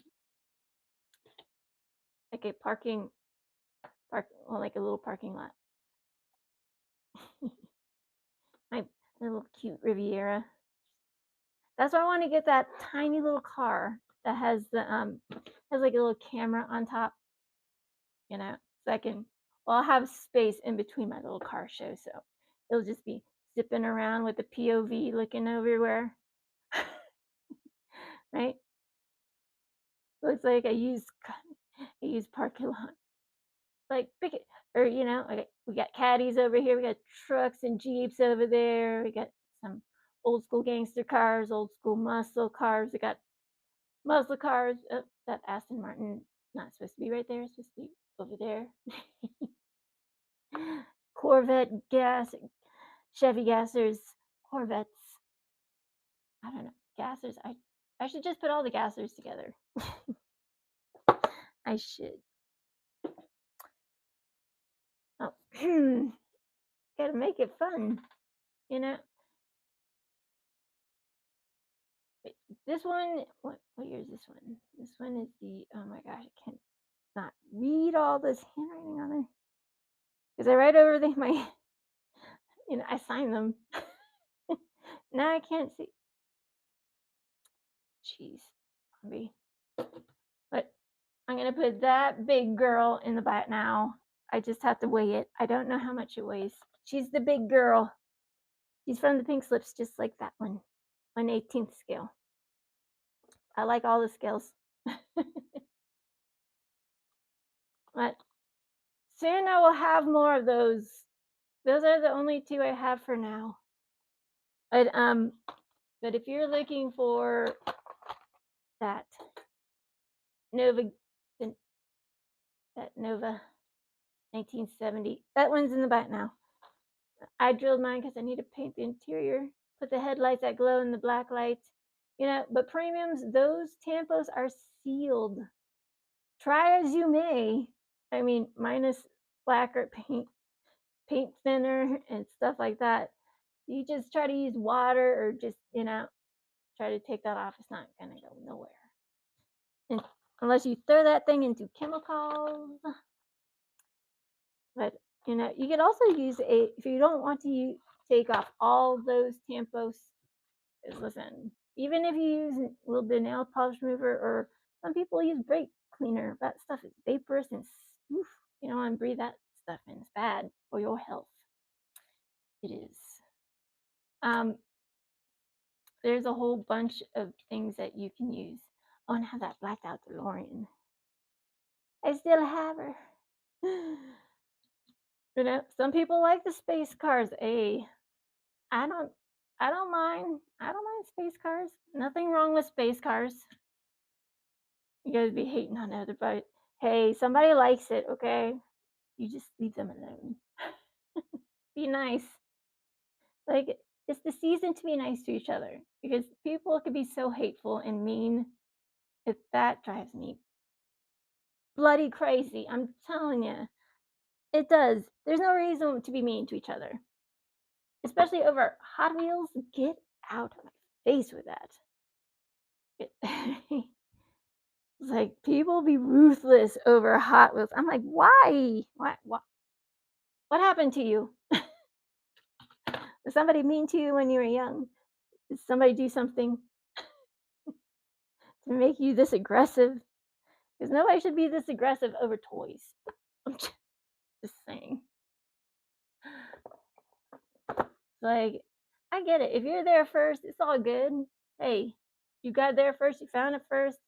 Speaker 1: like a like a little parking lot. My little cute Riviera. That's why I want to get that tiny little car that has like a little camera on top, so I can well I'll have space in between my little car show, so it'll just be zipping around with the POV looking everywhere, right? Looks like I use parking lot. Like pick it or like we got caddies over here, we got trucks and jeeps over there, we got some old school gangster cars, old school muscle cars, we got muscle cars. Oh, that Aston Martin not supposed to be right there, it's supposed to be over there. Corvette gas, Chevy gassers, Corvettes. I don't know. Gassers. I should just put all the gassers together. I should. Oh, gotta make it fun. You know. Wait, this one. What year is this one? This one is the. Oh my gosh, I can't not read all this handwriting on there because I write over my. I sign them. Now I can't see. Jeez, Bobby. But I'm gonna put that big girl in the bat now. I just have to weigh it. I don't know how much it weighs. She's the big girl. She's from the pink slips, just like that one. 1/18th scale. I like all the scales. But soon I will have more of those. Those are the only two I have for now. But if you're looking for that Nova, that Nova 1970, that one's in the back now. I drilled mine because I need to paint the interior, put the headlights that glow in the black lights. But premiums, those tampos are sealed. Try as you may. I mean, minus lacquer paint thinner and stuff like that. You just try to use water or just, try to take that off. It's not going to go nowhere. And unless you throw that thing into chemicals. But, you could also use if you don't want to take off all those tampos, listen, even if you use a little bit of nail polish remover or some people use brake cleaner, that stuff is vaporous and oof, you don't want to breathe that stuff in. It's bad for your health. It is. There's a whole bunch of things that you can use. Oh, and I have that blacked out DeLorean. I still have her. Some people like the space cars. Hey, I don't mind. I don't mind space cars. Nothing wrong with space cars. You guys be hating on everybody. Hey, somebody likes it, okay? You just leave them alone. Be nice. Like, it's the season to be nice to each other because people could be so hateful and mean. That drives me bloody crazy. I'm telling you, it does. There's no reason to be mean to each other, especially over Hot Wheels. Get out of my face with that. It's like people be ruthless over Hot Wheels. I'm like, why? What happened to you? Was somebody mean to you when you were young? Did somebody do something to make you this aggressive? Because nobody should be this aggressive over toys. I'm just saying. Like, I get it. If you're there first, it's all good. Hey, you got there first, you found it first.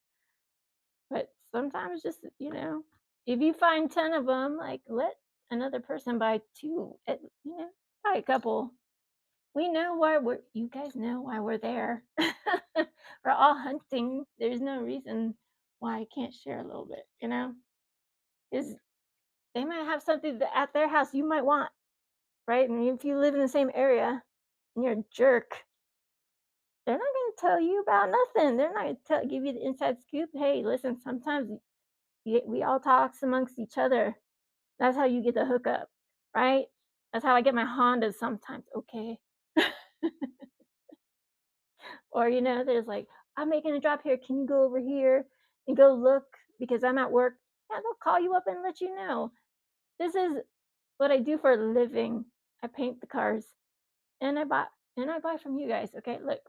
Speaker 1: But sometimes just, if you find 10 of them, like let another person buy 2, buy a couple. We know why you guys know why we're there. We're all hunting. There's no reason why I can't share a little bit, Is they might have something at their house you might want, right? And if you live in the same area and you're a jerk, they're not going to tell you about nothing. They're not going to give you the inside scoop. Hey, listen, sometimes we all talk amongst each other. That's how you get the hookup, right? That's how I get my Hondas sometimes. Okay. Or, there's like, I'm making a drop here. Can you go over here and go look because I'm at work? Yeah, they'll call you up and let you know. This is what I do for a living. I paint the cars, and I buy from you guys. Okay, look,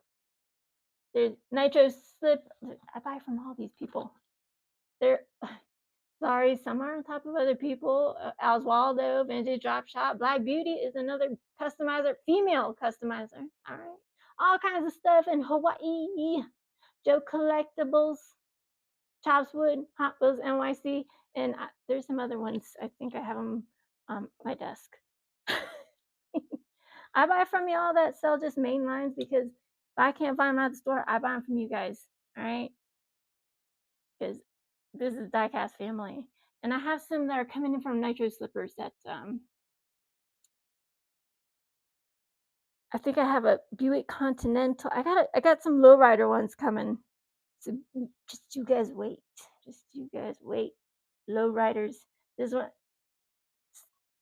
Speaker 1: there's Nitro Slip. I buy from all these people. They're sorry, some are on top of other people. Oswaldo, Vintage Drop Shop, Black Beauty is another customizer, female customizer. All right, all kinds of stuff in Hawaii. Joe Collectibles, Chopswood, Hot Wheels NYC, and there's some other ones. I think I have them on my desk. I buy from y'all that sell just main lines because if I can't find them at the store, I buy them from you guys. All right, because this is Diecast family, and I have some that are coming in from Nitro Slippers that I think I have a Buick Continental. I got some lowrider ones coming. So just you guys wait. Just you guys wait. Lowriders. This one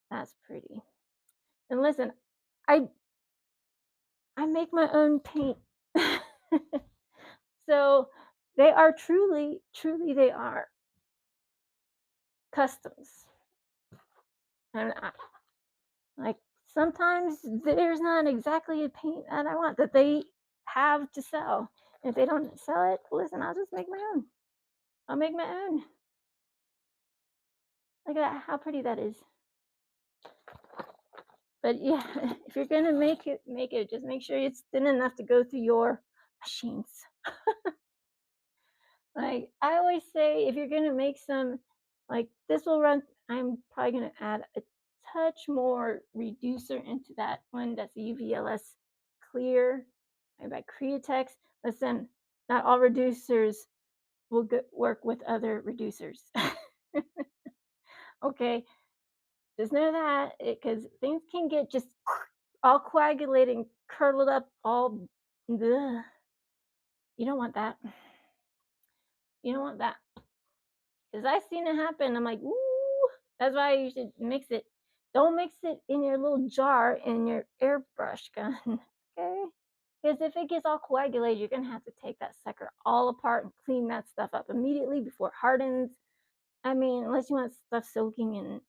Speaker 1: that's pretty. And listen, I I make my own paint. So they are truly they are customs. And like sometimes there's not exactly a paint that I want that they have to sell. If they don't sell it, listen, I'll just make my own. I'll make my own. Look at that, how pretty that is. But yeah, if you're gonna make it, make it. Just make sure it's thin enough to go through your machines. Like I always say, if you're gonna make some, like this will run. I'm probably gonna add a touch more reducer into that one. That's a UVLS clear, by Createx. Listen, not all reducers will work with other reducers. Okay, just know that because things can get just all coagulated and curdled up. All, ugh. You don't want that. You don't want that. Because I've seen it happen. I'm like, ooh, that's why you should mix it. Don't mix it in your little jar in your airbrush gun, okay? Because if it gets all coagulated, you're going to have to take that sucker all apart and clean that stuff up immediately before it hardens. I mean, unless you want stuff soaking in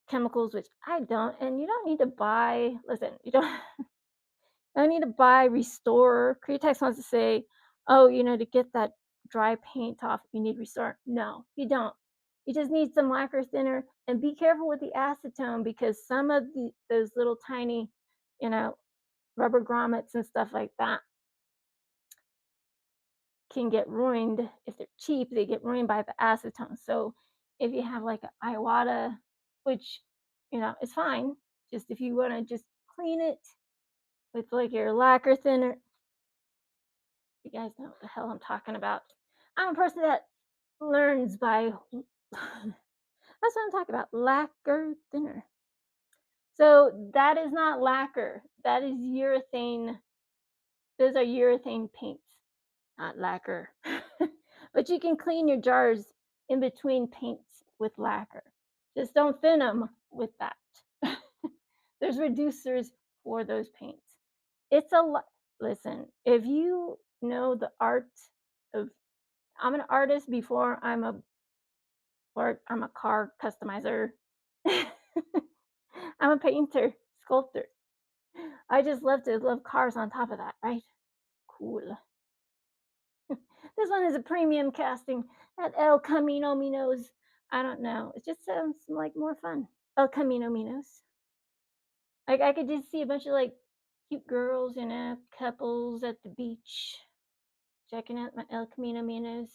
Speaker 1: chemicals, which I don't. And you don't need to buy, listen, you don't need to buy Restore. Createx wants to say, oh, to get that dry paint off, you need Restore. No, you don't. You just need some lacquer thinner, and be careful with the acetone because some of those little tiny, rubber grommets and stuff like that can get ruined. If they're cheap, they get ruined by the acetone. So if you have like an Iwata, which, is fine, just if you want to just clean it with like your lacquer thinner, you guys know what the hell I'm talking about. I'm a person that learns by that's what I'm talking about. Lacquer thinner. So that is not lacquer. That is urethane. Those are urethane paints, not lacquer. But you can clean your jars in between paints with lacquer. Just don't thin them with that. There's reducers for those paints. It's a lot. Listen, if you know the art of, I'm an artist before I'm a car customizer. I'm a painter, sculptor. I just love cars on top of that, right? Cool. This one is a premium casting at El Camino Minos. I don't know. It just sounds like more fun. El Camino Minos. Like I could just see a bunch of like cute girls, couples at the beach checking out my El Camino Minos.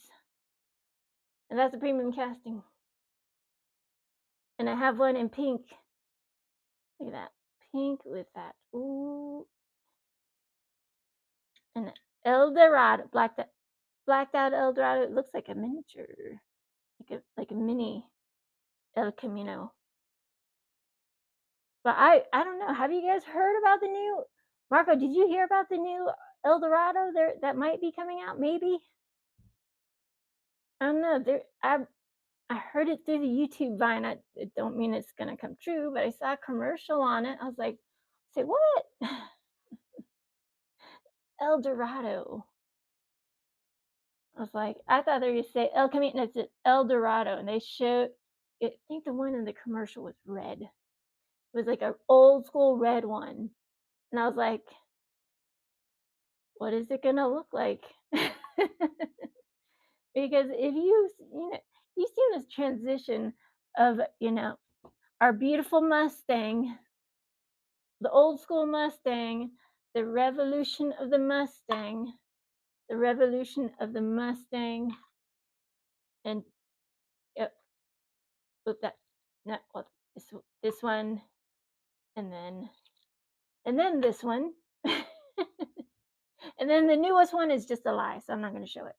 Speaker 1: And that's a premium casting. And I have one in pink. Look at that. Pink with that. Ooh. And El Dorado. Blacked out El Dorado. It looks like a miniature. Like a mini El Camino. But I don't know. Have you guys heard about the new Marco, did you hear about the new El Dorado there that might be coming out? Maybe? I don't know. I heard it through the YouTube Vine. I don't mean it's gonna come true, but I saw a commercial on it. I was like, say what? El Dorado. I was like, I thought they were gonna say El Camino. It's El Dorado, and they showed. I think the one in the commercial was red. It was like a old school red one, and I was like, "What is it gonna look like?" Because if you've seen this transition of, our beautiful Mustang, the old school Mustang, the revolution of the Mustang, the revolution of the Mustang, and yep, with that, not well, this one, and then this one, and then the newest one is just a lie, so I'm not going to show it.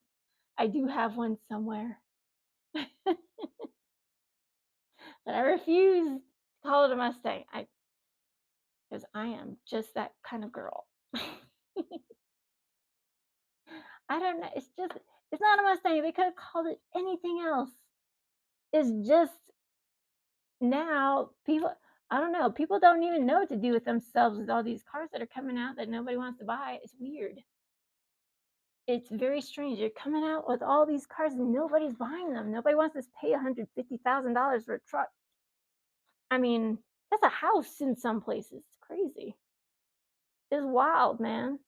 Speaker 1: I do have one somewhere, but I refuse to call it a Mustang. Because I am just that kind of girl. I don't know. It's not a Mustang. They could have called it anything else. It's just now people, I don't know, people don't even know what to do with themselves with all these cars that are coming out that nobody wants to buy. It's weird. It's very strange. You're coming out with all these cars and nobody's buying them. Nobody wants to pay $150,000 for a truck. I mean, that's a house in some places. It's crazy. It's wild, man.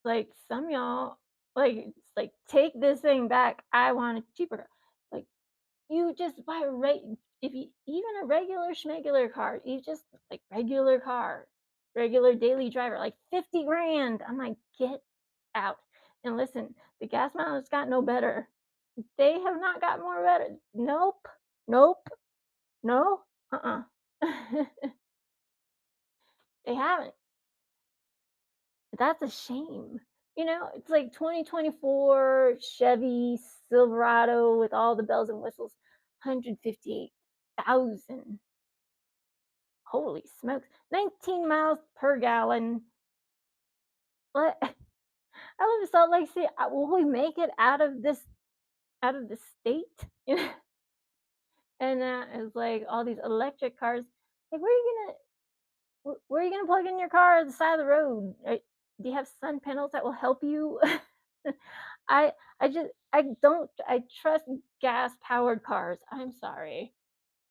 Speaker 1: Like some y'all, like it's like take this thing back. I want a cheaper car. Like you just buy a rate if you even a regular schmegular car, you just like regular car, regular daily driver, like 50 grand. I'm like, get out. And listen, the gas mileage got no better. They have not got more better. Nope. Nope. No. Uh-uh. They haven't. That's a shame. It's like 2024 Chevy Silverado with all the bells and whistles, 158,000. Holy smokes. 19 miles per gallon. What? I live in Salt Lake City. Will we make it out of the state? And it's like all these electric cars. Like, where are you gonna plug in your car at the side of the road? Do you have sun panels that will help you? I trust gas powered cars. I'm sorry.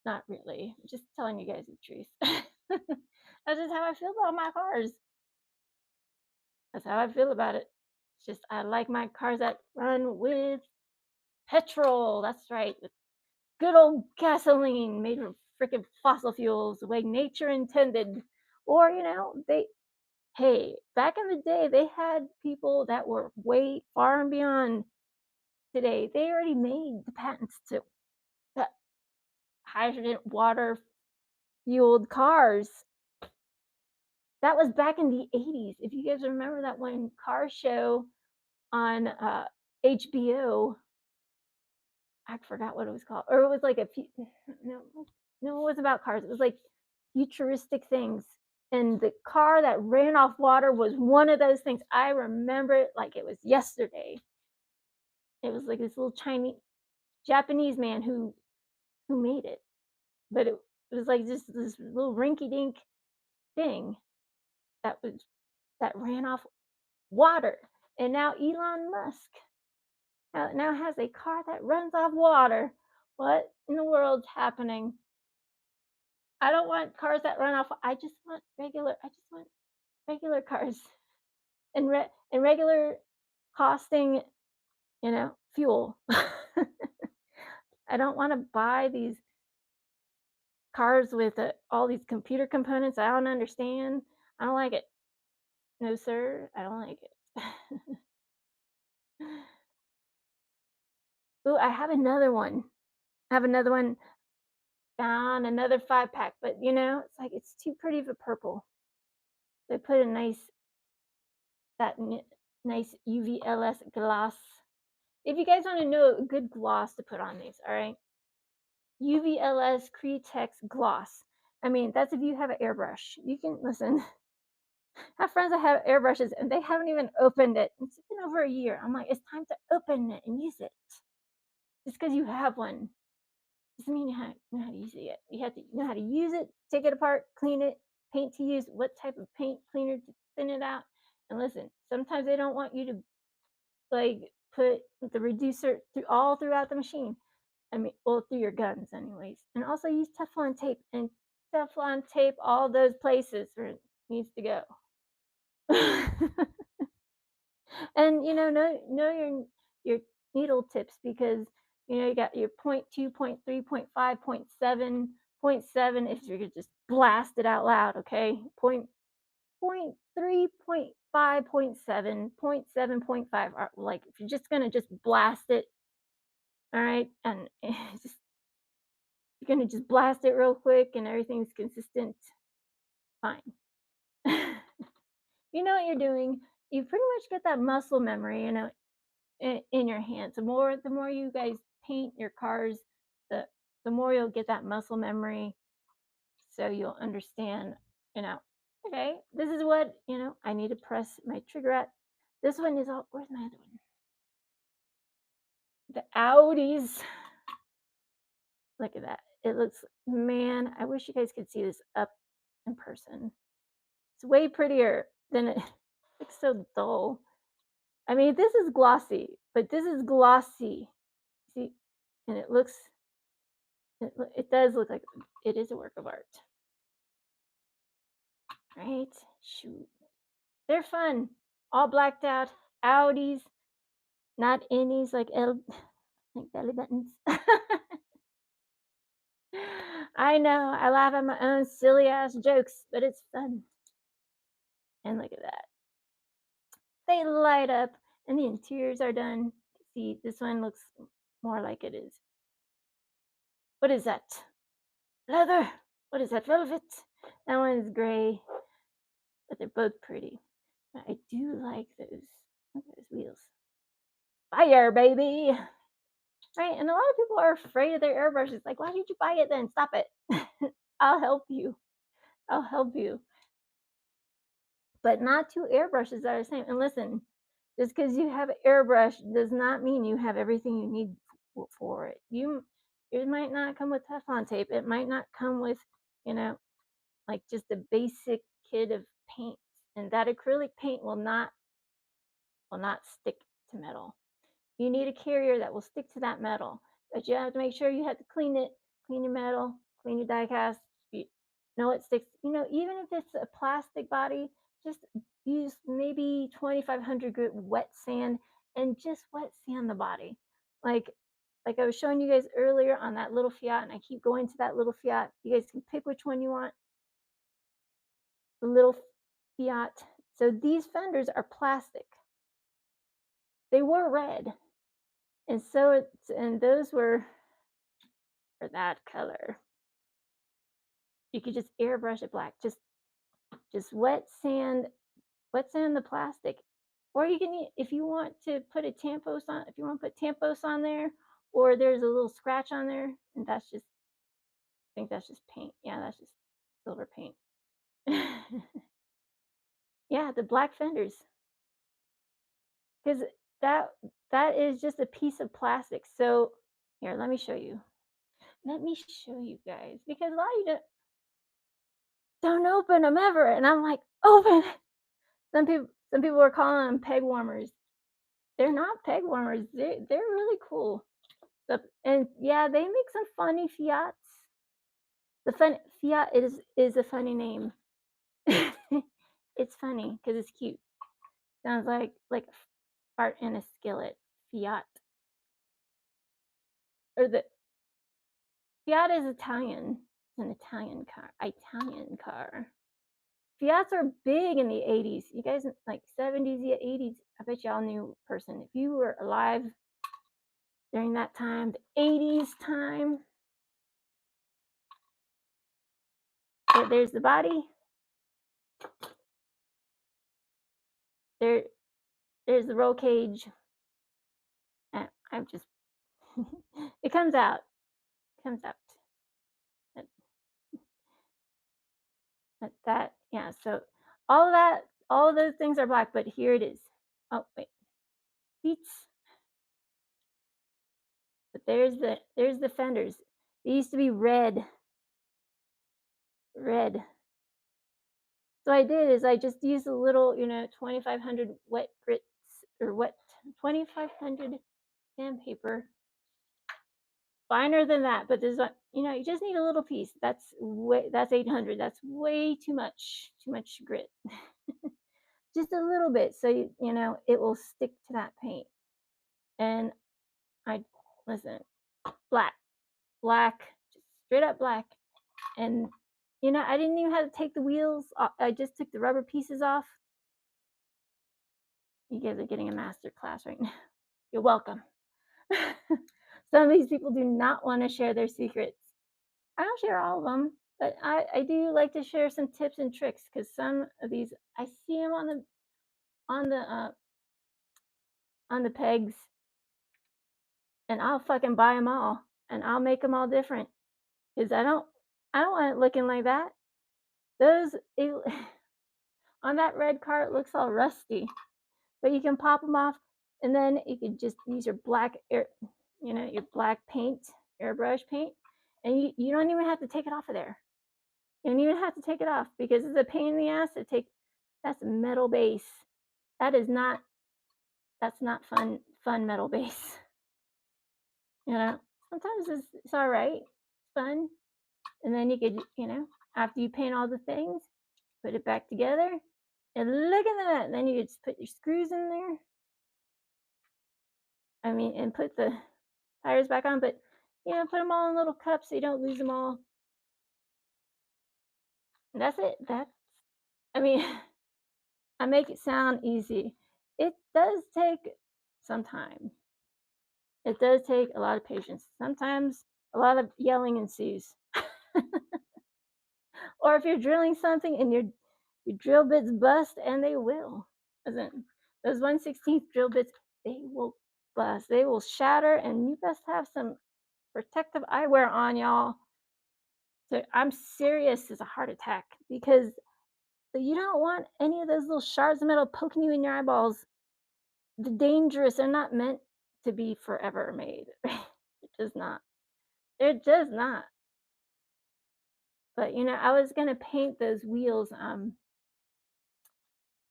Speaker 1: Not really. I'm just telling you guys the truth. That's just how I feel about my cars. That's how I feel about it. It's just I like my cars that run with petrol. That's right. With good old gasoline made from freaking fossil fuels the way nature intended. Or, hey, back in the day, they had people that were way far and beyond today. They already made the patents to the hydrogen water fueled cars. That was back in the 80s. If you guys remember that one car show on HBO, I forgot what it was called. Or it was like no, no, it was about cars. It was like futuristic things. And the car that ran off water was one of those things. I remember it like it was yesterday. It was like this little Chinese Japanese man who made it. But it was like just this little rinky dink thing that was that ran off water. And now Elon Musk now has a car that runs off water. What in the world's happening? I don't want cars that run off. I just want regular cars and regular costing, fuel. I don't want to buy these cars with all these computer components I don't understand. I don't like it. No, sir, I don't like it. Ooh, I have another one. I have another one found, another 5 pack, but it's like it's too pretty of a purple. They put a nice UVLS gloss. If you guys want to know a good gloss to put on these, all right? UVLS Cretex gloss. I mean, that's if you have an airbrush. You can listen. I have friends that have airbrushes and they haven't even opened it. It's been over a year. I'm like, it's time to open it and use it. Just because you have one doesn't mean know how to use it yet. You have to know how to use it, take it apart, clean it, paint to use, what type of paint cleaner to thin it out. And listen, sometimes they don't want you to like put the reducer throughout the machine. I mean, well, through your guns, anyways. And also use Teflon tape and Teflon tape all those places where it needs to go. And know your needle tips because you got your point 2, point 3, point 5, point 7. Point 7 if you're gonna just blast it out loud, okay? Point 3, point 5, point 7, point 7, point 5 are like if you're just gonna just blast it, all right? And just you're gonna just blast it real quick and everything's consistent, fine. You know what you're doing. You pretty much get that muscle memory, in your hands. The more you guys paint your cars, the the more you'll get that muscle memory, so you'll understand, you know, okay, this is what, I need to press my trigger at. This one is all, where's my other one? The Audis. Look at that. It looks, man, I wish you guys could see this up in person. It's way prettier than it looks so dull. I mean, this is glossy, but this is glossy. See, and it does look like it is a work of art, right? Shoot, they're fun. All blacked out, Audis, not innies like belly buttons. I know. I laugh at my own silly ass jokes, but it's fun. And look at that. They light up, and the interiors are done. See, this one looks more like it is. What is that? Leather. What is that? Velvet. That one's gray, but they're both pretty. But I do like those. Look at those wheels. Fire, baby. Right? And a lot of people are afraid of their airbrushes. Like, why did you buy it then? Stop it. I'll help you. I'll help you. But not two airbrushes that are the same. And listen, just because you have an airbrush does not mean you have everything you need for it. It might not come with Teflon tape. It might not come with, you know, like just a basic kit of paint. And that acrylic paint will not stick to metal. You need a carrier that will stick to that metal, but you have to make sure you have to clean it, clean your metal, clean your die cast. You know it sticks. Even if it's a plastic body, just use maybe 2,500 grit wet sand and just wet sand the body. Like I was showing you guys earlier on that little Fiat, and I keep going to that little Fiat. You guys can pick which one you want. The little Fiat. So these fenders are plastic. They were red. And those were for that color. You could just airbrush it black. Just wet sand the plastic. Or you can, if you want to put a tampos on, if you want to put tampos on there, or there's a little scratch on there, and I think that's just paint. Yeah, that's just silver paint. Yeah, the black fenders. Because that is just a piece of plastic. So here, let me show you. Let me show you guys, because a lot of you don't open them ever, and I'm like, open. Some people are calling them peg warmers. They're not peg warmers. They're really cool. And yeah, they make some funny Fiats. The fun Fiat is a funny name. It's funny because it's cute. Sounds like a fart in a skillet. Fiat. Or the Fiat is Italian. It's an Italian car. Italian car. Fiats are big in the 80s. You guys, like 70s, 80s. I bet y'all knew a person. If you were alive during that time, the 80s time. There's the body. There's the roll cage. I'm just, it comes out. That, yeah. So all of those things are black, but here it is. Oh, wait. Seats. But there's the fenders. They used to be red. So I did is I just used a little, 2,500 wet grits or 2,500 sandpaper finer than that, but there's a you just need a little piece. That's 800. That's way too much grit. Just a little bit, so it will stick to that paint. And I listen, black, black, just straight up black. And I didn't even have to take the wheels off. I just took the rubber pieces off. You guys are getting a master class right now. You're welcome. Some of these people do not want to share their secrets. I don't share all of them, but I do like to share some tips and tricks because some of these I see them on the uh, on the pegs, and I'll fucking buy them all, and I'll make them all different because I don't want it looking like that. Those it, on that red car, it looks all rusty, but you can pop them off, and then you can just use your your black paint, airbrush paint, and you don't even have to take it off of there. You don't even have to take it off because it's a pain in the ass to take. That's a metal base. That is not. That's not fun metal base. Sometimes it's all right. It's fun, and then you could after you paint all the things, put it back together, and look at that. And then you just put your screws in there. I mean, and put the tires back on, but put them all in little cups so you don't lose them all. And that's it. I mean, I make it sound easy. It does take some time. It does take a lot of patience. Sometimes a lot of yelling ensues. Or if you're drilling something and your drill bits bust, and they will. Listen, those 1/16 drill bits, they will bust. They will shatter, and you best have some protective eyewear on, y'all. So I'm serious as a heart attack because you don't want any of those little shards of metal poking you in your eyeballs. They're dangerous. They're not meant to be forever made. It does not. It does not. But I was gonna paint those wheels. I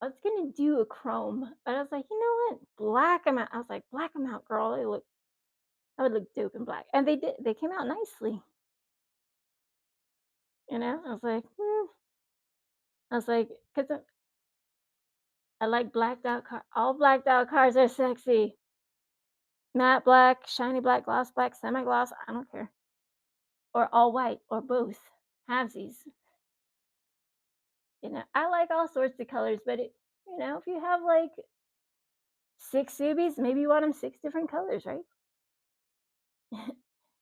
Speaker 1: was gonna do a chrome, but I was like, you know what? Black them out. I was like, black them out, girl. I would look dope in black, and they did. They came out nicely. I was like, because I like blacked out car. All blacked out cars are sexy. Matte black, shiny black, gloss black, semi gloss. I don't care. Or all white, or both. Halvesies. I like all sorts of colors, but if you have like 6 Subies, maybe you want them 6 different colors, right?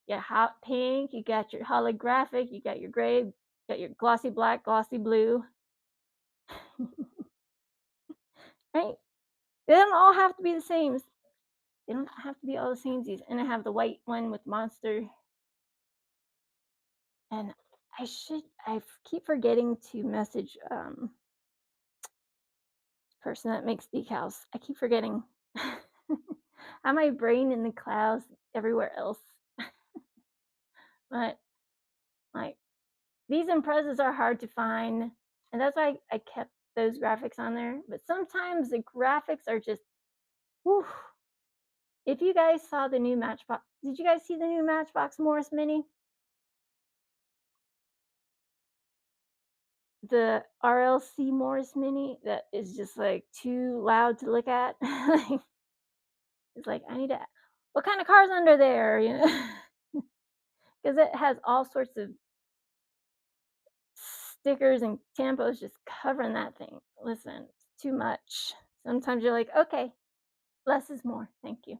Speaker 1: Yeah, hot pink, you got your holographic, you got your gray, you got your glossy black, glossy blue. Right? They don't all have to be the same. They don't have to be all the samesies. And I have the white one with monster. And I keep forgetting to message person that makes decals. I keep forgetting. I have my brain in the clouds everywhere else. But like these impresses are hard to find, and that's why I kept those graphics on there. But sometimes the graphics are just whew. If you guys saw the new Matchbox, did you guys see the new Matchbox Morris Mini? The RLC Morris Mini that is just like too loud to look at. It's like I need to. What kind of car's under there? Because it has all sorts of stickers and tampos just covering that thing. Listen, it's too much. Sometimes you're like, okay, less is more. Thank you.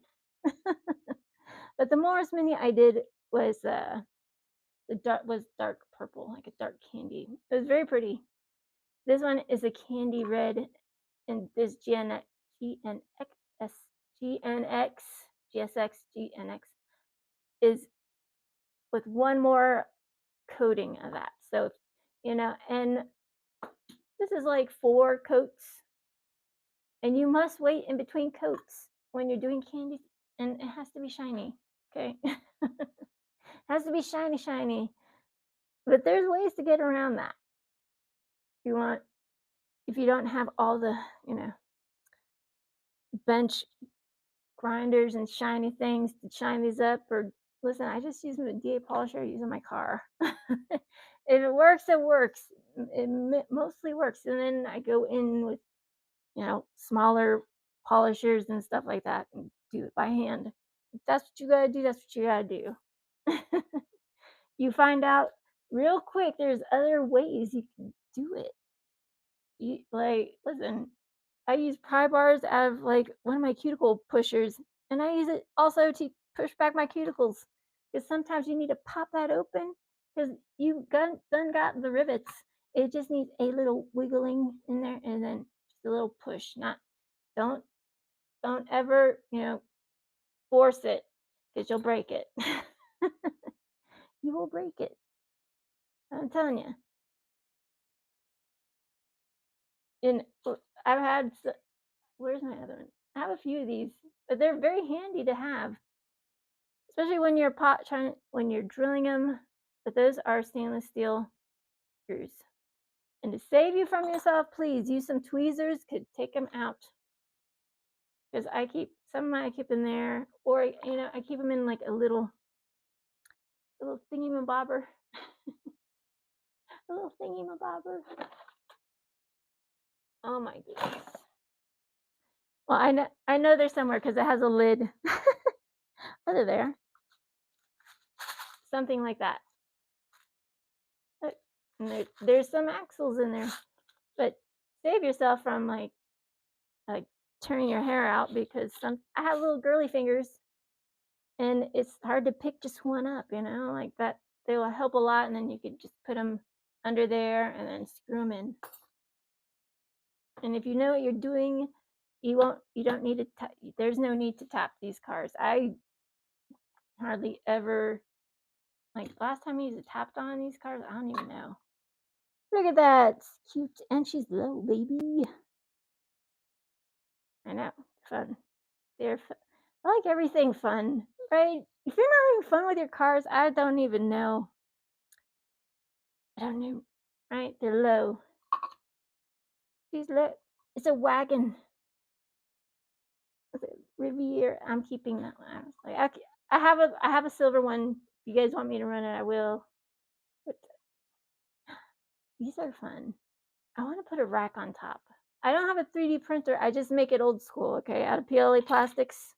Speaker 1: But the Morris Mini I did was dark purple, like a dark candy. It was very pretty. This one is a candy red, and this GSX is with one more coating of that. So, and this is like 4 coats, and you must wait in between coats when you're doing candy, and it has to be shiny. Okay, it has to be shiny. But there's ways to get around that. If you don't have all the bench grinders and shiny things to shine these up, or Listen, I just use the DA polisher I use in my car. If it works, it works. Mostly works, and then I go in with, smaller polishers and stuff like that and do it by hand. If that's what you gotta do, that's what you gotta do. You find out real quick there's other ways you can do it. Listen, I use pry bars out of like one of my cuticle pushers, and I use it also to push back my cuticles. Because sometimes you need to pop that open because done got the rivets. It just needs a little wiggling in there and then just a little push. Not don't don't ever force it because you'll break it. You will break it. I'm telling you. And I've had where's my other one? I have a few of these, but they're very handy to have. Especially when you're when you're drilling them, but those are stainless steel screws. And to save you from yourself, please use some tweezers to take them out. Because I keep some of mine I keep in there, or I keep them in like a little thingy bobber, a little thingy bobber. Oh my goodness. Well, I know they're somewhere because it has a lid. Oh, they're there. Something like that. And there's some axles in there, but save yourself from like turning your hair out because I have little girly fingers and it's hard to pick just one up, like that. They will help a lot, and then you could just put them under there and then screw them in. And if you know what you're doing, you don't need to there's no need to tap these cars. I hardly ever, like last time I used a tapped on these cars, I don't even know. Look at that, it's cute, and she's low, baby. I know, fun. I like everything fun, right? If you're not having fun with your cars, I don't even know. I don't know, right? They're low. She's low. It's a wagon. It's a Riviera. I'm keeping that one. I was like, I have a silver one. If you guys want me to run it, I will. But these are fun. I want to put a rack on top. I don't have a 3D printer. I just make it old school, okay? Out of PLA plastics.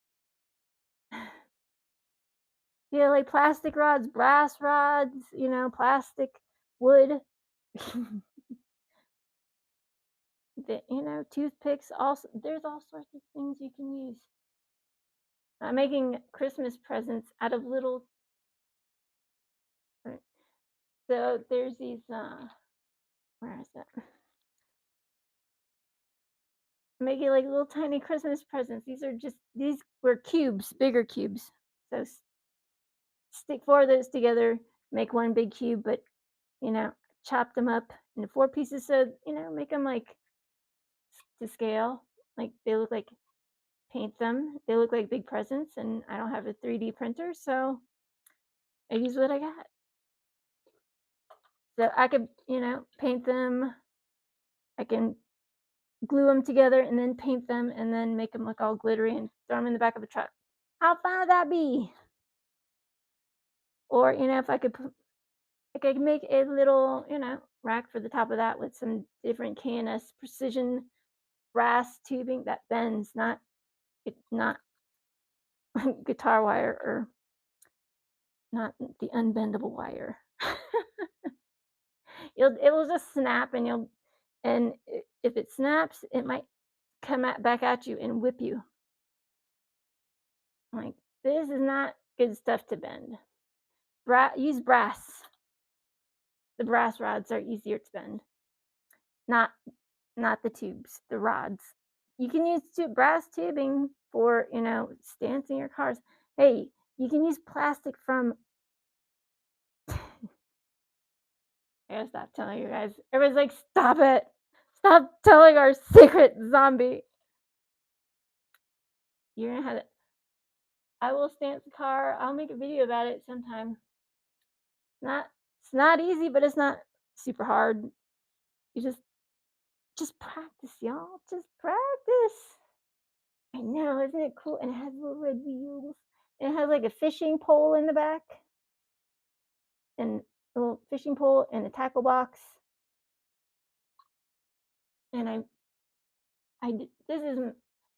Speaker 1: PLA plastic rods, brass rods, plastic, wood. Toothpicks. Also, there's all sorts of things you can use. I'm making Christmas presents out of little. So there's these. Where is that? I'm making like little tiny Christmas presents. These were cubes, bigger cubes. So stick 4 of those together, make one big cube, but chop them up into 4 pieces. So make them like to scale. Like they look like paint them. They look like big presents, and I don't have a 3D printer, so I use what I got. So I could, paint them. I can glue them together and then paint them and then make them look all glittery and throw them in the back of a truck. How fun would that be? Or, if I could make a little, rack for the top of that with some different KNS precision brass tubing that bends, not guitar wire or not the unbendable wire. It will just snap, and if it snaps, it might come back at you and whip you. Like, this is not good stuff to bend. Use brass. The brass rods are easier to bend. Not the tubes, the rods. You can use brass tubing for, stancing your cars. Hey, you can use plastic from. I gotta stop telling you guys. Everybody's like, stop it. Stop telling our secret, zombie. You're gonna have it. I will stance the car. I'll make a video about it sometime. It's not easy, but it's not super hard. You just practice, y'all. Just practice. I know, isn't it cool? And it has little red wheels. It has like a fishing pole in the back, and a little fishing pole and a tackle box. And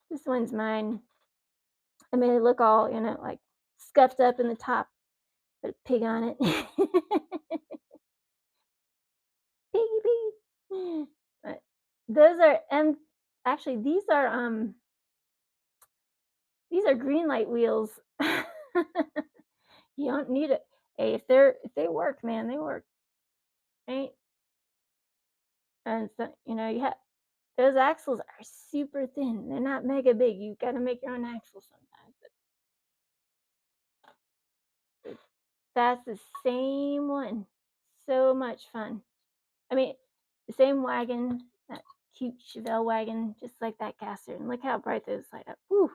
Speaker 1: this one's mine. I made it look all, like scuffed up in the top, put a pig on it. Piggy pig. But those are and actually these are green light wheels. You don't need it. Hey, if they work, man, they work. Right? And so, you have those axles are super thin. They're not mega big. You got to make your own axles sometimes. But that's the same one. So much fun. I mean, the same wagon, that cute Chevelle wagon, just like that gasser. And look how bright those light up. Whew,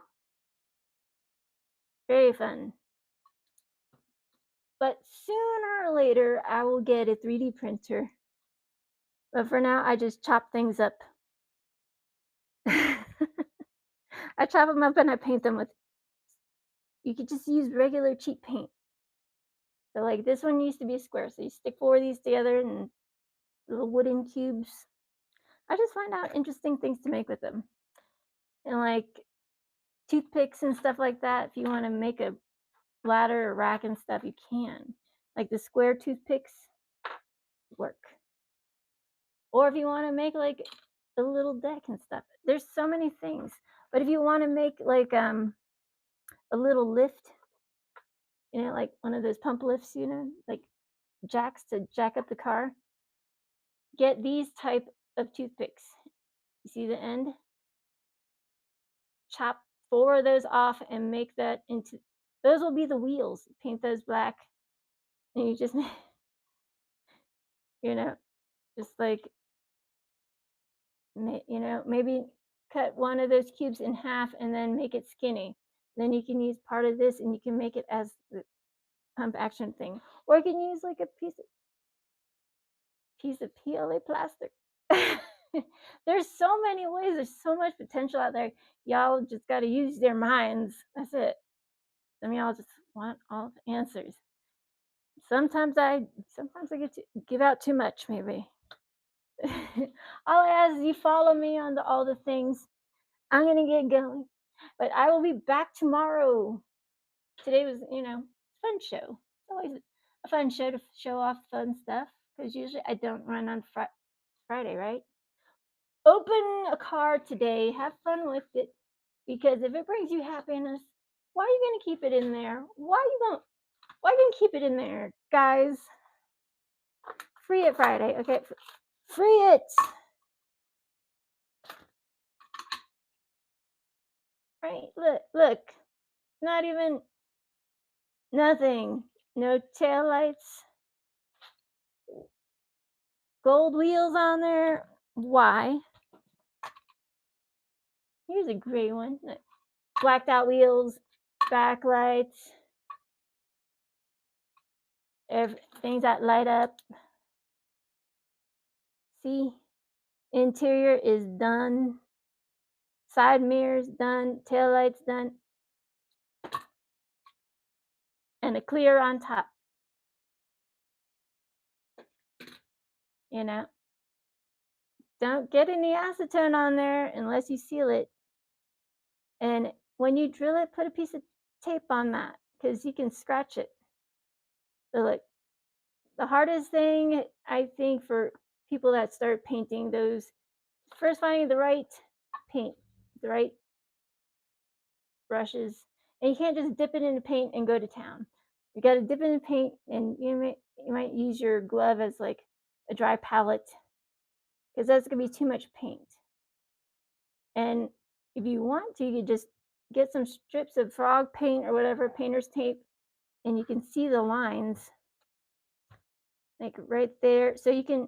Speaker 1: very fun. But sooner or later, I will get a 3D printer. But for now, I just chop things up. I chop them up and I paint them with. You could just use regular cheap paint. So like this one used to be a square, so you stick 4 of these together and little wooden cubes. I just find out interesting things to make with them. And like toothpicks and stuff like that, if you want to make a ladder or rack and stuff, you can. Like the square toothpicks work. Or if you want to make like a little deck and stuff. There's so many things. But if you want to make like a little lift, like one of those pump lifts, like jacks to jack up the car, get these type of toothpicks. You see the end? Chop 4 of those off and make that into, those will be the wheels. Paint those black, and you just, just like, maybe cut one of those cubes in half and then make it skinny. Then you can use part of this and you can make it as the pump action thing. Or you can use like a piece of PLA plastic. There's so many ways. There's so much potential out there. Y'all just got to use their minds. That's it. Some of y'all just want all the answers. Sometimes I get to give out too much, maybe. All I ask is you follow me on all the things. I'm gonna get going, but I will be back tomorrow. Today was, fun show. It's always a fun show to show off fun stuff because usually I don't run on Friday, right? Open a card today. Have fun with it because if it brings you happiness, why are you gonna keep it in there? Why you gonna keep it in there, guys? Free it Friday, okay? Free it. Right? Look. Not even nothing. No tail lights. Gold wheels on there. Why? Here's a gray one. Blacked out wheels, backlights, things that light up. See? Interior is done. Side mirrors done. Tail lights done. And a clear on top. Don't get any acetone on there unless you seal it. And when you drill it, put a piece of tape on that because you can scratch it. So look, the hardest thing I think for people that start painting those, first finding the right paint, the right brushes, and you can't just dip it in the paint and go to town. You got to dip it in paint, and you might use your glove as like a dry palette because that's gonna be too much paint. And if you want to, you could just get some strips of frog paint or whatever, painter's tape, and you can see the lines like right there. So you can,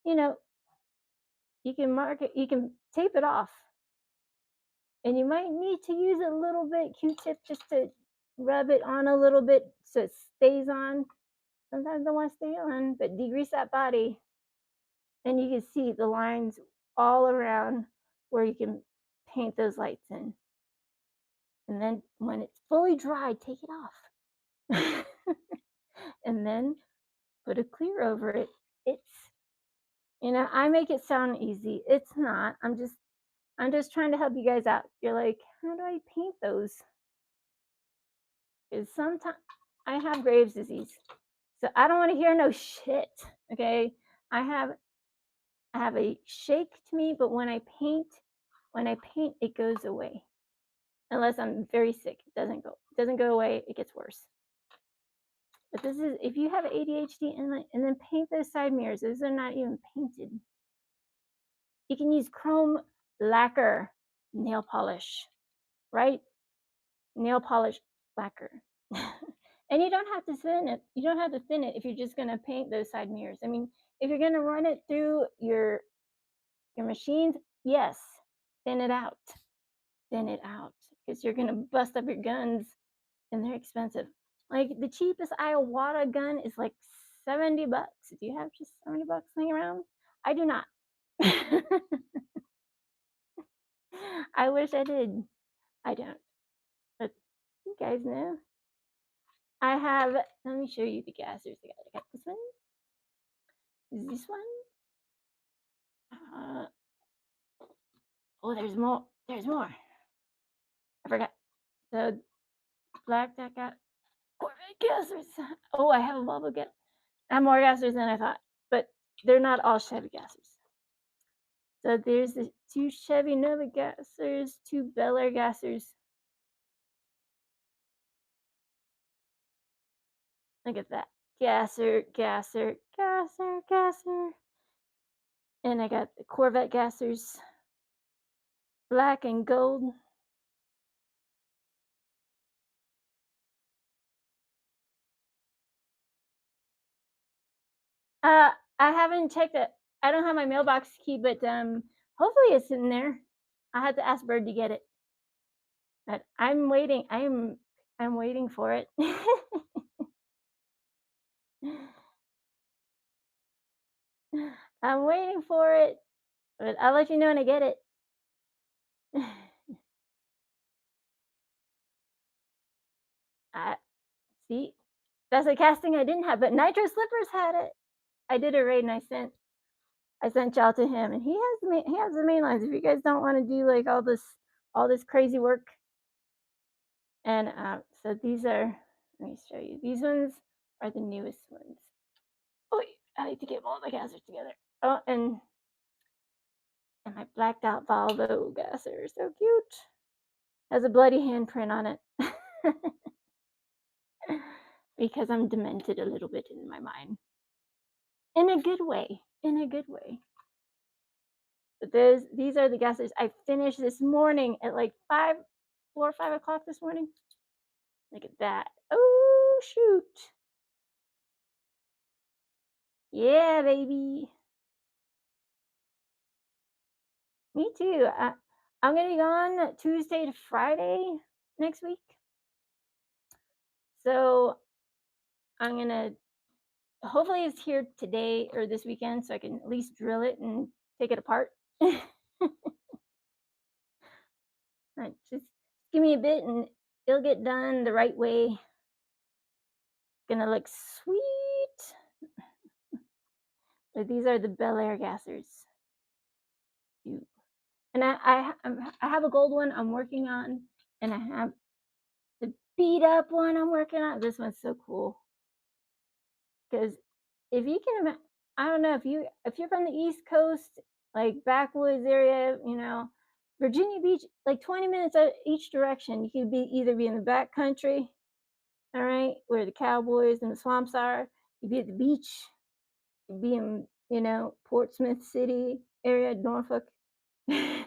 Speaker 1: you can mark it, you can tape it off. And you might need to use a little bit Q-tip just to rub it on a little bit so it stays on. Sometimes I want to stay on, but degrease that body. And you can see the lines all around where you can paint those lights in. and then when it's fully dry, take it off. And then put a clear over it. It's I make it sound easy. It's not. I'm just trying to help you guys out. You're like, how do I paint those? Because sometimes I have Graves' disease, so I don't want to hear no shit. Okay, I have I have a shake to me, but when I paint, it goes away. Unless I'm very sick, it doesn't go away. It gets worse. But this is if you have ADHD and then paint those side mirrors. Those are not even painted. You can use chrome lacquer nail polish, right? Nail polish lacquer. And you don't have to thin it. You don't have to thin it if you're just gonna paint those side mirrors. I mean, if you're gonna run it through your machines, yes, thin it out. Thin it out. Because you're gonna bust up your guns and they're expensive. Like the cheapest Iowata gun is like $70. Do you have just $70 laying around? I do not. I wish I did. I don't. But you guys know. I have, let me show you the gassers. I got this one. This one. Oh, there's more. There's more. I forgot. The black that got Corvette gassers. Oh, I have a bubble gas. I have more gassers than I thought, but they're not all Chevy gassers. So there's the 2 Chevy Nova gassers, 2 Bel Air gassers. Look at that. Gasser, gasser, gasser, gasser. And I got the Corvette gassers, black and gold. I haven't checked it. I don't have my mailbox key, but hopefully it's in there. I had to ask Bird to get it. But I'm waiting. I'm waiting for it. I'm waiting for it. But I'll let you know when I get it. I see. That's a casting I didn't have, but Nitro Slippers had it. I did a raid and I sent y'all to him, and he has the main lines. If you guys don't want to do like all this crazy work, and so these are. Let me show you. These ones are the newest ones. Oh, I need to get all the gassers together. Oh, and my blacked out Volvo gasser, so cute. Has a bloody handprint on it. Because I'm demented a little bit in my mind. In a good way. In a good way. But these are the gassers I finished this morning at like 4 or 5 o'clock this morning. Look at that. Oh, shoot. Yeah, baby. Me too. I'm going to be gone Tuesday to Friday next week. So I'm going to, hopefully it's here today or this weekend so I can at least drill it and take it apart. Just give me a bit and it'll get done the right way. Gonna look sweet. But these are the Bel Air gassers. And I have a gold one I'm working on, and I have the beat up one I'm working on. This one's so cool because if you can, I don't know if you're from the East Coast, like backwoods area, Virginia Beach, like 20 minutes each direction. You could either be in the back country, all right, where the cowboys and the swamps are. You'd be at the beach. You'd be in, Portsmouth City area, Norfolk, the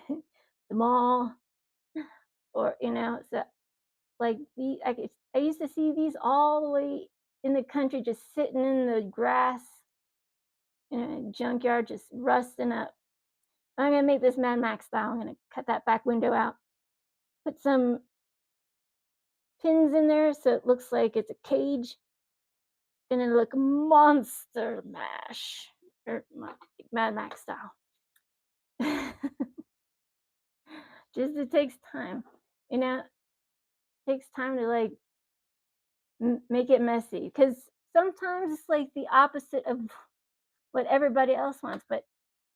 Speaker 1: mall, or so like I used to see these all the way in the country, just sitting in the grass in a junkyard, just rusting up. I'm gonna make this Mad Max style. I'm gonna cut that back window out, put some pins in there so it looks like it's a cage. Gonna look monster mash or Mad Max style. Just it takes time, takes time to like make it messy because sometimes it's like the opposite of what everybody else wants. But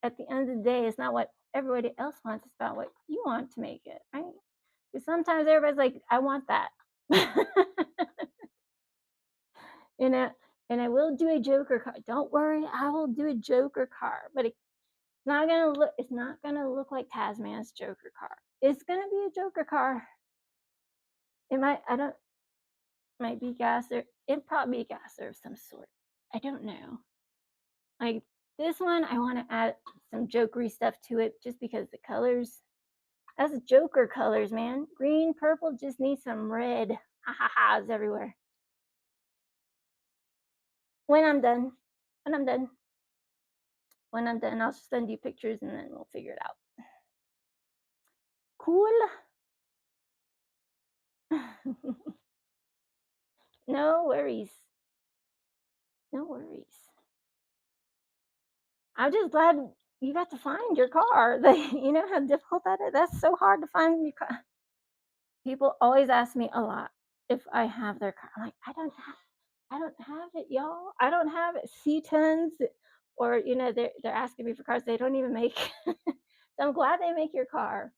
Speaker 1: at the end of the day, it's not what everybody else wants. It's about what you want to make it, right? Because sometimes everybody's like, I want that. you know, and I will do a Joker car. Don't worry, I will do a Joker car, but it's not gonna look like Tasman's Joker car. It's gonna be a Joker car. It might I don't might be gas or it probably be gas or of some sort. I don't know. Like this one, I want to add some jokery stuff to it just because the colors that's Joker colors, man. Green, purple just needs some red. Ha ha ha's everywhere. When I'm done. When I'm done. When I'm done, I'll send you pictures and then we'll figure it out. Cool. no worries. No worries. I'm just glad you got to find your car. You know how difficult that is? That's so hard to find your car. People always ask me a lot if I have their car. I'm like, I don't have it, y'all. I don't have it. C10s or they're asking me for cars they don't even make. so I'm glad they make your car.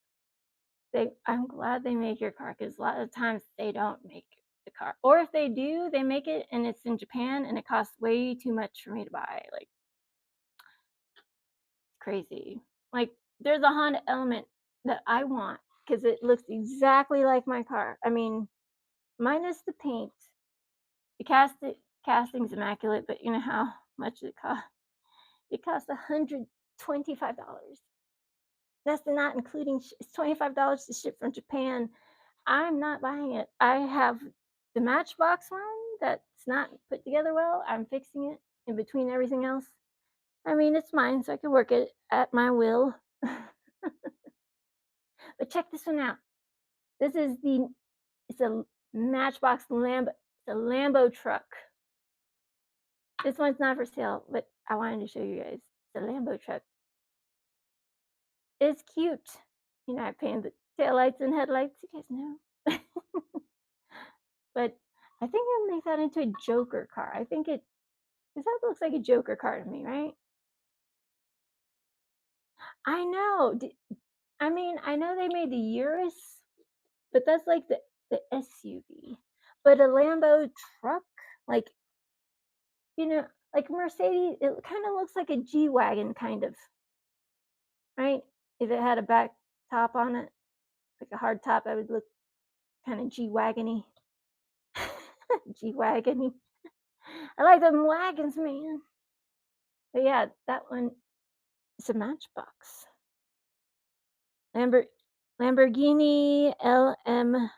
Speaker 1: I'm glad they make your car because a lot of times they don't make the car. Or if they do, they make it and it's in Japan and it costs way too much for me to buy. Like crazy. Like there's a Honda Element that I want because it looks exactly like my car. I mean, minus the paint. The casting's immaculate, but you know how much it costs. It costs $125. That's not including it's $25 to ship from Japan. I'm not buying it. I have the Matchbox one that's not put together well. I'm fixing it in between everything else. I mean, it's mine, so I can work it at my will. But check this one out. This is it's a Matchbox Lambo. It's a Lambo truck. This one's not for sale, but I wanted to show you guys. It's a Lambo truck. It's cute. I painted the taillights and headlights. You guys know. but I think I'll make that into a Joker car. I think because that looks like a Joker car to me, right? I know. I mean, I know they made the Urus, but that's like the SUV. But a Lambo truck, like like Mercedes, it kind of looks like a G wagon, kind of, right? If it had a back top on it, like a hard top, I would look kind of G wagony. G wagony. I like them wagons, man. But yeah, that one is a Matchbox. Lamborghini LM.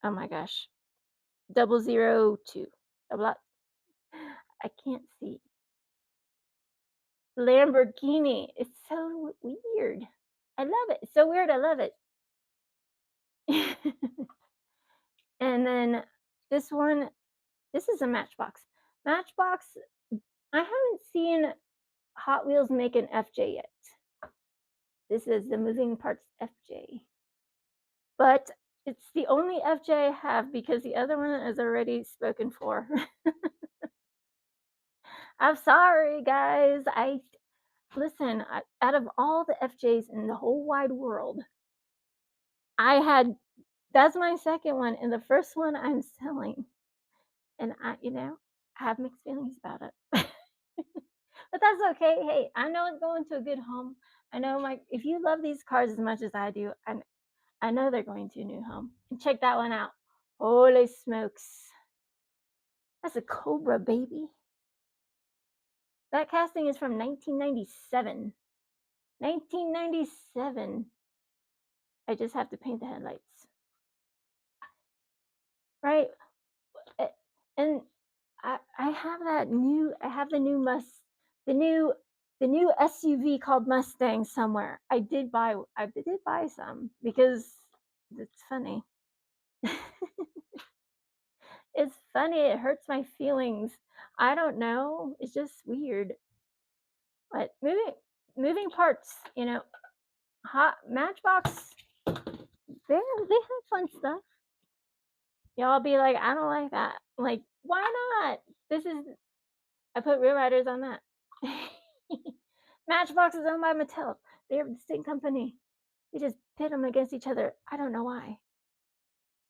Speaker 1: Oh my gosh, 002. I can't see. Lamborghini. It's so weird. I love it. It's so weird. I love it. and then this one, this is a Matchbox. Matchbox. I haven't seen Hot Wheels make an FJ yet. This is the Moving Parts FJ. But it's the only FJ I have because the other one is already spoken for. I'm sorry, guys. Listen, out of all the FJs in the whole wide world, that's my second one, and the first one I'm selling. And I have mixed feelings about it. but that's okay. Hey, I know it's going to a good home. I know if you love these cars as much as I do, I know they're going to a new home. And check that one out. Holy smokes. That's a Cobra, baby. That casting is from 1997. 1997. I just have to paint the headlights. Right? And I have the new SUV called Mustang somewhere. I did buy some because it's funny. It's funny. It hurts my feelings. I don't know. It's just weird. But moving parts, hot Matchbox. They have fun stuff. Y'all be like, I don't like that. I'm like, why not? I put Real Riders on that. Matchbox is owned by Mattel. They're the same company. You just pit them against each other. I don't know why.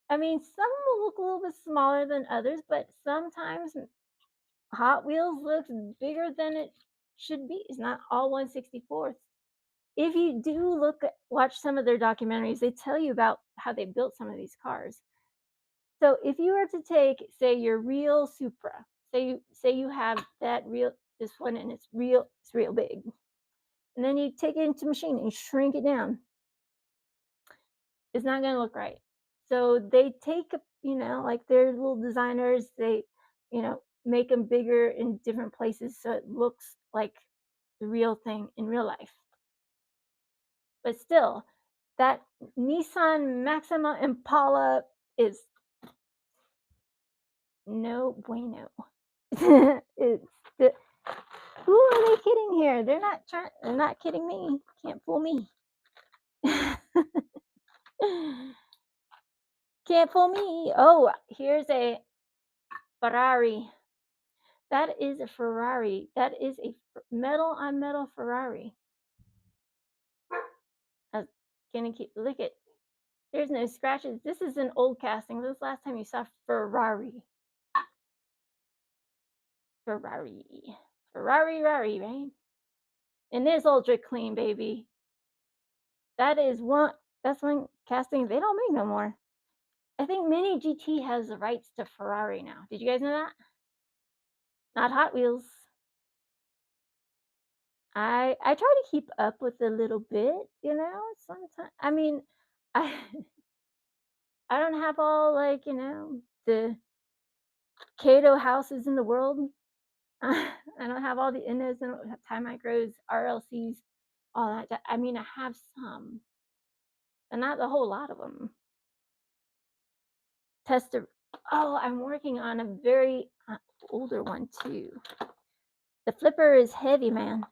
Speaker 1: I mean, some will look a little bit smaller than others, but sometimes Hot Wheels looks bigger than it should be. It's not all 1/64th. If you do watch some of their documentaries, they tell you about how they built some of these cars. So if you were to take, say, your real Supra, say you have this one and it's real big, and then you take it into machine and shrink it down, it's not going to look right. So they take, like their little designers, they, make them bigger in different places so it looks like the real thing in real life. But still, that Nissan Maxima Impala is no bueno. It's the, who are they kidding here? They're not kidding me. Can't fool me. Can't fool me. Oh, here's a Ferrari. That is a Ferrari. That is a metal on metal Ferrari. Can you look at? There's no scratches. This is an old casting. This is the last time you saw Ferrari. Ferrari, right? And it's ultra clean, baby. That's one casting they don't make no more. I think Mini GT has the rights to Ferrari now. Did you guys know that? Not Hot Wheels. I try to keep up with a little bit, sometimes. I mean, I I don't have all the Kato houses in the world. I don't have all the Innos, I don't have Time Micros, RLCs, all that. I mean, I have some, but not a whole lot of them. Tester. Oh, I'm working on a very older one too. The flipper is heavy, man.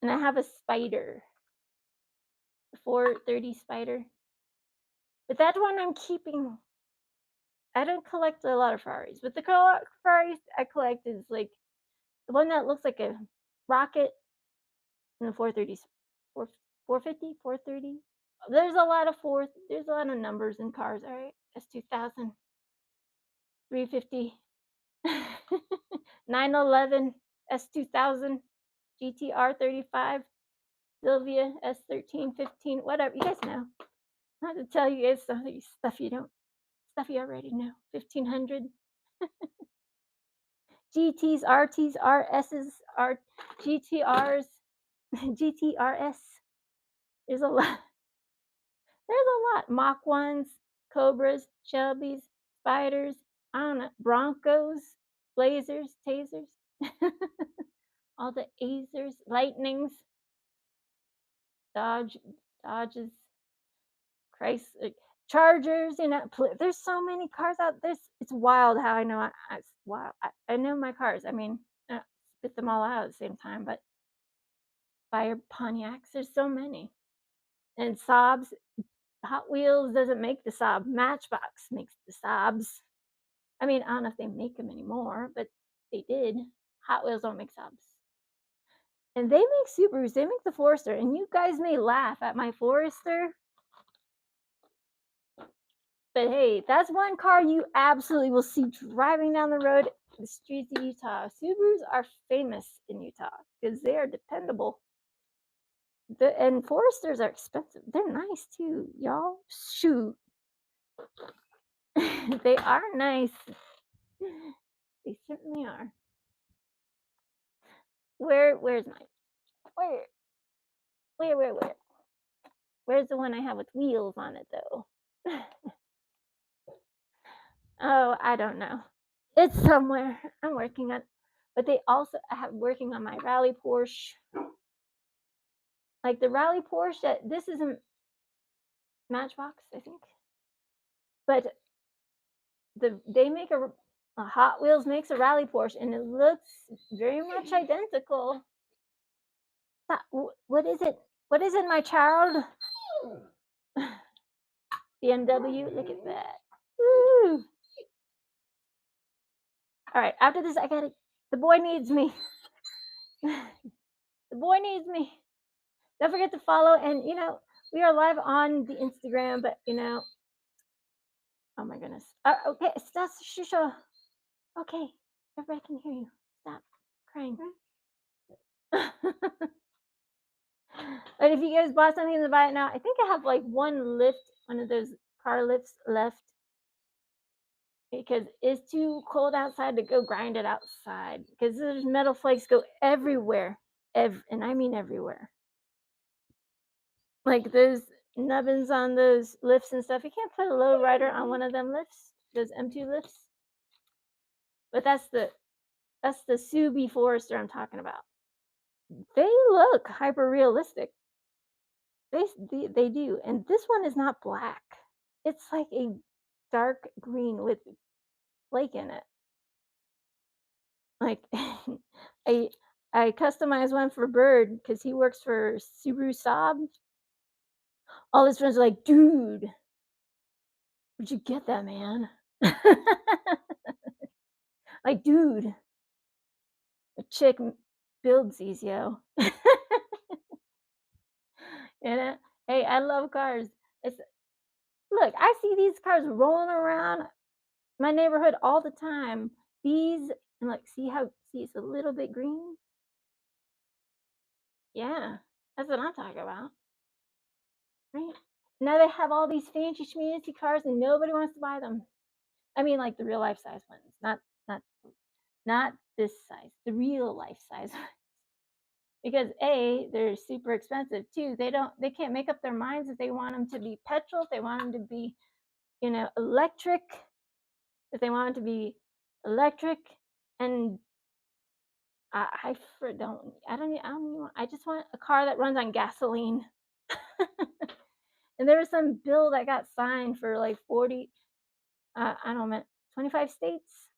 Speaker 1: And I have a spider, the 430 spider. But that one I'm keeping. I don't collect a lot of Ferraris, but the Ferraris I collect is like the one that looks like a rocket and the 430s. 450, 430. There's a lot of numbers in cars, all right? S2000, 350, 911, S2000, GTR 35, Sylvia S13, 15, whatever. You guys know. I have to tell you guys stuff you already know. 1500. GTs, RTs, RSs, GTRs, GTRS. There's a lot. Mach 1s, Cobras, Shelbys, Spiders, I don't know, Broncos, Blazers, Tasers, all the Azers, Lightnings, Dodges, Chrysler, Chargers, there's so many cars out there. It's wild how I know I know my cars. I mean, spit them all out at the same time, but Fire Pontiacs, there's so many. And Saabs, Hot Wheels doesn't make the Saab. Matchbox makes the Saabs. I mean, I don't know if they make them anymore, but they did. Hot Wheels don't make Saabs. And they make Subarus. They make the Forester. And you guys may laugh at my Forester, but hey, that's one car you absolutely will see driving down the road, the streets of Utah. Subarus are famous in Utah because they are dependable. And Foresters are expensive. They're nice too, y'all. Shoot. They are nice. They certainly are. Where's mine? Where? Where's the one I have with wheels on it though? Oh, I don't know. It's somewhere. I'm working on, but I have working on my rally Porsche. Like the rally Porsche, this is a Matchbox, I think. But they make a Hot Wheels makes a rally Porsche, and it looks very much identical. What is it? What is it, my child? BMW. Look at that. Woo. All right, after this, I gotta. The boy needs me. The boy needs me. Don't forget to follow, and we are live on the Instagram, but oh my goodness. Okay, stop, shusha. Okay, everybody can hear you. Stop crying. But if you guys bought something to buy it now, I think I have like one of those car lifts left because it's too cold outside to go grind it outside because there's metal flakes go everywhere, and I mean everywhere. Like those nubbins on those lifts and stuff. You can't put a low rider on one of them lifts, those M2 lifts. But that's the Subi Forester I'm talking about. They look hyper realistic. They do, and this one is not black. It's like a dark green with flake in it. Like I customized one for Bird because he works for Subaru Saab. All his friends are like, dude, where'd you get that, man? Like, dude, a chick builds these, yo. Hey, I love cars. Look, I see these cars rolling around my neighborhood all the time. These, and like, see it's a little bit green? Yeah, that's what I'm talking about. Right? Now they have all these fancy schmancy cars and nobody wants to buy them. I mean, like the real life size ones, not not this size, the real life size ones. Because A, they're super expensive. Two, they can't make up their minds if they want them to be petrol, if they want them to be, electric, if they want them to be electric, and I don't even want, I just want a car that runs on gasoline. And there was some bill that got signed for like 40, I don't know, 25 states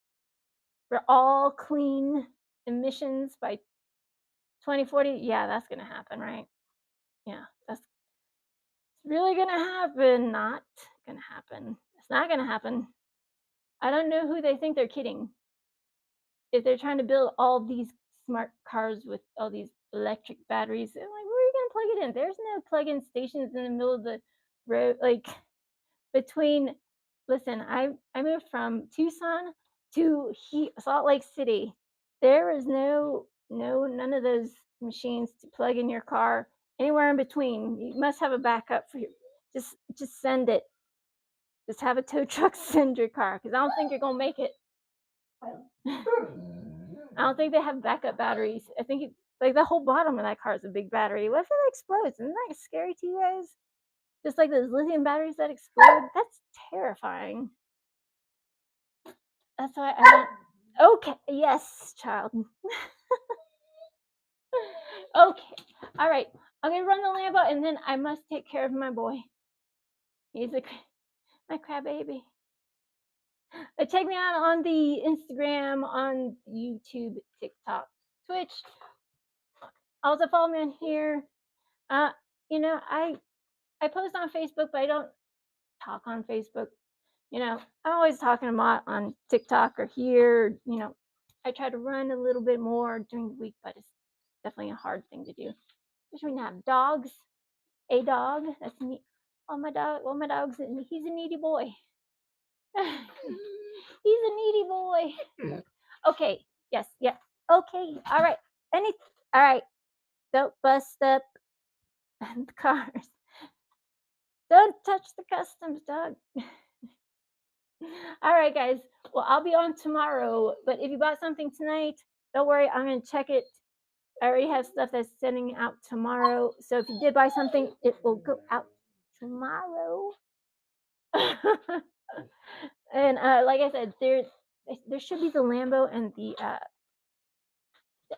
Speaker 1: for all clean emissions by 2040. Yeah, that's gonna happen, right? Yeah, that's really gonna happen. Not gonna happen. It's not gonna happen. I don't know who they think they're kidding. If they're trying to build all these smart cars with all these electric batteries, I'm like, where are you gonna plug it in? There's no plug-in stations in the middle of the road. Like between, listen, I moved from Tucson to Salt Lake City. There is none of those machines to plug in your car anywhere in between. You must have a backup for your. Just send it. Just have a tow truck send your car because I don't think you're gonna make it. I don't think they have backup batteries. I think like the whole bottom of that car is a big battery. What if it explodes? Isn't that scary to you guys? Just like those lithium batteries that explode. That's terrifying. That's why I don't. Okay, yes, child. Okay, all right. I'm gonna run the Lambo, and then I must take care of my boy. He's my crab baby. Check me out on the Instagram, on YouTube, TikTok, Twitch. Also follow me on here. Uh, I post on Facebook, but I don't talk on Facebook. I'm always talking about on TikTok or here. I try to run a little bit more during the week, but it's definitely a hard thing to do. Especially when you have dogs. A dog, that's me. Oh, my dog. Well, my dog's he's a needy boy. He's a needy boy. Okay. Yes. Yeah. Okay. All right. All right. Don't bust up the cars. Don't touch the customs, dog. All right, guys. Well, I'll be on tomorrow. But if you bought something tonight, don't worry. I'm going to check it. I already have stuff that's sending out tomorrow. So if you did buy something, it will go out tomorrow. And like I said, there should be the Lambo and the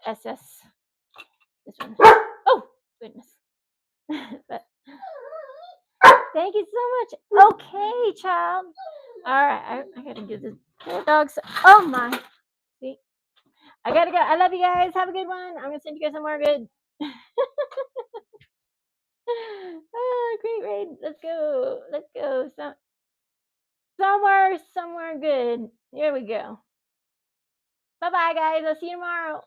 Speaker 1: SS. This one. Oh goodness. But thank you so much. Okay, child. All right, I gotta give the dogs. Oh my. See, I gotta go. I love you guys. Have a good one. I'm gonna send you guys somewhere good. Oh, great raid. Let's go. Let's go. So Somewhere good. Here we go. Bye-bye, guys. I'll see you tomorrow.